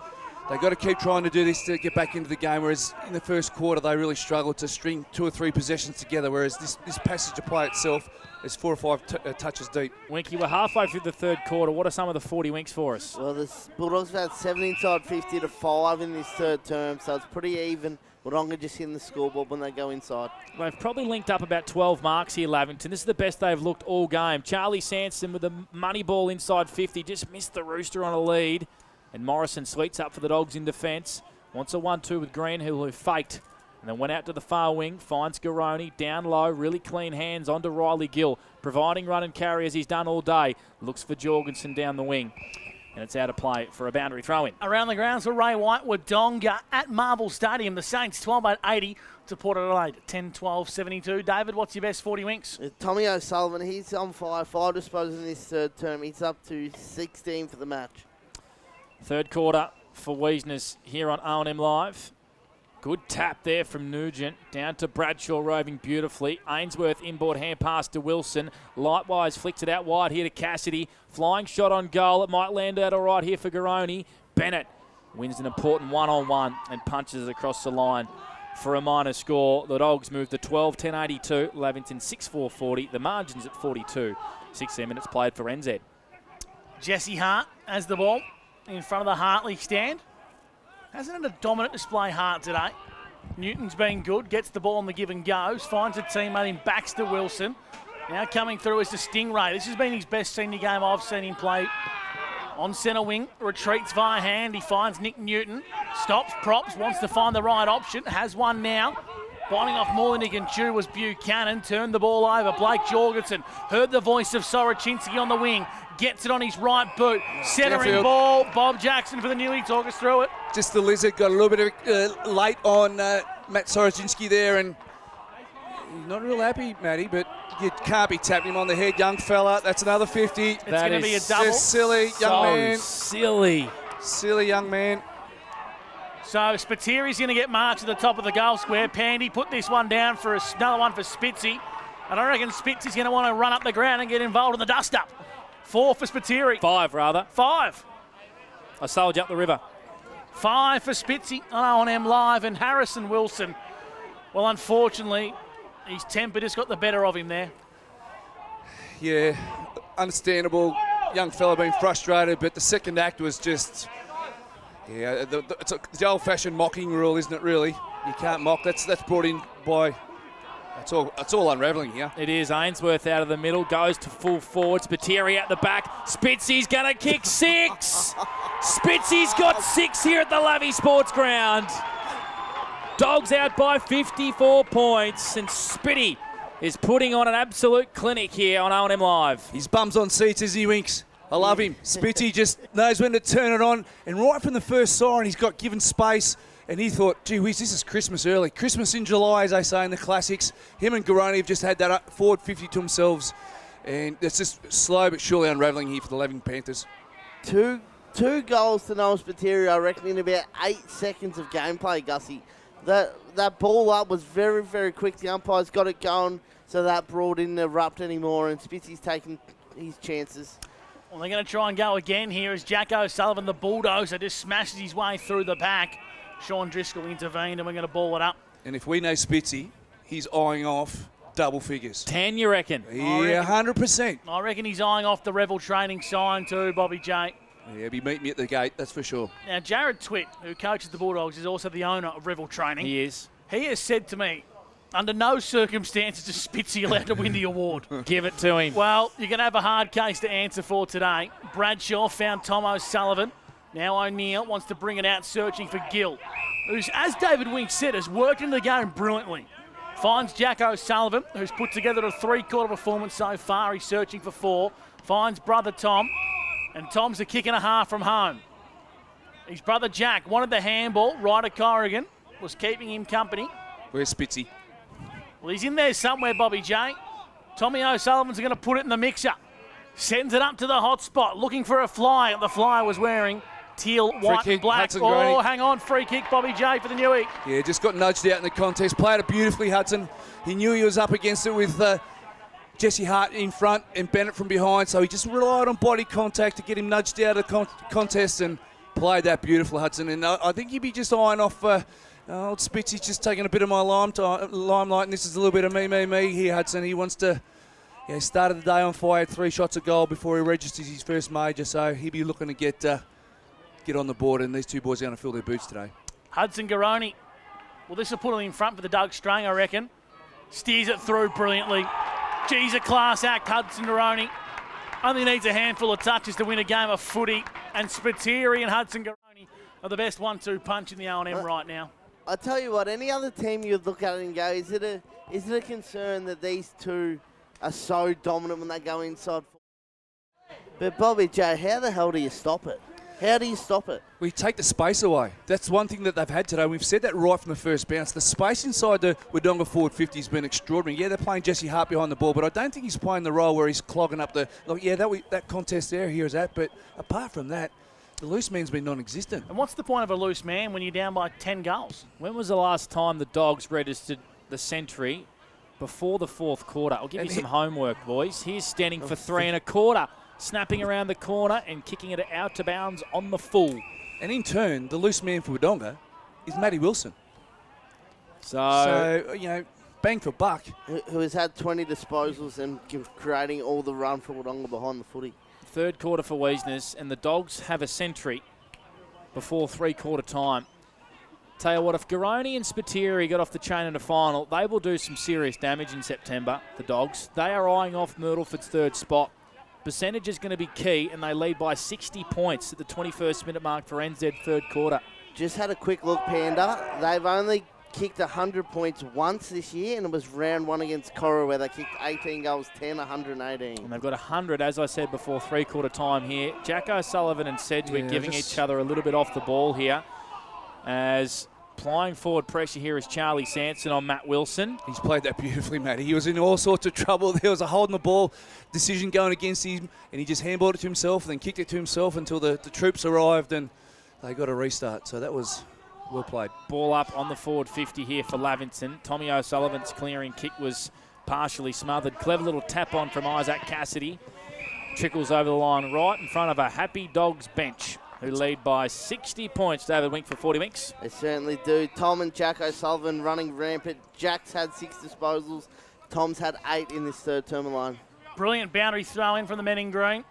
they've got to keep trying to do this to get back into the game, whereas in the first quarter they really struggled to string 2 or 3 possessions together, whereas this passage of play itself is 4 or 5 touches deep. Winky, we're halfway through the third quarter. What are some of the 40 winks for us? Well, the Bulldogs have had 7 inside 50 to 5 in this third term, so it's pretty even. Wodonga just hitting the scoreboard when they go inside. They've probably linked up about 12 marks here, Lavington. This is the best they've looked all game. Charlie Sanson with a money ball inside 50, just missed the Rooster on a lead. And Morrison sweeps up for the Dogs in defence. Wants a 1-2 with Greenhill, who faked. And then went out to the far wing, finds Garoni, down low, really clean hands onto Riley Gill, providing run and carry as he's done all day. Looks for Jorgensen down the wing. And it's out of play for a boundary throw-in. Around the grounds for Ray White, Wodonga at Marvel Stadium. The Saints 12-80 to Port Adelaide 10-12-72. David, what's your best 40 winks? Tommy O'Sullivan, he's on fire. 5 disposals in this third term. He's up to 16 for the match. Third quarter for Wiesners here on O&M Live. Good tap there from Nugent. Down to Bradshaw, roving beautifully. Ainsworth inboard hand pass to Wilson. Lightwise flicks it out wide here to Cassidy. Flying shot on goal. It might land out all right here for Garoni. Bennett wins an important one-on-one and punches it across the line for a minor score. The Dogs move to 12-10-82. Lavington 6-4-40. The margin's at 42. 16 minutes played for NZ. Jesse Hart has the ball in front of the Hartley stand. Hasn't had a dominant display, Hart, today. Newton's been good, gets the ball on the give and goes, finds a teammate in Baxter Wilson. Now coming through is the Stingray. This has been his best senior game I've seen him play. On centre wing, retreats via hand. He finds Nick Newton, stops, props, wants to find the right option, has one now. Binding off more than he can chew was Buchanan. Turned the ball over. Blake Jorgensen heard the voice of Sorochinsky on the wing. Gets it on his right boot. Centering ball. Bob Jackson for the Newey. Talk us through it. Just the Lizard got a little bit of late on Matt Sorochinsky there, and he's not real happy, Matty, but you can't be tapping him on the head, young fella. That's another 50. It's going to be a double. Just silly, young man. Silly. Silly young man. So Spiteri's going to get marked to the top of the goal square. Pandy put this one down for another one for Spitzy. And I reckon Spitzy's going to want to run up the ground and get involved in the dust-up. 4 for Spiteri. 5, rather. 5. I sailed you up the river. 5 for Spitzy on O&M Live. And Harrison Wilson, well, unfortunately, his temper just got the better of him there. Yeah, understandable. Young fella being frustrated, but the second act was just... Yeah, it's the old-fashioned mocking rule, isn't it, really? You can't mock. That's brought in by... It's all unravelling here. It is. Ainsworth out of the middle, goes to full forward. Spiteri at the back. Spitzy's going to kick 6. Spitzy's got 6 here at the Lavie Sports Ground. Dogs out by 54 points, and Spitty is putting on an absolute clinic here on O&M Live. His bum's on seats as he winks. I love him. Spitzy just knows when to turn it on, and right from the first siren, he's got given space. And he thought, gee whiz, this is Christmas early. Christmas in July, as they say in the classics. Him and Garoni have just had that forward 50 to themselves. And it's just slow but surely unravelling here for the Lavington Panthers. Two goals to Noel Spiteri, I reckon, in about 8 seconds of gameplay, Gussie. That ball up was very, very quick. The umpires got it going, so that ball didn't erupt anymore, and Spitzy's taking his chances. Well, they're going to try and go again here as Jack O'Sullivan, the Bulldozer, just smashes his way through the pack. Sean Driscoll intervened, and we're going to ball it up. And if we know Spitzy, he's eyeing off double figures. 10, you reckon? Yeah, 100%. I reckon he's eyeing off the Revel training sign too, Bobby J. Yeah, he'll be meeting me at the gate, that's for sure. Now, Jared Twitt, who coaches the Bulldogs, is also the owner of Revel Training. He is. He has said to me, under no circumstances is Spitzy allowed to win the award. Give it to him. Well, you're going to have a hard case to answer for today. Bradshaw found Tom O'Sullivan. Now O'Neill wants to bring it out, searching for Gill. who's, as David Wink said, has worked into the game brilliantly. Finds Jack O'Sullivan, who's put together a three-quarter performance so far. He's searching for 4. Finds brother Tom, and Tom's a kick and a half from home. His brother Jack wanted the handball. Ryder Corrigan was keeping him company. Where's Spitzy? Well, he's in there somewhere, Bobby J. Tommy O'Sullivan's going to put it in the mixer. Sends it up to the hot spot, looking for a fly. The fly was wearing teal, white, and black. Hudson Oh, Graney. hang on. Free kick, Bobby J for the Newey. Yeah, just got nudged out in the contest. Played it beautifully, Hudson. He knew he was up against it with Jesse Hart in front and Bennett from behind, so he just relied on body contact to get him nudged out of the contest and played that beautiful, Hudson. And I think he'd be just eyeing off old Spitzy's just taking a bit of my limelight, and this is a little bit of me here, Hudson. He wants to, started the day on fire, had 3 shots of goal before he registers his first major, so he'd be looking to get on the board, and these two boys are going to fill their boots today. Hudson Garoni. Well, this will put him in front for the Doug Strang, I reckon. Steers it through brilliantly. Geez, a class act, Hudson Garoni. Only needs a handful of touches to win a game of footy, and Spiteri and Hudson Garoni are the best 1-2 punch in the O&M right now. I tell you what, any other team you'd look at it and go, is it a concern that these two are so dominant when they go inside? But Bobby J, how the hell do you stop it? How do you stop it? We take the space away. That's one thing that they've had today. We've said that right from the first bounce. The space inside the Wodonga forward 50 has been extraordinary. Yeah, they're playing Jesse Hart behind the ball, but I don't think he's playing the role where he's clogging up the... that contest there, here's that. But apart from that, the loose man's been non-existent. And what's the point of a loose man when you're down by 10 goals? When was the last time the Dogs registered the century before the 4th quarter? I'll give you some homework, boys. Here's standing for 3 1/4. Snapping around the corner and kicking it out to bounds on the full. And in turn, the loose man for Wodonga is Matty Wilson. So bang for buck. Who has had 20 disposals and creating all the run for Wodonga behind the footy. 3rd quarter for Wiesners, and the Dogs have a century before 3/4 time. Tell you what, if Garoni and Spiteri got off the chain in the final, they will do some serious damage in September, the Dogs. They are eyeing off Myrtleford's 3rd spot. Percentage is going to be key, and they lead by 60 points at the 21st minute mark for NZ 3rd quarter. Just had a quick look, Panda. They've only kicked 100 points once this year, and it was round 1 against Cora where they kicked 18 goals, 10, 118. And they've got 100, as I said before, 3/4 time here. Jack O'Sullivan and Sedgwick giving each other a little bit off the ball here, as applying forward pressure here is Charlie Sanson on Matt Wilson. He's played that beautifully, Matty. He was in all sorts of trouble. There was a holding the ball decision going against him, and he just handballed it to himself and then kicked it to himself until the troops arrived and they got a restart. So that was well played. Ball up on the forward 50 here for Lavington. Tommy O'Sullivan's clearing kick was partially smothered. Clever little tap on from Isaac Cassidy. Trickles over the line right in front of a happy Dogs bench, who lead by 60 points. David Wink for 40 Winks. They certainly do. Tom and Jack O'Sullivan running rampant. Jack's had 6 disposals. Tom's had 8 in this 3rd term line. Brilliant boundary throw in from the men in green.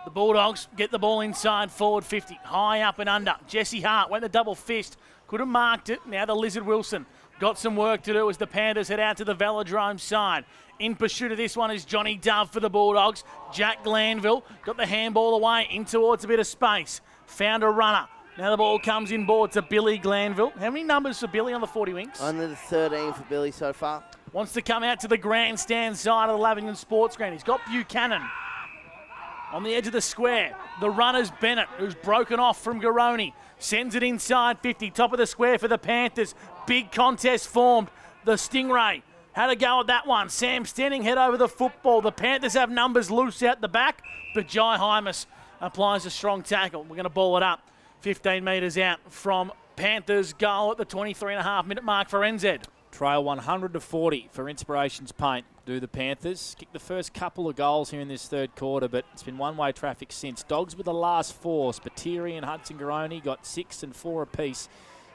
The Bulldogs get the ball inside forward 50. High up and under. Jesse Hart went the double fist. Could have marked it. Now the Lizard Wilson got some work to do as the Panthers head out to the Velodrome side. In pursuit of this one is Johnny Dove for the Bulldogs. Jack Glanville got the handball away in towards a bit of space. Found a runner. Now the ball comes in board to Billy Glanville. How many numbers for Billy on the 40 Winks? Only the 13 for Billy so far. Wants to come out to the grandstand side of the Lavington Sports Ground. He's got Buchanan on the edge of the square. The runner's Bennett, who's broken off from Garoni. Sends it inside 50, top of the square for the Panthers. Big contest formed. The Stingray had a go at that one. Sam Stenning head over the football. The Panthers have numbers loose out the back, but Jai Hymas applies a strong tackle. We're going to ball it up 15 metres out from Panthers goal at the 23.5 minute mark for NZ. Trail 100-40 for Inspirations Paint. Do the Panthers. Kicked the first couple of goals here in this 3rd quarter, but it's been one-way traffic since. Dogs with the last 4. Spiteri and Hudson Garoni got 6 and 4 apiece.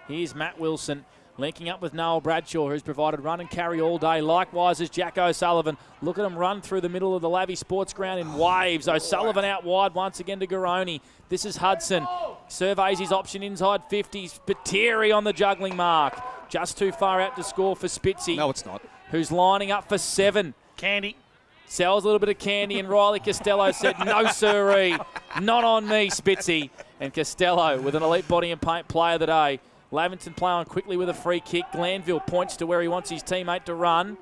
Here's Matt Wilson linking up with Noel Bradshaw, who's provided run and carry all day. Likewise as Jack O'Sullivan. Look at him run through the middle of the Lavy Sports Ground in waves. O'Sullivan out wide once again to Garoni. This is Hudson. Surveys his option inside 50. Spiteri on the juggling mark. Just too far out to score for Spitzy. No, it's not. Who's lining up for 7. Candy Sells a little bit of candy, and Riley Costello said, no sirree, not on me, Spitzy. And Costello with an elite body and paint player of the day. Lavington play on quickly with a free kick. Glanville points to where he wants his teammate to run.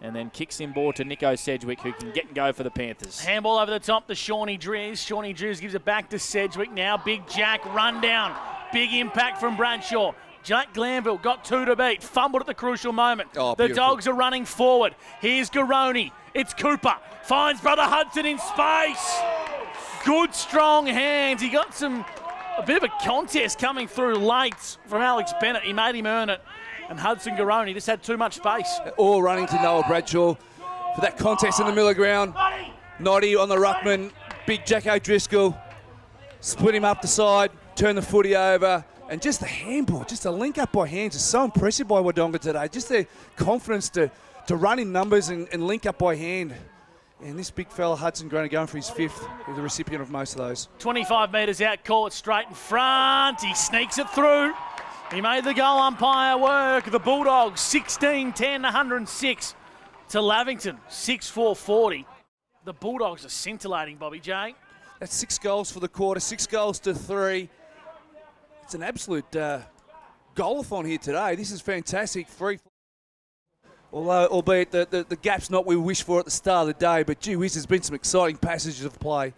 And then kicks in ball to Nico Sedgwick, who can get and go for the Panthers. Handball over the top to Shawnee Drews. Shawnee Drews gives it back to Sedgwick. Now Big Jack run down. Big impact from Bradshaw. Jack Glanville got 2 to beat. Fumbled at the crucial moment. Oh, the beautiful. Dogs are running forward. Here's Garoni. It's Cooper. Finds Brother Hudson in space. Good, strong hands. He got a bit of a contest coming through late from Alex Bennett. He made him earn it. And Hudson Garoni just had too much space. All running to Noah Bradshaw for that contest in the middle of ground. Noddy on the ruckman. Big Jack O'Driscoll. Split him up the side. Turn the footy over. And just the handball, just a link up by hands is so impressive by Wodonga today. Just their confidence to run in numbers and link up by hand. And this big fella, Hudson Garoni, going for his 5th. He's the recipient of most of those. 25 metres out, call it straight in front. He sneaks it through. He made the goal umpire work. The Bulldogs 16-10, 106 to Lavington, 6-4-40. The Bulldogs are scintillating, Bobby J. That's 6 goals for the quarter, 6 goals to 3. It's an absolute goal-a-thon here today. This is fantastic. Albeit the gap's not what we wished for at the start of the day, but gee whiz, there's been some exciting passages of play.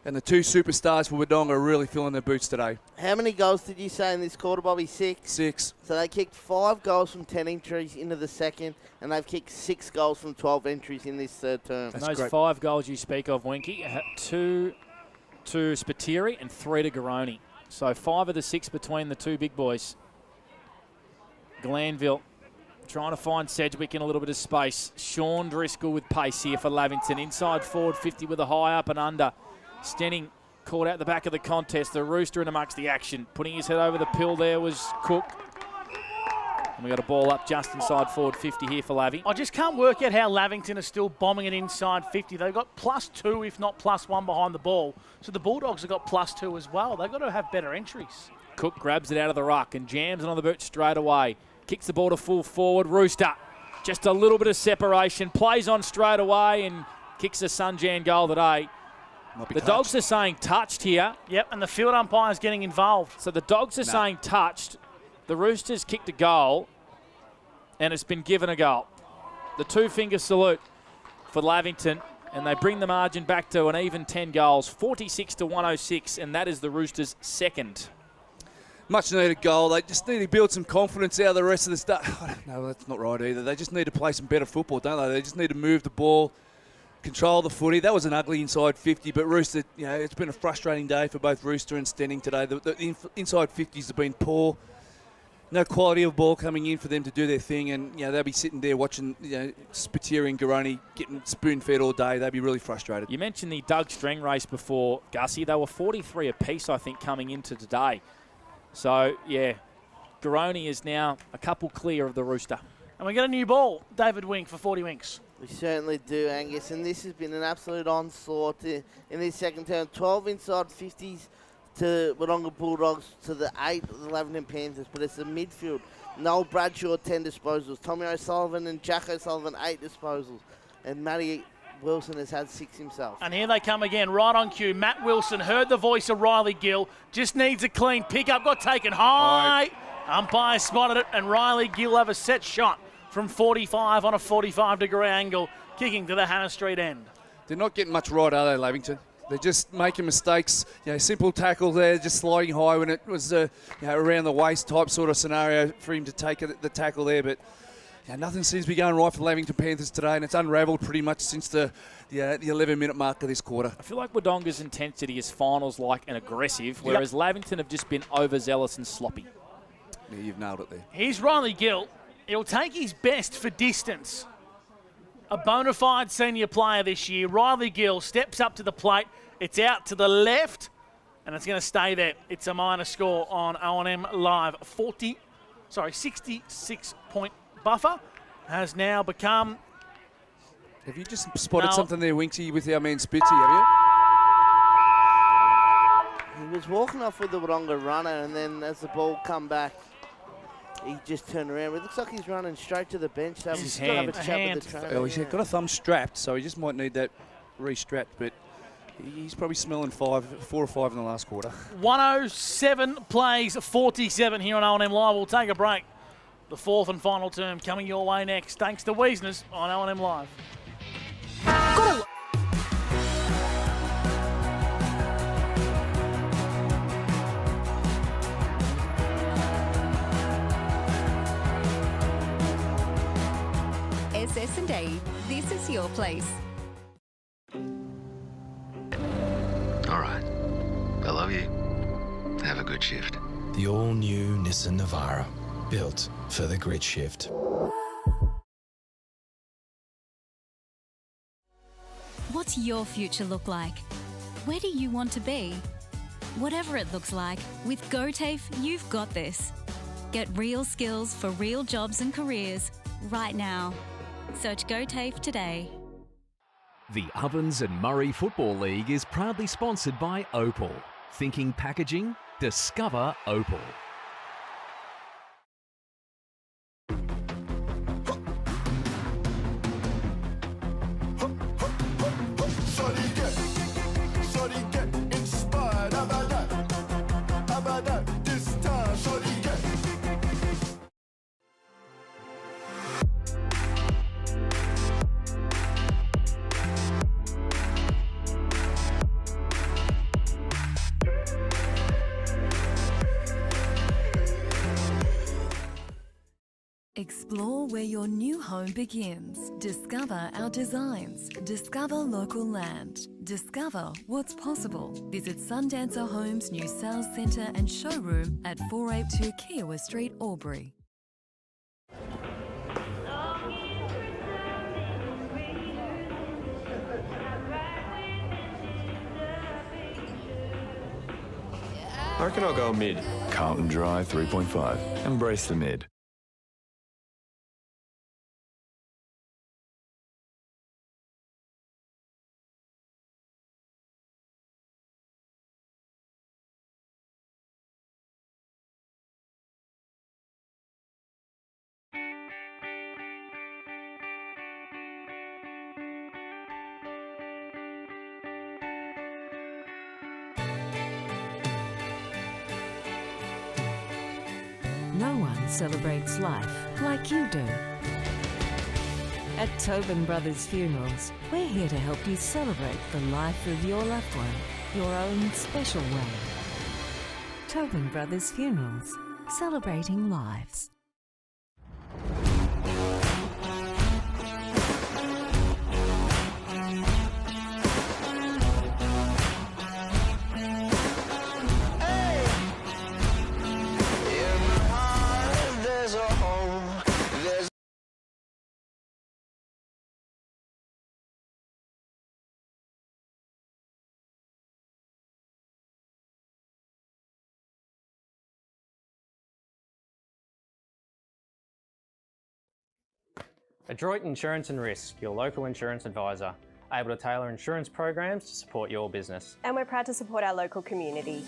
And the 2 superstars for Wodonga are really filling their boots today. How many goals did you say in this quarter, Bobby? 6? 6. So they kicked 5 goals from 10 entries into the second, and they've kicked 6 goals from 12 entries in this third term. And those great. 5 goals you speak of, Winky, 2 to Spiteri and 3 to Garoni. So 5 of the 6 between the 2 big boys. Glanville trying to find Sedgwick in a little bit of space. Sean Driscoll with pace here for Lavington. Inside forward 50 with a high up and under. Stenning caught out the back of the contest. The Rooster in amongst the action. Putting his head over the pill there was Cook. And we got a ball up just inside forward 50 here for Lavi. I just can't work out how Lavington are still bombing it inside 50. They've got +2, if not +1 behind the ball. So the Bulldogs have got +2 as well. They've got to have better entries. Cook grabs it out of the ruck and jams it on the boot straight away. Kicks the ball to full forward. Rooster, just a little bit of separation. Plays on straight away and kicks a Sunjan goal today. The Dogs are saying touched here. Yep, and the field umpire's getting involved. So the Dogs are saying touched. The Roosters kicked a goal, and it's been given a goal. The 2-finger salute for Lavington, and they bring the margin back to an even 10 goals, 46 to 106, and that is the Roosters' second. Much needed goal. They just need to build some confidence out of the rest of the stuff. No, that's not right either. They just need to play some better football, don't they? They just need to move the ball, control the footy. That was an ugly inside 50, but Rooster, it's been a frustrating day for both Rooster and Stenning today. The inside 50s have been poor. No quality of ball coming in for them to do their thing, and they'll be sitting there watching Spiteri and Garoni getting spoon-fed all day. They'll be really frustrated. You mentioned the Doug String race before, Gussie. They were 43 apiece, I think, coming into today. So, Garoni is now a couple clear of the Rooster. And we get a new ball, David Wink for 40 Winks. We certainly do, Angus, and this has been an absolute onslaught in this second term. 12 inside 50s to Wodonga Bulldogs to the 8 of the Lavington Panthers, but it's the midfield. Noel Bradshaw, 10 disposals. Tommy O'Sullivan and Jack O'Sullivan, 8 disposals. And Matty Wilson has had 6 himself. And here they come again, right on cue. Matt Wilson heard the voice of Riley Gill, just needs a clean pick-up, got taken high. Umpire spotted it, and Riley Gill have a set shot from 45 on a 45-degree angle, kicking to the Hannah Street end. They're not getting much right, are they, Lavington? They're just making mistakes. Simple tackle there, just sliding high when it was around the waist type sort of scenario for him to take the tackle there. But nothing seems to be going right for the Lavington Panthers today, and it's unravelled pretty much since the 11-minute mark of this quarter. I feel like Wodonga's intensity is finals-like and aggressive, whereas Lavington have just been overzealous and sloppy. Yeah, you've nailed it there. Here's Riley Gill. He'll take his best for distance. A bona fide senior player this year. Riley Gill steps up to the plate. It's out to the left, and it's going to stay there. It's a minor score on O&M Live. 66-point buffer has now become... Have you just spotted something there, Winksy, with our man Spitzy, have you? He was walking off with the Wodonga runner, and then as the ball come back, He just turned around. It looks like he's running straight to the bench. So His we've got to have hand. a chat with the trainer. Oh, he's got a thumb strapped, so he just might need that re-strapped, but he's probably smelling 4 or 5 in the last quarter. 107 plays 47 here on O&M Live. We'll take a break. The fourth and final term coming your way next. Thanks to Wiesner's on O&M Live. SS&A, this is your place. All right. I love you. Have a good shift. The all-new Nissan Navara, built for the grid shift. What's your future look like? Where do you want to be? Whatever it looks like, with GoTAFE, you've got this. Get real skills for real jobs and careers right now. Search GoTAFE today. The Ovens and Murray Football League is proudly sponsored by Opal. Thinking packaging? Discover Opal. Explore where your new home begins. Discover our designs. Discover local land. Discover what's possible. Visit Sundancer Homes' new sales centre and showroom at 482 Kiowa Street, Albury. I reckon I'll go mid. Carlton Dry 3.5. Embrace the mid. No one celebrates life like you do. At Tobin Brothers Funerals, we're here to help you celebrate the life of your loved one, your own special way. Tobin Brothers Funerals, celebrating lives. Adroit Insurance and Risk, your local insurance advisor, able to tailor insurance programs to support your business. And we're proud to support our local community.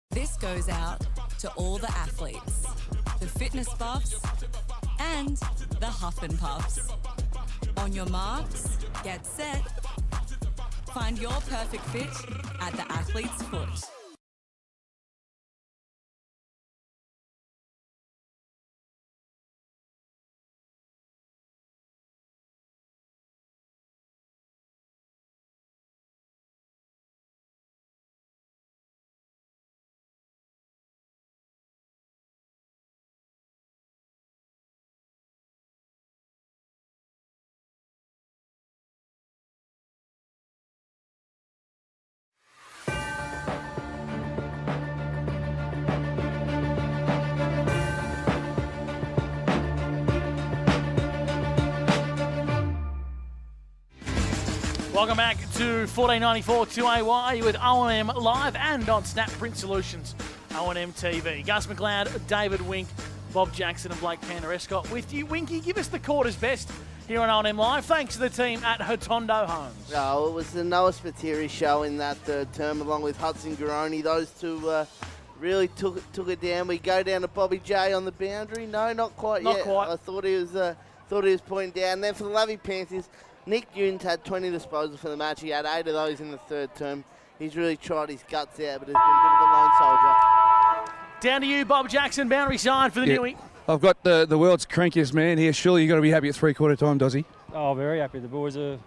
This goes out to all the athletes, the fitness buffs, and the huff and puffs. On your marks, get set. Find your perfect fit at the athlete's foot. Welcome back to 1494 2AY with O&M Live and on Snap Print Solutions, O&M TV. Gus McLeod, David Wink, Bob Jackson and Blake Panderescott with you. Winky, give us the quarter's best here on OM Live. Thanks to the team at Hotondo Homes. Oh, it was the Noah Spiteri show in that third term, along with Hudson Garoni. Those two really took it down. We go down to Bobby J on the boundary. No, not quite yet. Not quite. I thought he was pointing down. And then for the Lovey Panthers, Nick Newton's had 20 disposals for the match. He had 8 of those in the third term. He's really tried his guts out, but has been a bit of a lone soldier. Down to you, Bob Jackson, boundary side for the Newey. I've got the world's crankiest man here. Surely you've got to be happy at three-quarter time, does he? Oh, very happy. The boys have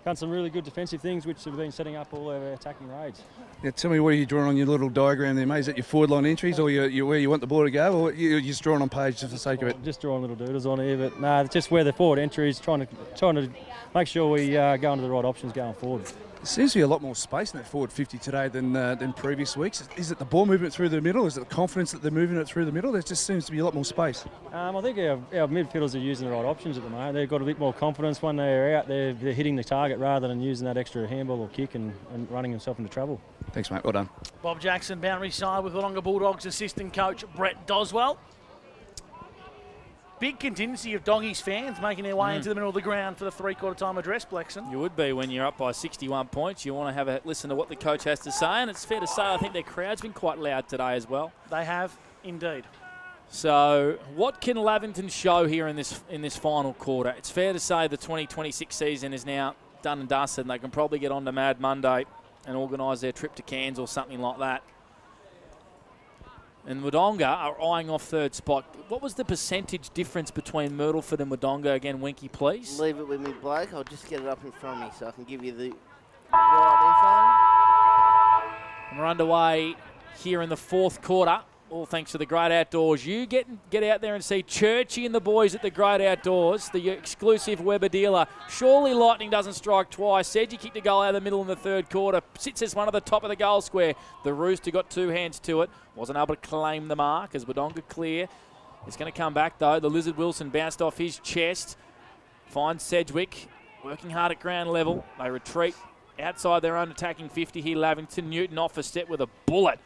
done some really good defensive things, which have been setting up all our attacking raids. Yeah, tell me what are you drawing on your little diagram there, mate? Is that your forward line entries or you where you want the ball to go, or you're just drawing on page just for the sake of it? Just drawing little doodles on here, but no, just where the forward entries, trying to make sure we go into the right options going forward. There seems to be a lot more space in that forward 50 today than previous weeks. Is it the ball movement through the middle? Is it the confidence that they're moving it through the middle? There just seems to be a lot more space. I think our midfielders are using the right options at the moment. They've got a bit more confidence when they're out. They're hitting the target rather than using that extra handball or kick and running themselves into trouble. Thanks, mate. Well done. Bob Jackson, boundary side with Wodonga Bulldogs assistant coach Brett Doswell. Big contingency of Doggies fans making their way into the middle of the ground for the three-quarter time address, Blexen. You would be when you're up by 61 points. You want to have a listen to what the coach has to say, and it's fair to say I think their crowd's been quite loud today as well. They have, indeed. So what can Lavington show here in this final quarter? It's fair to say the 2026 season is now done and dusted, and they can probably get on to Mad Monday and organise their trip to Cairns or something like that. And Wodonga are eyeing off third spot. What was the percentage difference between Myrtleford and Wodonga? Again, Winky, please. Leave it with me, Blake. I'll just get it up in front of me so I can give you the right info. And we're underway here in the fourth quarter. All thanks to the Great Outdoors. You get out there and see Churchy and the boys at the Great Outdoors, the exclusive Weber dealer. Surely lightning doesn't strike twice. Sedgy kicked a goal out of the middle in the third quarter. Sits as one at the top of the goal square. The Rooster got 2 hands to it. Wasn't able to claim the mark as Wodonga clear. It's going to come back though. The Lizard Wilson bounced off his chest. Finds Sedgwick working hard at ground level. They retreat outside their own attacking 50 here. Lavington. Newton off a step with a bullet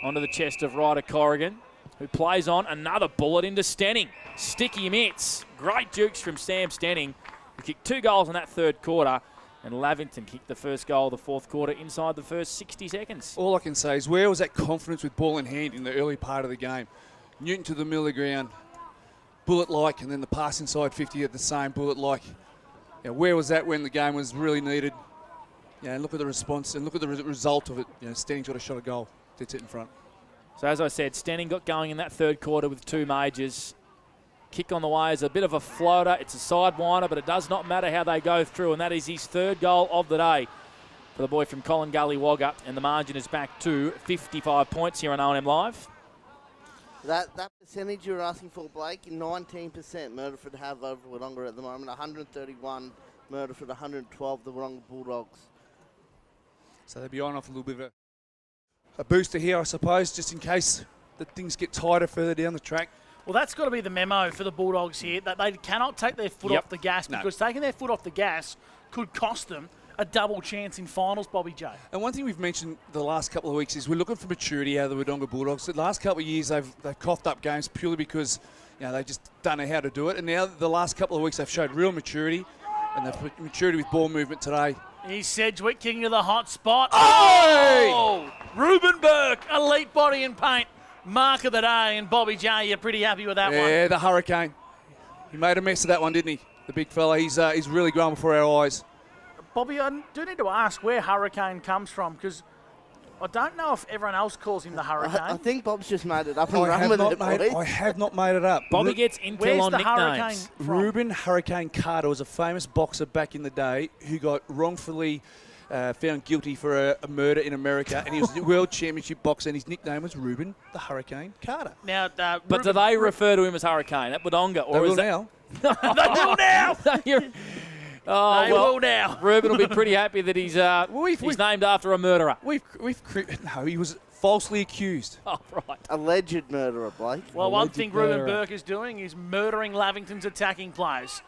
onto the chest of Ryder Corrigan, who plays on another bullet into Stenning. Sticky mitts. Great dukes from Sam Stenning, who kicked 2 goals in that third quarter, and Lavington kicked the first goal of the fourth quarter inside the first 60 seconds. All I can say is where was that confidence with ball in hand in the early part of the game? Newton to the middle of the ground, bullet-like, and then the pass inside 50 at the same bullet-like. Where was that when the game was really needed? Look at the response and look at the result of it. Stenning got a shot a goal. It's it in front. So as I said, Stenning got going in that third quarter with 2 majors. Kick on the way is a bit of a floater. It's a sidewinder, but it does not matter how they go through, and that is his third goal of the day for the boy from Colin Gully Wagga, and the margin is back to 55 points here on OM Live. That percentage you were asking for, Blake, 19% Myrtleford have over Wodonga at the moment, 131 Myrtleford, 112 the Wodonga Bulldogs. So they'll be on off a little bit of a booster here, I suppose, just in case that things get tighter further down the track. Well, that's got to be the memo for the Bulldogs here, that they cannot take their foot off the gas, because taking their foot off the gas could cost them a double chance in finals, Bobby J. And one thing we've mentioned the last couple of weeks is we're looking for maturity out of the Wodonga Bulldogs. The last couple of years they've coughed up games purely because they just don't know how to do it. And now the last couple of weeks they've showed real maturity, and they've maturity with ball movement today. Here's Sedgwick kicking to the hot spot. Oh! Ruben Burke, elite body and paint. Mark of the day, and Bobby J, you're pretty happy with that one. Yeah, the Hurricane. He made a mess of that one, didn't he? The big fella. He's really grown before our eyes. Bobby, I do need to ask where Hurricane comes from, because I don't know if everyone else calls him the Hurricane. I think Bob's just made it up and run with it, boys. I have not made it up. Bobby gets intel on nicknames. Ruben Hurricane Carter was a famous boxer back in the day who got wrongfully found guilty for a murder in America, and he was a world championship boxer, and his nickname was Ruben the Hurricane Carter. Now, but do they refer to him as Hurricane at Wodonga? Or they will now. They will now. They will now. Ruben will be pretty happy that he's named after a murderer. No, he was falsely accused. Oh, right. Alleged murderer, Blake. Well, one thing Ruben Burke is doing is murdering Lavington's attacking players.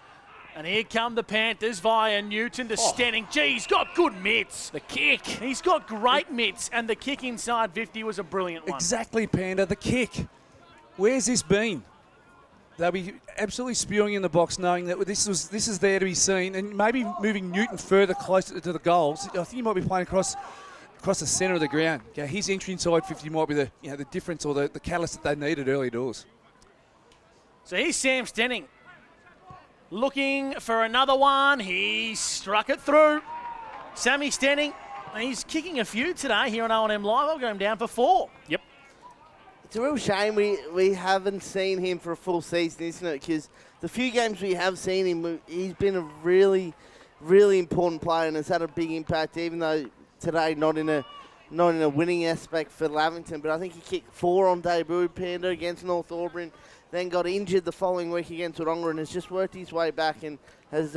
And here come the Panthers via Newton to Stenning. Gee, he's got good mitts. The kick. He's got great mitts, and the kick inside 50 was a brilliant one. Exactly, Panda, the kick. Where's this been? They'll be absolutely spewing in the box, knowing that this is there to be seen, and maybe moving Newton further closer to the goals. I think he might be playing across the centre of the ground. Okay, his entry inside 50 might be the difference or the catalyst that they needed early doors. So here's Sam Stenning looking for another one. He struck it through. Sammy Stenning, he's kicking a few today here on O&M Live. I'll go him down for 4. Yep. It's a real shame we haven't seen him for a full season, isn't it? Because the few games we have seen him, he's been a really, really important player and has had a big impact, even though today not in a winning aspect for Lavington. But I think he kicked 4 on debut, Panda, against North Auburn, then got injured the following week against Wodonga and has just worked his way back and has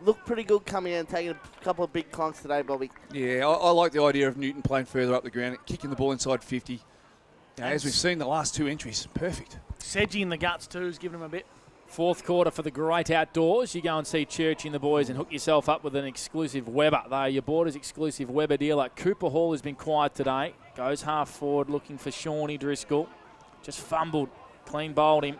looked pretty good coming in and taking a couple of big clunks today, Bobby. Yeah, I like the idea of Newton playing further up the ground, kicking the ball inside 50. As we've seen the last 2 entries, perfect. Sedgy in the guts too has given him a bit. Fourth quarter for the great outdoors. You go and see Church and the boys and hook yourself up with an exclusive Weber. They're your Borders exclusive Weber dealer. Cooper Hall has been quiet today. Goes half forward looking for Shawnee Driscoll. Just fumbled. Clean bowled him.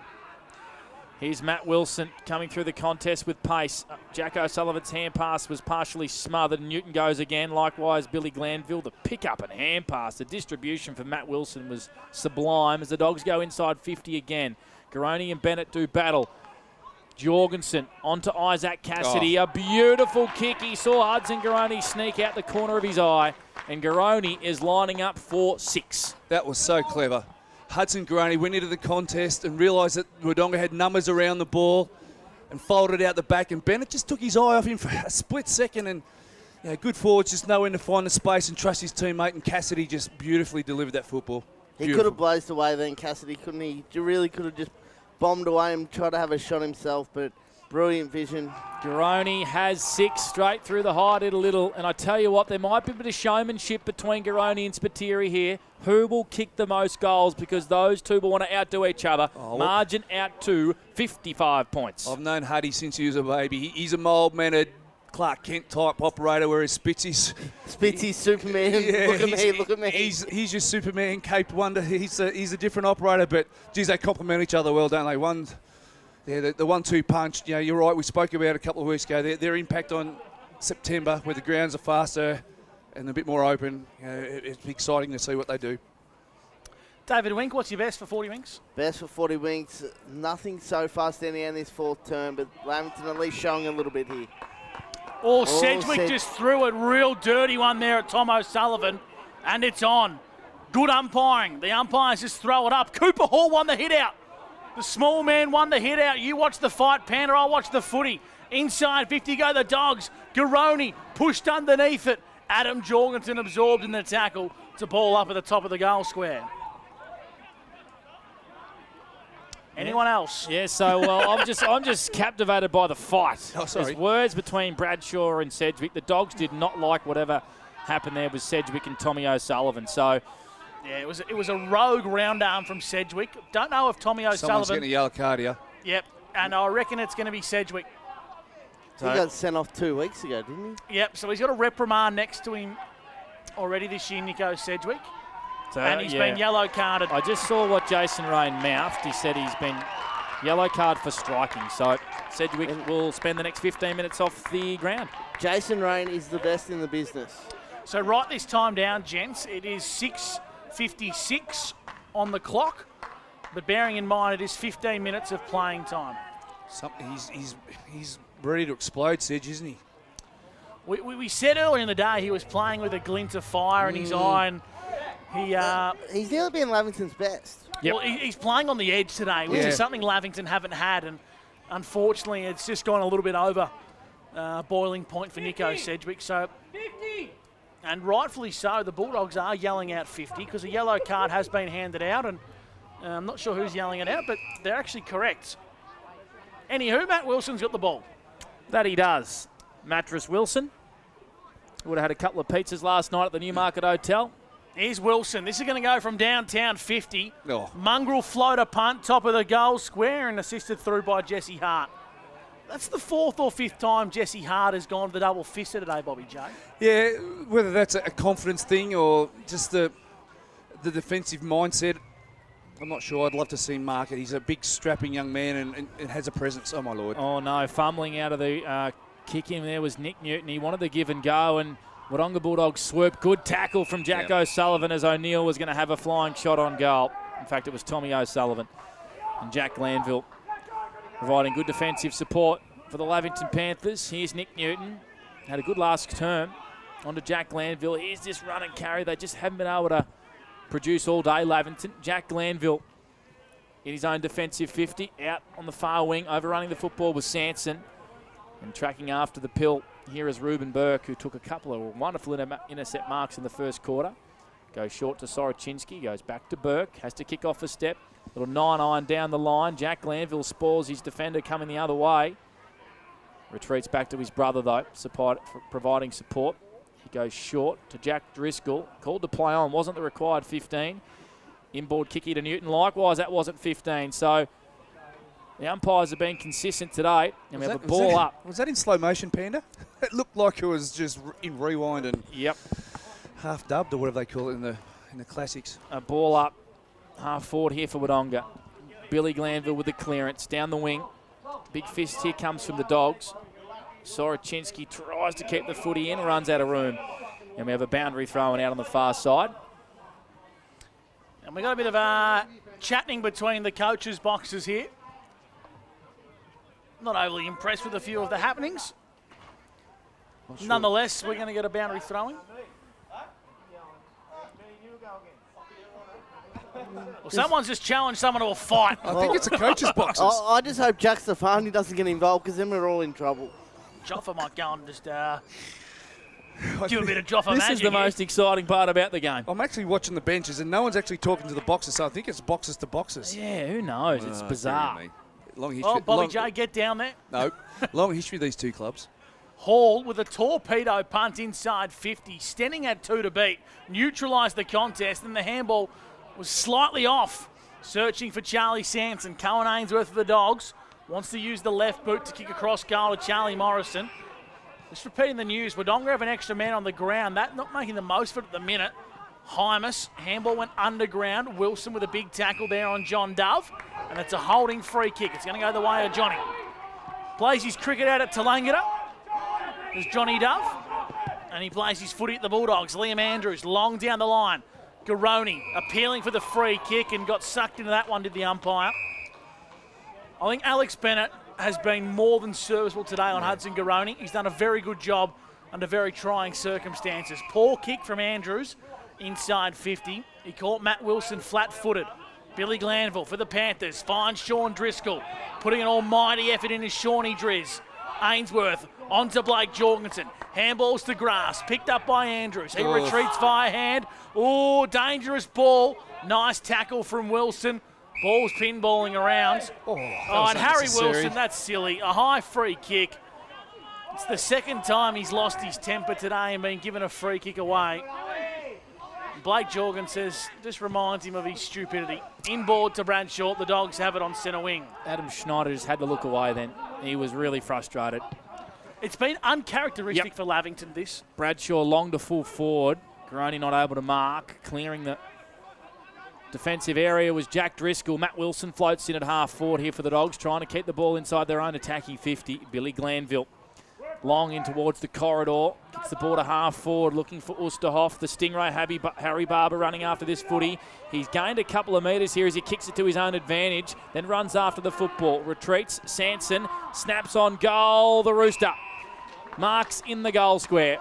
Here's Matt Wilson coming through the contest with pace. Jack O'Sullivan's hand pass was partially smothered. Newton goes again. Likewise, Billy Glanville. The pick-up and hand pass. The distribution for Matt Wilson was sublime as the Dogs go inside 50 again. Garoni and Bennett do battle. Jorgensen onto Isaac Cassidy. A beautiful kick. He saw Hudson Garoni sneak out the corner of his eye. And Garoni is lining up for 6. That was so clever. Hudson Garoni went into the contest and realised that Wodonga had numbers around the ball and folded out the back, and Bennett just took his eye off him for a split second, and good forwards just know when to find the space and trust his teammate, and Cassidy just beautifully delivered that football. He could have blazed away then, Cassidy, couldn't he? He really could have just bombed away and tried to have a shot himself, but brilliant vision. Garoni has 6 straight through the high little, and I tell you what, there might be a bit of showmanship between Garoni and Spiteri here. Who will kick the most goals, because those two will want to outdo each other. Margin out to 55 points. I've known Huddy since he was a baby. He's a mild-mannered Clark Kent type operator, whereas Spitzy's Superman. Look at me. He's your Superman caped wonder. He's a different operator, but geez, they complement each other well, don't they? The 1-2 punch. You're right. We spoke about it a couple of weeks ago. Their impact on September, where the grounds are faster and a bit more open. It's exciting to see what they do. David Wink, what's your best for 40 Winks? Best for 40 Winks. Nothing so far standing out in this 4th term, but Lamington at least showing a little bit here. Sedgwick just threw a real dirty one there at Tom O'Sullivan, and it's on. Good umpiring. The umpires just throw it up. Cooper Hall won the hit out. The small man won the hit out. You watch the fight, Panda. I'll watch the footy. Inside 50 go the Dogs. Garoni pushed underneath it. Adam Jorgensen absorbed in the tackle. It's a ball up at the top of the goal square. Anyone else? Yeah, so I'm just captivated by the fight. Oh, sorry. There's words between Bradshaw and Sedgwick. The Dogs did not like whatever happened there with Sedgwick and Tommy O'Sullivan. So yeah, it was a rogue round arm from Sedgwick. Don't know if Tommy O'Sullivan. Someone's getting a yellow card here. Yep, and I reckon it's going to be Sedgwick. He got sent off 2 weeks ago, didn't he? Yep, so he's got a reprimand next to him already this year, Nico Sedgwick. So, and he's been yellow carded. I just saw what Jason Rain mouthed. He said he's been yellow card for striking. So Sedgwick will spend the next 15 minutes off the ground. Jason Rain is the best in the business. So write this time down, gents. It is 6:56 on the clock. But bearing in mind it is 15 minutes of playing time. He's ready to explode, Sedge, isn't he? We said earlier in the day he was playing with a glint of fire in his eye, and he's nearly been Lavington's best. Yep. Well, he's playing on the edge today, which is something Lavington haven't had, and unfortunately it's just gone a little bit over boiling point for Nico Sedgwick. So, 50. And rightfully so, the Bulldogs are yelling out 50 because a yellow card has been handed out, and I'm not sure who's yelling it out, but they're actually correct. Anywho, Matt Wilson's got the ball. That he does. Mattress Wilson. Would have had a couple of pizzas last night at the Newmarket Hotel. Here's Wilson. This is going to go from downtown 50. Oh. Mongrel floater punt, top of the goal square, and assisted through by Jesse Hart. That's the 4th or 5th time Jesse Hart has gone to the double fister today, Bobby J. Yeah, whether that's a confidence thing or just the defensive mindset I'm not sure. I'd love to see Mark. He's a big, strapping young man and has a presence. Oh, my Lord. Oh, no. Fumbling out of the kick in there was Nick Newton. He wanted the give and go, and Wodonga Bulldogs swoop. Good tackle from Jack O'Sullivan as O'Neill was going to have a flying shot on goal. In fact, it was Tommy O'Sullivan. And Jack Glanville providing good defensive support for the Lavington Panthers. Here's Nick Newton. Had a good last term. On to Jack Glanville. Here's this run and carry. They just haven't been able to produce all day, Lavington. Jack Glanville in his own defensive 50. Out on the far wing. Overrunning the football was Sanson. And tracking after the pill, here is Ruben Burke, who took a couple of wonderful intercept marks in the first quarter. Goes short to Soroczynski. Goes back to Burke. Has to kick off a step. Little 9-iron down the line. Jack Glanville spoils his defender coming the other way. Retreats back to his brother, though, providing support. He goes short to Jack Driscoll. Called to play on. Wasn't the required 15. Inboard kicky to Newton. Likewise, that wasn't 15. So the umpires have been consistent today. And we have a ball up. Was that in slow motion, Panda? It looked like it was just in rewind and half dubbed or whatever they call it in the classics. A ball up. Half forward here for Wodonga. Billy Glanville with the clearance down the wing. Big fist here comes from the Dogs. Soroczynski tries to keep the footy in, runs out of room. And we have a boundary thrown out on the far side. And we got a bit of chatting between the coaches' boxes here. Not overly impressed with a few of the happenings. Nonetheless, we're going to get a boundary throwing. Well, someone's just challenged someone to a fight. I think it's the coach's boxes. I just hope Jack Stefani doesn't get involved, because then we're all in trouble. Joffa might go and just give a bit of Joffa magic. This is the most exciting part about the game. I'm actually watching the benches, and no one's actually talking to the boxes, so I think it's boxes to boxes. Yeah, who knows? It's bizarre. Long history. Oh, Bobby J, get down there. No, long history of these two clubs. Hall with a torpedo punt inside 50. Stenning had 2 to beat. Neutralised the contest, and the handball was slightly off. Searching for Charlie Sanson. Cohen Ainsworth of the Dogs wants to use the left boot to kick across goal to Charlie Morrison. Just repeating the news, Wodonga have an extra man on the ground. That not making the most of it at the minute. Hymus, handball went underground. Wilson with a big tackle there on John Dove. And it's a holding free kick. It's going to go the way of Johnny. Plays his cricket out at Talangata. There's Johnny Dove. And he plays his footy at the Bulldogs. Liam Andrews, long down the line. Garoni appealing for the free kick and got sucked into that one, did the umpire. I think Alex Bennett has been more than serviceable today on Hudson Garoni. He's done a very good job under very trying circumstances. Poor kick from Andrews inside 50. He caught Matt Wilson flat-footed. Billy Glanville for the Panthers finds Sean Driscoll, putting an almighty effort in his Shawnee Driz. Ainsworth onto Blake Jorgensen. Handballs to grass, picked up by Andrews. He retreats via hand. Oh, dangerous ball. Nice tackle from Wilson. Ball's pinballing around. And Harry Wilson, that's silly. A high free kick. It's the second time he's lost his temper today and been given a free kick away. Blake Jorgensen just reminds him of his stupidity. Inboard to Bradshaw. The Dogs have it on centre wing. Adam Schneider just had to look away then. He was really frustrated. It's been uncharacteristic for Lavington, this. Bradshaw long to full forward. Garoni not able to mark. Clearing the defensive area was Jack Driscoll. Matt Wilson floats in at half forward here for the Dogs, trying to keep the ball inside their own attacking 50. Billy Glanville long in towards the corridor. Kicks the ball to half forward, looking for Oosterhoff. The Stingray, Harry Barber running after this footy. He's gained a couple of metres here as he kicks it to his own advantage, then runs after the football. Retreats, Sanson, snaps on goal. The Rooster marks in the goal square.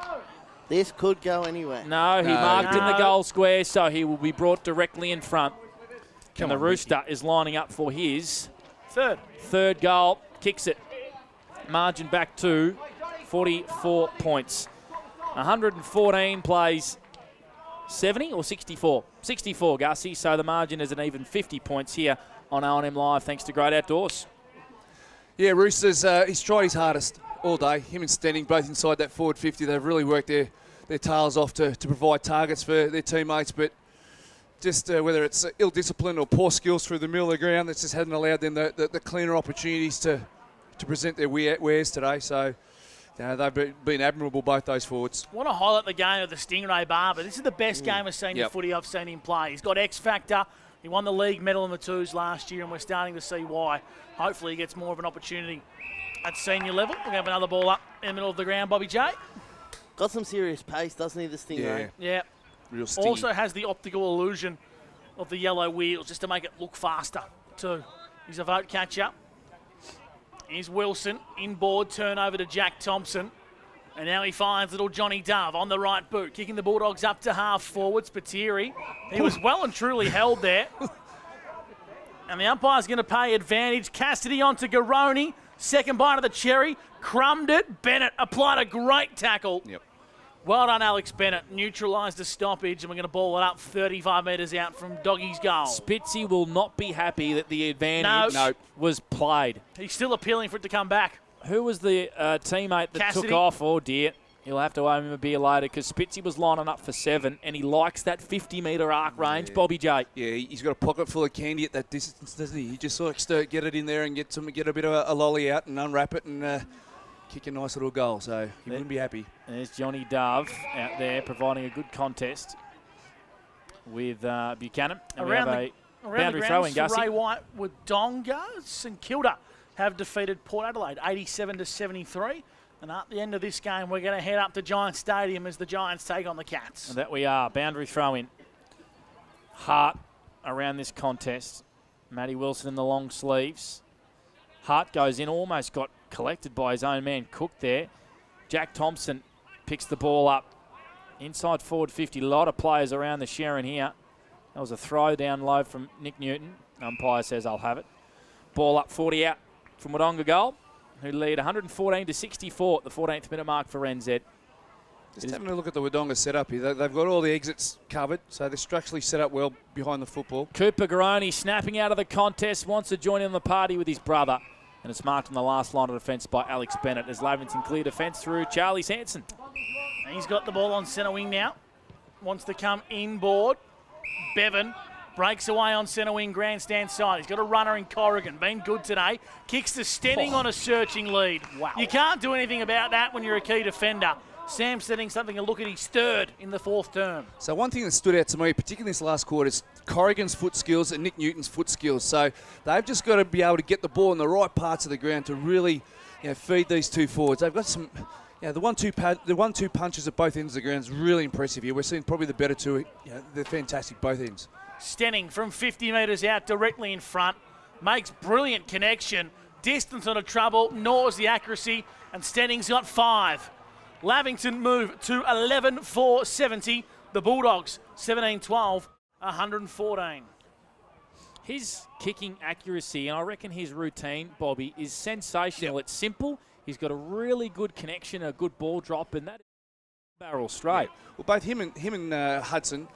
This could go anywhere. No, he marked in the goal square, so he will be brought directly in front. And the Rooster is lining up for his third goal. Kicks it. Margin back to 44 points. 114 plays 70 or 64? 64, Gussie. So the margin is an even 50 points here on O&M Live, thanks to Great Outdoors. Yeah, Roosters, he's tried his hardest all day. Him and Stenning both inside that forward 50. They've really worked their tails off to provide targets for their teammates, but just whether it's ill-discipline or poor skills through the middle of the ground, that just hasn't allowed them the cleaner opportunities to present their wares today. So they've been admirable, both those forwards. I want to highlight the game of the Stingray Barber. This is the best game of senior footy I've seen him play. He's got X factor, He won the league medal in the twos last year, and we're starting to see why. Hopefully he gets more of an opportunity at senior level. We're going to have another ball up in the middle of the ground, Bobby J. Got some serious pace, doesn't he, this thing, Yeah. Yeah. Real stingy. Also has the optical illusion of the yellow wheels just to make it look faster too. He's a vote catcher. Here's Wilson, inboard, turnover to Jack Thompson. And now he finds little Johnny Dove on the right boot, kicking the Bulldogs up to half forward. Spiteri, he was well and truly held there. And the umpire's going to pay advantage. Cassidy onto Garoni. Second bite of the cherry. Crumbed it. Bennett applied a great tackle. Yep. Well done, Alex Bennett. Neutralised the stoppage, and we're going to ball it up 35 metres out from Doggy's goal. Spitzy will not be happy that the advantage was played. He's still appealing for it to come back. Who was the teammate that Cassidy. took off? Oh, dear. He'll have to owe him a beer later because Spitzy was lining up for 7 and he likes that 50-metre arc range. Bobby J. Yeah, he's got a pocket full of candy at that distance, doesn't he? He just likes to get it in there and get a bit of a lolly out and unwrap it and kick a nice little goal. So he wouldn't be happy. There's Johnny Dove out there providing a good contest with Buchanan. And we have a boundary throw-in, Gussie. Ray White with Donga. St Kilda have defeated Port Adelaide 87-73. And at the end of this game, we're going to head up to Giants Stadium as the Giants take on the Cats. And that we are. Boundary throw-in. Hart around this contest. Matty Wilson in the long sleeves. Hart goes in, almost got collected by his own man Cook there. Jack Thompson picks the ball up. Inside forward 50. A lot of players around the Sharon here. That was a throw down low from Nick Newton. Umpire says I'll have it. Ball up 40 out from Wodonga goal, who lead 114-64 at the 14th minute mark for NZ. Just having a look at the Wodonga setup here. They've got all the exits covered, so they're structurally set up well behind the football. Cooper Garoni snapping out of the contest, wants to join in the party with his brother. And it's marked on the last line of defence by Alex Bennett as Lavington clear defence through Charlie Sanson. He's got the ball on centre wing now. Wants to come inboard. Bevan breaks away on centre wing grandstand side. He's got a runner in Corrigan. Been good today. Kicks to Stenning on a searching lead. Wow. You can't do anything about that when you're a key defender. Sam Stenning something to look at his third in the fourth term. So one thing that stood out to me, particularly this last quarter, is Corrigan's foot skills and Nick Newton's foot skills. So they've just got to be able to get the ball in the right parts of the ground to really feed these two forwards. They've got some... the 1-2 punches at both ends of the ground is really impressive here. We're seeing probably the better two. They're fantastic, both ends. Stenning from 50 metres out directly in front. Makes brilliant connection. Distance on a trouble, gnaws the accuracy, and Stenning's got 5. Lavington move to 11-4-70. The Bulldogs 17-12, 114. His kicking accuracy, and I reckon his routine, Bobby, is sensational. It's simple. He's got a really good connection, a good ball drop, and that is barrel straight. Yeah. Well, both him and Hudson,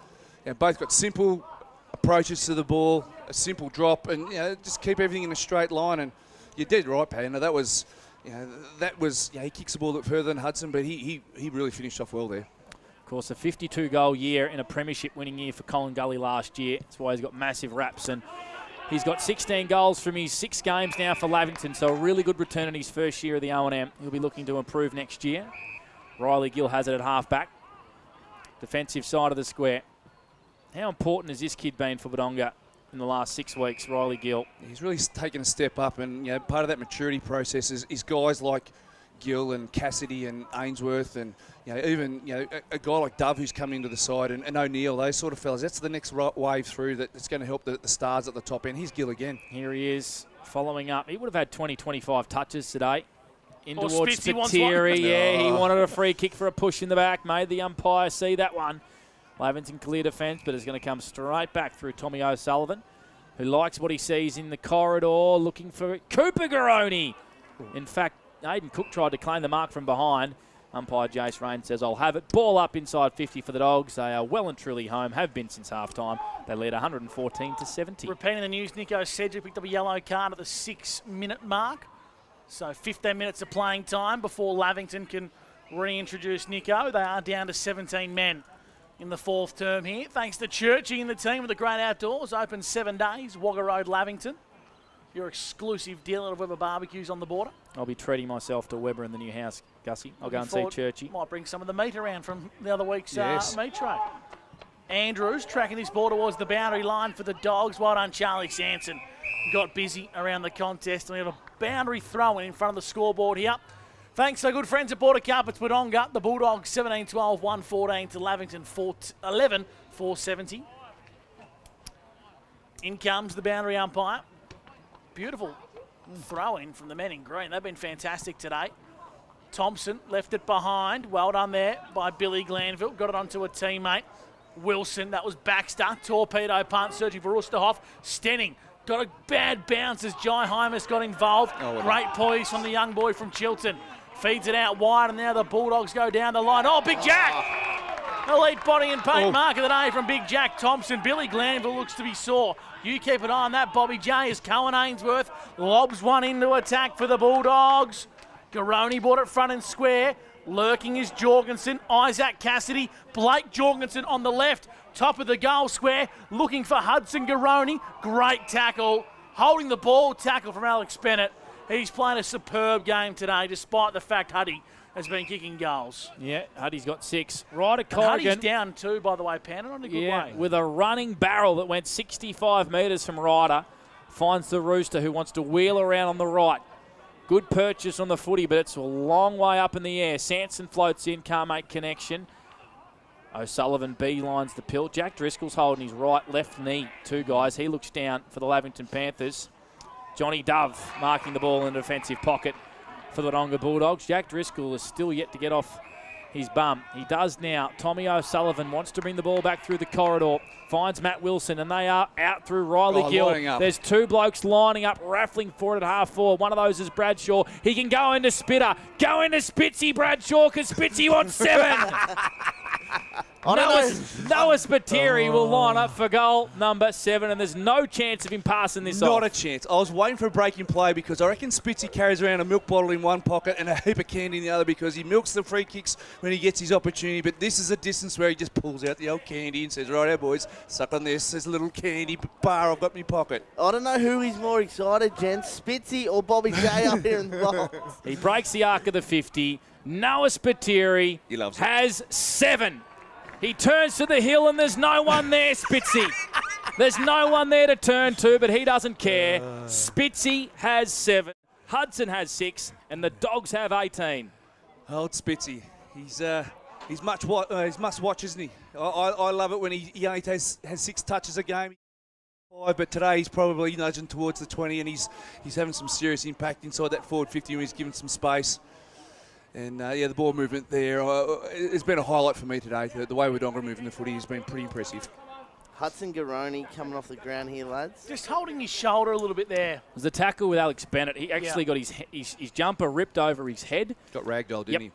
both got simple approaches to the ball, a simple drop, and just keep everything in a straight line. And you did right, Pat. That was, he kicks the ball a bit further than Hudson, but he really finished off well there. Of course, a 52-goal year in a premiership winning year for Colin Gully last year. That's why he's got massive raps, and he's got 16 goals from his 6 games now for Lavington, so a really good return in his first year of the O&M. He'll be looking to improve next year. Riley Gill has it at half-back. Defensive side of the square. How important has this kid been for Wodonga in the last 6 weeks, Riley Gill? He's really taken a step up, and part of that maturity process is guys like Gill and Cassidy and Ainsworth and even a guy like Dove who's come into the side and O'Neill, those sort of fellas. That's the next wave through that's going to help the stars at the top end. Here's Gill again. Here he is following up. He would have had 20-25 touches today. In towards Spitzy Spiteri. Yeah, he wanted a free kick for a push in the back. Made the umpire see that one. Lavington clear defence, but it's going to come straight back through Tommy O'Sullivan, who likes what he sees in the corridor, looking for Cooper Garoni. In fact, Aidan Cook tried to claim the mark from behind. Umpire Jace Rain says, I'll have it. Ball up inside 50 for the Dogs. They are well and truly home, have been since half-time. They lead 114-70. Repeating the news, Nico Cedric picked up a yellow card at the 6-minute mark. So 15 minutes of playing time before Lavington can reintroduce Nico. They are down to 17 men in the fourth term here. Thanks to Churchy and the team with the great outdoors. Open 7 days, Wagga Road, Lavington. Your exclusive dealer of Weber barbecues on the border. I'll be treating myself to Weber in the new house, Gussie. I'll go and see Churchy. Might bring some of the meat around from the other week's meat tray. Andrews tracking this ball towards the boundary line for the Dogs. Well done, Charlie Sanson. Got busy around the contest, and we have a boundary throw in front of the scoreboard here. Thanks to our good friends at Border Carpets Wodonga. The Bulldogs 17-12, 1-14 to Lavington 11-470. In comes the boundary umpire. Beautiful throw in from the men in green. They've been fantastic today. Thompson left it behind. Well done there by Billy Glanville. Got it onto a teammate. Wilson, that was Baxter. Torpedo punt, searching for Oosterhoff. Stenning got a bad bounce as Jai Hymas got involved. Great poise from the young boy from Chilton. Feeds it out wide, and now the Bulldogs go down the line. Oh, Big Jack! Elite body and paint mark of the day from Big Jack Thompson. Billy Glanville looks to be sore. You keep an eye on that, Bobby J, as Cohen Ainsworth lobs one into attack for the Bulldogs. Garoni brought it front and square. Lurking is Jorgensen, Isaac Cassidy, Blake Jorgensen on the left, top of the goal square, looking for Hudson Garoni. Great tackle, holding the ball, tackle from Alex Bennett. He's playing a superb game today, despite the fact Huddy has been kicking goals. Yeah, Huddy's got 6. Ryder Corrigan. Huddy's down too, by the way, Pan, not in a good way. With a running barrel that went 65 metres from Ryder, finds the Rooster, who wants to wheel around on the right. Good purchase on the footy, but it's a long way up in the air. Sanson floats in, can't make connection. O'Sullivan beelines the pill. Jack Driscoll's holding his right, left knee. 2 guys. He looks down for the Lavington Panthers. Johnny Dove marking the ball in the defensive pocket for the Wodonga Bulldogs. Jack Driscoll is still yet to get off his bum. He does now. Tommy O'Sullivan wants to bring the ball back through the corridor. Finds Matt Wilson, and they are out through Riley Gill. There's 2 blokes lining up, raffling for it at half forward. One of those is Bradshaw. He can go into Spitter. Go into Spitzy, Bradshaw, because Spitzy wants 7. Noah Spiteri will line up for goal number 7, and there's no chance of him passing this off. Not a chance. I was waiting for a break in play because I reckon Spitzy carries around a milk bottle in one pocket and a heap of candy in the other because he milks the free kicks when he gets his opportunity. But this is a distance where he just pulls out the old candy and says, right, boys, suck on this. There's a little candy bar I've got in my pocket. I don't know who he's more excited, gents, Spitzy or Bobby J up here in the box. He breaks the arc of the 50. Noah Spiteri has 7. He turns to the hill, and there's no one there, Spitzy. There's no one there to turn to, but he doesn't care. Spitzy has 7. Hudson has 6, and the Dogs have 18. Old Spitzy. He's must watch, isn't he? I love it when he only has 6 touches a game. But today he's probably nudging towards the 20, and he's having some serious impact inside that forward 50 when he's given some space. And, the ball movement there, it's been a highlight for me today. The way Wodonga moving the footy has been pretty impressive. Hudson Garoni coming off the ground here, lads. Just holding his shoulder a little bit there. It was the tackle with Alex Bennett. He actually got his jumper ripped over his head. Got ragdolled, didn't he?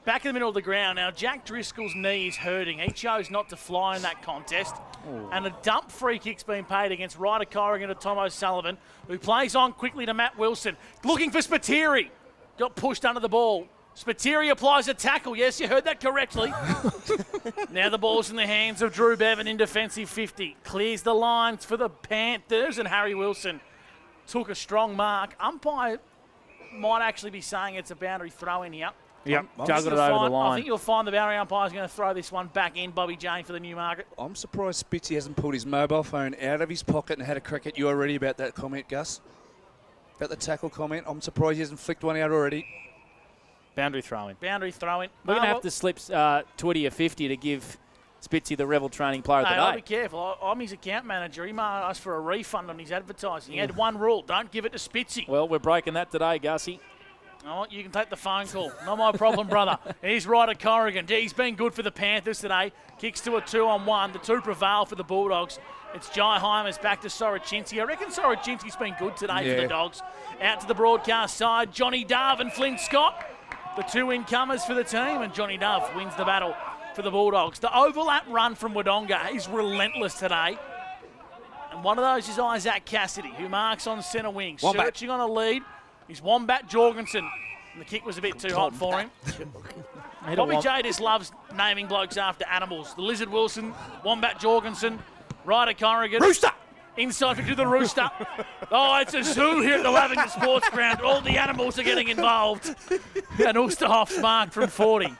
Back in the middle of the ground. Now, Jack Driscoll's knee is hurting. He chose not to fly in that contest. And a dump free kick's been paid against Ryder Corrigan to Tom O'Sullivan, who plays on quickly to Matt Wilson. Looking for Spiteri. Got pushed under the ball. Spiteri applies a tackle. Yes, you heard that correctly. Now the ball's in the hands of Drew Bevan in defensive 50. Clears the lines for the Panthers, and Harry Wilson took a strong mark. Umpire might actually be saying it's a boundary throw in here. Yep, juggled it over the line. I think you'll find the boundary umpire's going to throw this one back in, Bobby Jane, for the Newmarket. I'm surprised Spitzy hasn't pulled his mobile phone out of his pocket and had a crack at you already about that comment, Gus. About the tackle comment. I'm surprised he hasn't flicked one out already. Boundary throw-in. Boundary throw-in. We're going to have to slip 20 or 50 to give Spitzy the Rebel Training Player of the Day. I'll be careful. I'm his account manager. He might ask for a refund on his advertising. He had one rule. Don't give it to Spitzy. Well, we're breaking that today, Gussie. Oh, you can take the phone call. Not my problem, brother. Here's Ryder Corrigan. He's been good for the Panthers today. Kicks to a 2-on-1. The 2 prevail for the Bulldogs. It's Jai Hymas back to Sorochinski. I reckon Sorochinski's been good today for the Dogs. Out to the broadcast side. Johnny Dove and Flynn Scott. The 2 incomers for the team, and Johnny Dove wins the battle for the Bulldogs. The overlap run from Wodonga is relentless today. And one of those is Isaac Cassidy, who marks on centre wing. Wombat. Searching on a lead is Wombat Jorgensen. And the kick was a bit too hot for him. Bobby J just loves naming blokes after animals. The Lizard Wilson, Wombat Jorgensen, Ryder Corrigan. Rooster! Inside to the Rooster. Oh, it's a zoo here at the Lavington Sports Ground. All the animals are getting involved. And Oosterhoff's marked from 40.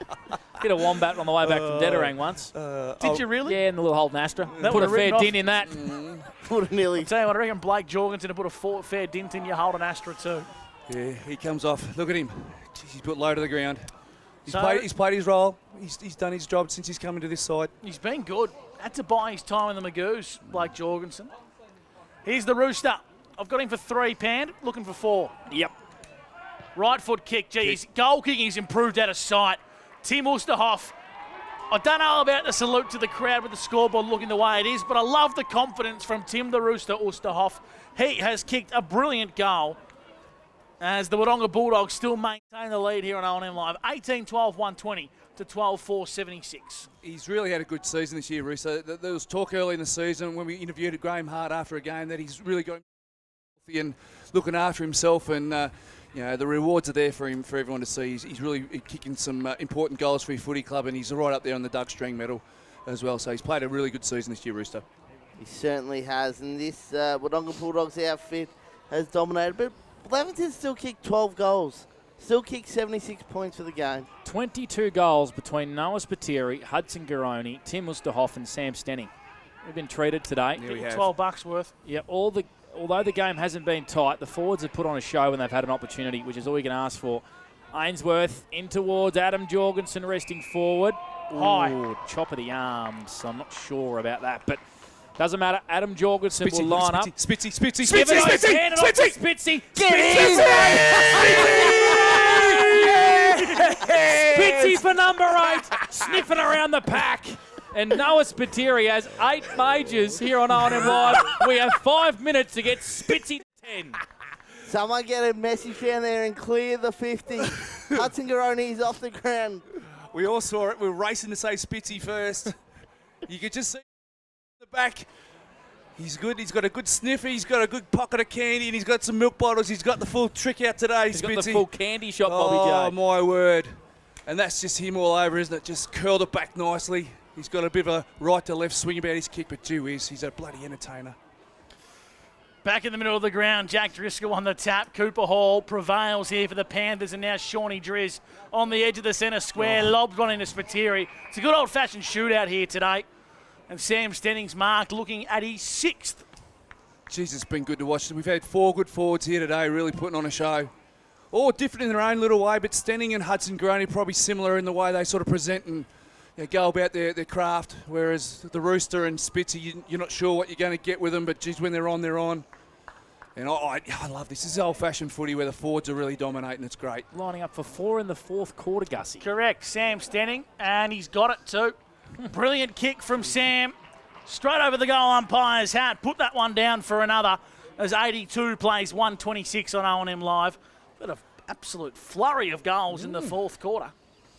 Hit a wombat on the way back from Dedarang once. Did you really? Yeah, in the little Holden Astra. That Put a would've fair written dint in that. Would have nearly. Tell you what, I reckon Blake Jorgensen to put a fair dint in your Holden Astra too. Yeah, he comes off. Look at him. Jeez, he's put low to the ground. He's played his role. He's done his job since he's come into this side. He's been good. Had to buy his time in the Magoos, Blake Jorgensen. Here's the Rooster. I've got him for 3, Pan. Looking for 4. Yep. Right foot kick. Geez, goal kicking's improved out of sight. Tim Oosterhoff. I don't know about the salute to the crowd with the scoreboard looking the way it is, but I love the confidence from Tim the Rooster Oosterhoff. He has kicked a brilliant goal as the Wodonga Bulldogs still maintain the lead here on O&M Live. 18-12-120 to 12-4-76. He's really had a good season this year, Rooster. There was talk early in the season when we interviewed Graham Hart after a game that he's really got healthy and looking after himself, and the rewards are there for him, for everyone to see. He's really kicking some important goals for his footy club, and he's right up there on the Doug Strang medal as well. So he's played a really good season this year, Rooster. He certainly has, and this Wodonga Bulldogs outfit has dominated, but Leventon still kicked 12 goals. Still kicked 76 points for the game. 22 goals between Noah Spiteri, Hudson Garoni, Tim Oosterhoff and Sam Stenning. We've been treated today. Yeah, $12 worth. Yeah, although the game hasn't been tight, the forwards have put on a show when they've had an opportunity, which is all you can ask for. Ainsworth in towards Adam Jorgensen, resting forward. High. Chop of the arms. I'm not sure about that, but doesn't matter. Adam Jorgensen will line up. Spitzy. Spitzy for number 8, sniffing around the pack. And Noah Spiteri has 8 majors here on O&M Live. We have 5 minutes to get Spitzy to 10. Someone get a message down there and clear the 50. Hudson Garoni is off the ground. We all saw it. We were racing to say Spitzy first. You could just see the back. He's good. He's got a good sniffer. He's got a good pocket of candy, and he's got some milk bottles. He's got the full trick out today, He's Spitzy. got the full candy shop, Bobby J. Oh, my word. And that's just him all over, isn't it? Just curled it back nicely. He's got a bit of a right to left swing about his kick, but gee whiz, he's a bloody entertainer. Back in the middle of the ground, Jack Driscoll on the tap. Cooper Hall prevails here for the Panthers, and now Shawnee Driz on the edge of the centre square. Lobs one into Spiteri. It's a good old-fashioned shootout here today. And Sam Stenning's mark looking at his 6th. Jeez, it's been good to watch. We've had 4 good forwards here today, really putting on a show. All different in their own little way, but Stenning and Hudson Garoni probably similar in the way they sort of present and go about their craft, whereas the Rooster and Spitzy, you're not sure what you're going to get with them, but geez, when they're on, they're on. And I love this. This is old-fashioned footy where the forwards are really dominating. It's great. Lining up for 4 in the 4th quarter, Gussie. Correct, Sam Stenning, and he's got it too. Brilliant kick from Sam. Straight over the goal umpire's hat. Put that one down for another as 82 plays 126 on O&M Live. But an absolute flurry of goals in the 4th quarter.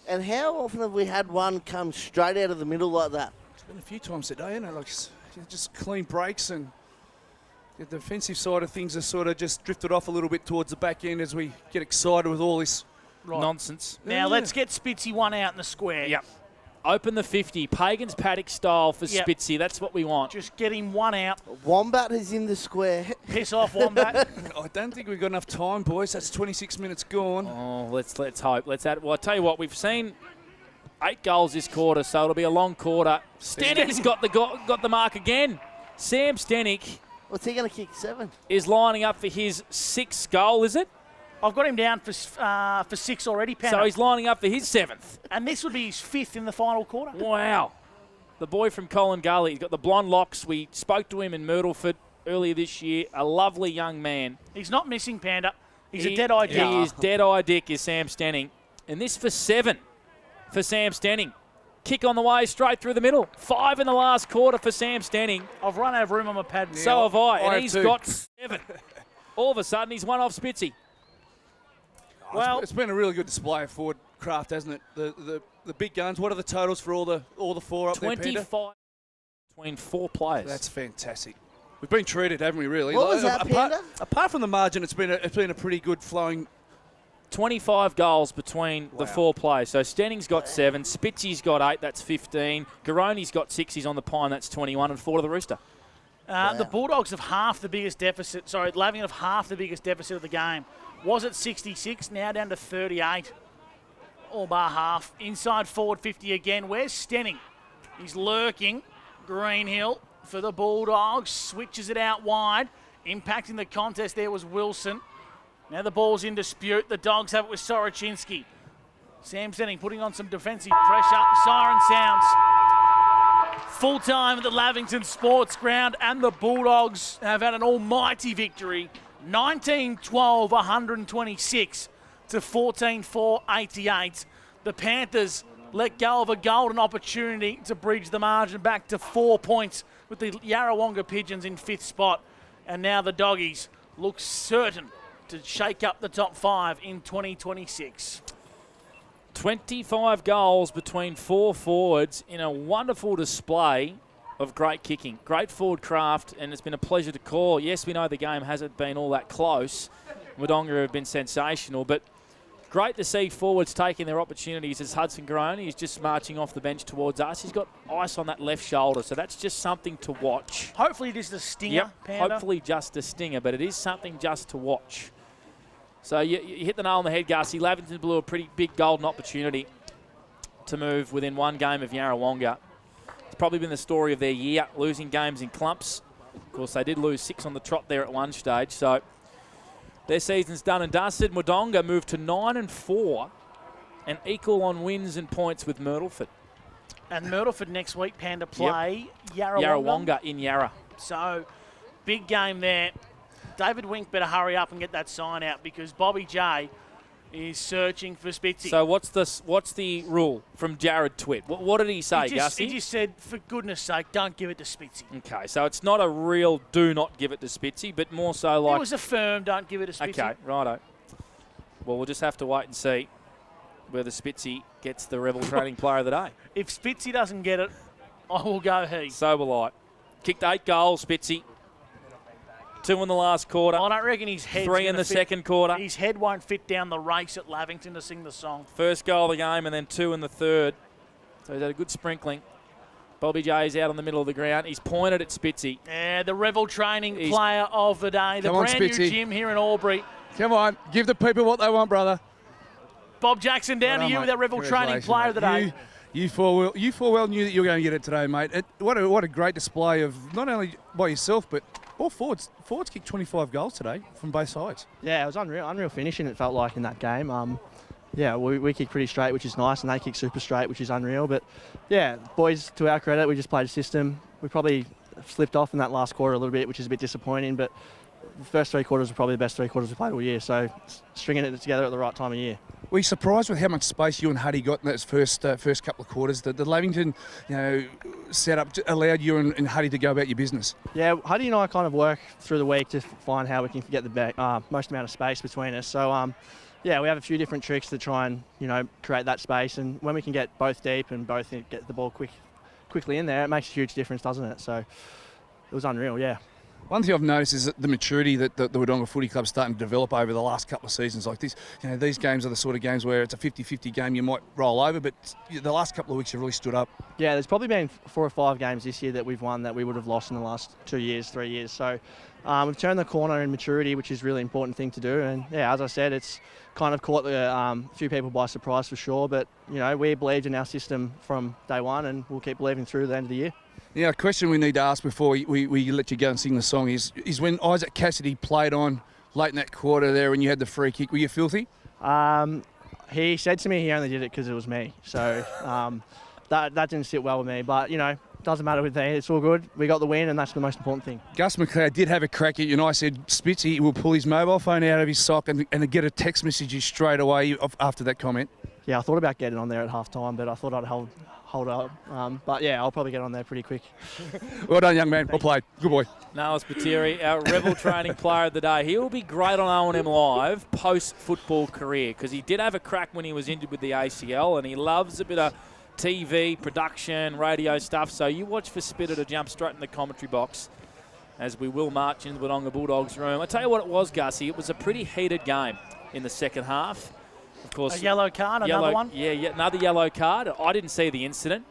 And how often have we had one come straight out of the middle like that? It's been a few times today, isn't it? Like just clean breaks, and the defensive side of things has sort of just drifted off a little bit towards the back end as we get excited with all this nonsense. Now let's get Spitzy one out in the square. Yep. Open the 50. Pagan's paddock style for Spitzy. That's what we want. Just get him one out. Wombat is in the square. Piss off, Wombat. I don't think we've got enough time, boys. That's 26 minutes gone. Oh, let's hope. Let's add. Well, I tell you what, we've seen 8 goals this quarter, so it'll be a long quarter. Stenning's got the mark again. Sam Stenning. What's he going to kick? 7? Is lining up for his 6th goal, is it? I've got him down for 6 already, Penner. So he's lining up for his 7th. And this would be his 5th in the final quarter. Wow. The boy from Colin Gully. He's got the blonde locks. We spoke to him in Myrtleford earlier this year. A lovely young man. He's not missing, Panda. He's a dead-eye dick. He is dead-eye dick, is Sam Stenning. And this for 7 for Sam Stenning. Kick on the way, straight through the middle. 5 in the last quarter for Sam Stenning. I've run out of room on my pad. Yeah, so have I. And he's got 7. All of a sudden, he's one off Spitzy. Well, it's been a really good display of forward craft, hasn't it? The big guns. What are the totals for all the 4 up 25 there, Panda? between 4 players. That's fantastic. We've been treated, haven't we? Really. What was that, Panda? Apart from the margin, it's been a pretty good flowing. 25 goals between the 4 players. So Stenning's got 7, Spitzy's got 8, that's 15. Garoni's got 6, he's on the pine, that's 21, and 4 to the Rooster. The Bulldogs have half the biggest deficit. Sorry, Lavington have half the biggest deficit of the game. Was it 66, now down to 38. all bar half. Inside forward 50 again. Where's Stenning? He's lurking. Greenhill for the Bulldogs. Switches it out wide. Impacting the contest there was Wilson. Now the ball's in dispute. The Dogs have it with Soroczynski. Sam Stenning putting on some defensive pressure. Siren sounds. Full time at the Lavington Sports Ground, and the Bulldogs have had an almighty victory. 19-12, 126 to 14-4, 88. The Panthers let go of a golden opportunity to bridge the margin back to 4 points with the Yarrawonga Pigeons in 5th spot. And now the Doggies look certain to shake up the top 5 in 2026. 25 goals between 4 forwards in a wonderful display of great kicking. Great forward craft, and it's been a pleasure to call. Yes, we know the game hasn't been all that close. Wodonga have been sensational, but great to see forwards taking their opportunities as Hudson Garoni is just marching off the bench towards us. He's got ice on that left shoulder, so that's just something to watch. Hopefully just a stinger, Yep, Panda. hopefully just a stinger, but it is something just to watch. So you hit the nail on the head, Gussie. Lavington blew a pretty big golden opportunity to move within one game of Yarrawonga. It's probably been the story of their year, losing games in clumps. Of course, they did lose 6 on the trot there at one stage, so their season's done and dusted. Wodonga moved to 9-4 and equal on wins and points with Myrtleford. And Myrtleford next week, Panda, play Yarrawonga. Yarrawonga in Yarra. So, big game there. David Wink better hurry up and get that sign out because Bobby J is searching for Spitzy. So what's the rule from Jared Twitt? What did he say, Gussie? He just said, for goodness sake, don't give it to Spitzy. Okay, so it's not a real do not give it to Spitzy, but more so like... It was a firm don't give it to Spitzy. Okay, righto. Well, we'll just have to wait and see whether Spitzy gets the Rebel Training Player of the Day. If Spitzy doesn't get it, I will go he. So will I. Kicked 8 goals, Spitzy. 2 in the last quarter. I don't reckon his head's 3 in the second quarter. His head won't fit down the race at Lavington to sing the song. First goal of the game and then 2 in the third. So he's had a good sprinkling. Bobby J's out on the middle of the ground. He's pointed at Spitzy. Yeah, the Rebel Training Player of the Day. The brand new gym here in Albury. Come on, give the people what they want, brother. Bob Jackson, down to you with that Rebel Training Player of the Day. You full well knew that you were going to get it today, mate. What a great display of not only by yourself, but all forwards. Forwards kicked 25 goals today from both sides. Yeah, it was unreal finishing, it felt like, in that game. Yeah, we kicked pretty straight, which is nice, and they kicked super straight, which is unreal. But, yeah, boys, to our credit, we just played a system. We probably slipped off in that last quarter a little bit, which is a bit disappointing, but the first 3 quarters were probably the best 3 quarters we played all year, so stringing it together at the right time of year. Were you surprised with how much space you and Huddy got in those first couple of quarters? The Lavington, setup allowed you and Huddy to go about your business. Yeah, Huddy and I kind of work through the week to find how we can get the most amount of space between us. So, yeah, we have a few different tricks to try and create that space. And when we can get both deep and both get the ball quickly in there, it makes a huge difference, doesn't it? So it was unreal, yeah. One thing I've noticed is that the maturity that the Wodonga Footy Club's starting to develop over the last couple of seasons. Like this, these games are the sort of games where it's a 50-50 game, you might roll over, but the last couple of weeks you've really stood up. Yeah, there's probably been 4 or 5 games this year that we've won that we would have lost in the last 2 years, 3 years. So we've turned the corner in maturity, which is a really important thing to do. And yeah, as I said, it's kind of caught a few people by surprise for sure. But we believed in our system from day one, and we'll keep believing through the end of the year. Yeah, a question we need to ask before we let you go and sing the song is when Isaac Cassidy played on late in that quarter there and you had the free kick, were you filthy? He said to me he only did it because it was me. So that didn't sit well with me. But, doesn't matter with me. It's all good. We got the win, and that's the most important thing. Gus McLeod did have a crack at you, and I said Spitzy will pull his mobile phone out of his sock and get a text message straight away after that comment. Yeah, I thought about getting on there at half-time, but I thought I'd hold up. But, yeah, I'll probably get on there pretty quick. Well done, young man. Well played. Good boy. Niles Patiri, our Rebel Training Player of the Day. He will be great on O&M Live post-football career because he did have a crack when he was injured with the ACL, and he loves a bit of TV, production, radio stuff. So you watch for Spitter to jump straight in the commentary box as we will march into the Wodonga Bulldogs room. I tell you what it was, Gussie. It was a pretty heated game in the second half. Of course, a yellow card, another one? Yeah, another yellow card. I didn't see the incident,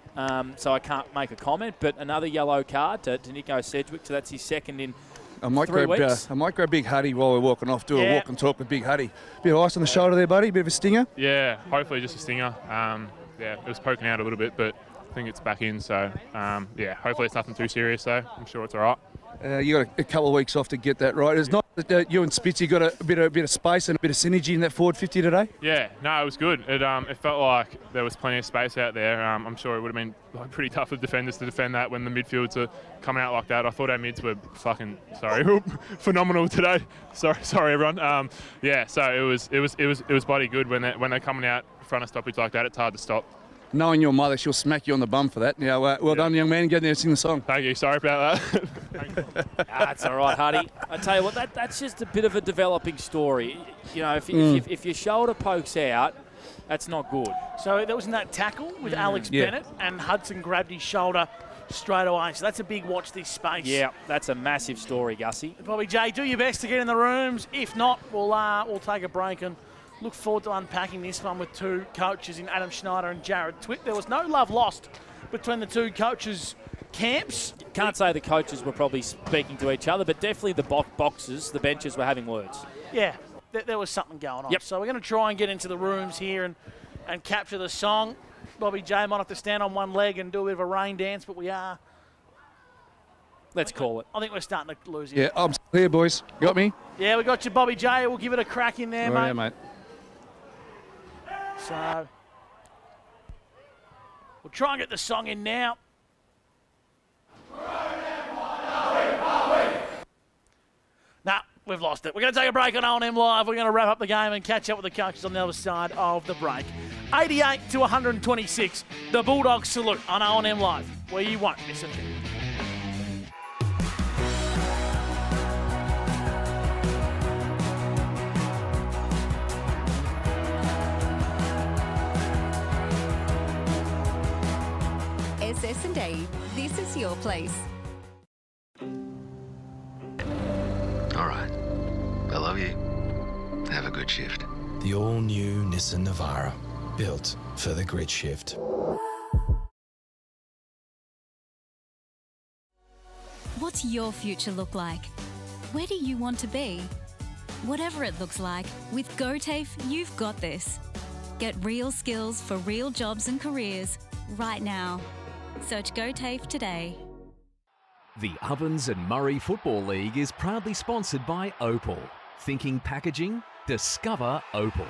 so I can't make a comment, but another yellow card to Nico Sedgwick. So that's his second in I might 3 grab weeks. I might grab Big Huddy while we're walking off. Do a Yeah. walk and talk with Big Huddy. Bit of ice on the shoulder there, buddy. Bit of a stinger. Yeah, hopefully just a stinger. Yeah, it was poking out a little bit, but I think it's back in. So yeah, hopefully it's nothing too serious though. I'm sure it's all right. You got a couple of weeks off to get that right. It's not that you and Spitzy got a bit of space and a bit of synergy in that forward 50 today. Yeah, no, it was good. It felt like there was plenty of space out there. I'm sure it would have been pretty tough for defenders to defend that when the midfields are coming out like that. I thought our mids were phenomenal today. Sorry everyone. Yeah, so it was bloody good when they're coming out in front of stoppage like that. It's hard to stop. Knowing your mother, she'll smack you on the bum for that. Now, well done, young man. Get there and sing the song. Thank you. Sorry about that. That's all right, Huddy. I tell you what, that's just a bit of a developing story. You know, if your shoulder pokes out, that's not good. So that was in that tackle with Alex Bennett, and Hudson grabbed his shoulder straight away. So that's a big watch this space. Yeah, that's a massive story, Gussie. Bobby J, do your best to get in the rooms. If not, we'll take a break and look forward to unpacking this one with two coaches in Adam Schneider and Jared Twitt. There was no love lost between the two coaches' camps. Can't say the coaches were probably speaking to each other, but definitely the boxes, the benches were having words. Yeah, there was something going on. Yep. So we're going to try and get into the rooms here and capture the song. Bobby J might have to stand on one leg and do a bit of a rain dance, but we are. Let's call it. I think we're starting to lose it. Yeah, I'm here, boys. Got me? Yeah, we got you, Bobby J. We'll give it a crack in there, Oh, mate. yeah, mate. So we'll try and get the song in now. Nah, we've lost it. We're going to take a break on O&M Live. We're going to wrap up the game and catch up with the coaches on the other side of the break. 88 to 126, the Bulldogs salute on O&M Live, where you won't miss a thing. SS&A, this is your place. All right. I love you. Have a good shift. The all-new Nissan Navara, built for the grid shift. What's your future look like? Where do you want to be? Whatever it looks like, with GoTAFE, you've got this. Get real skills for real jobs and careers right now. Search GoTAFE today. The Ovens and Murray Football League is proudly sponsored by Opal. Thinking packaging? Discover Opal.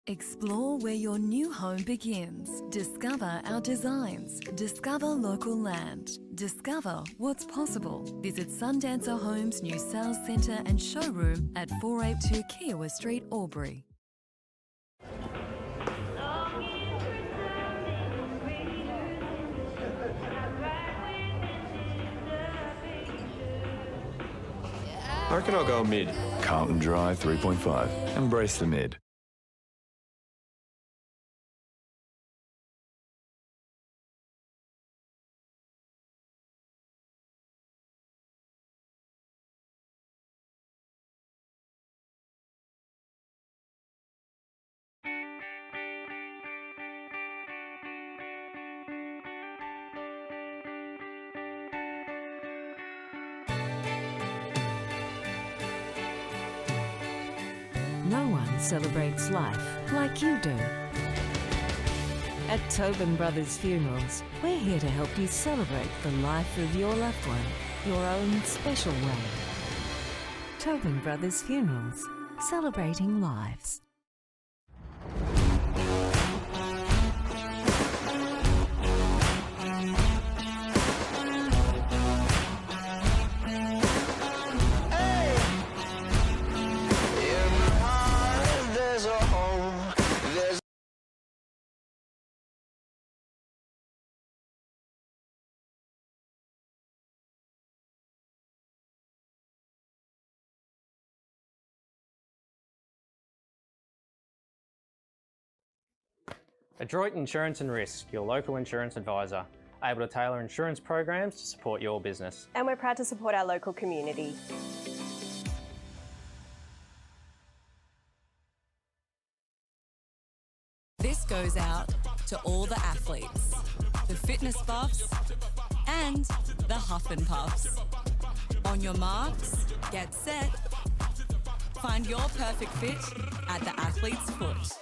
Explore where your new home begins. Discover our designs. Discover local land. Discover what's possible. Visit Sundancer Homes' new sales centre and showroom at 482 Kiowa Street, Albury. I reckon I'll go mid. Carlton Dry 3.5. Embrace the mid. No one celebrates life like you do. At Tobin Brothers Funerals, we're here to help you celebrate the life of your loved one, your own special way. Tobin Brothers Funerals, celebrating lives. Adroit Insurance and Risk, your local insurance advisor, able to tailor insurance programs to support your business. And we're proud to support our local community. This goes out to all the athletes, the fitness buffs, and the huff and puffs. On your marks, get set. Find your perfect fit at the athlete's foot.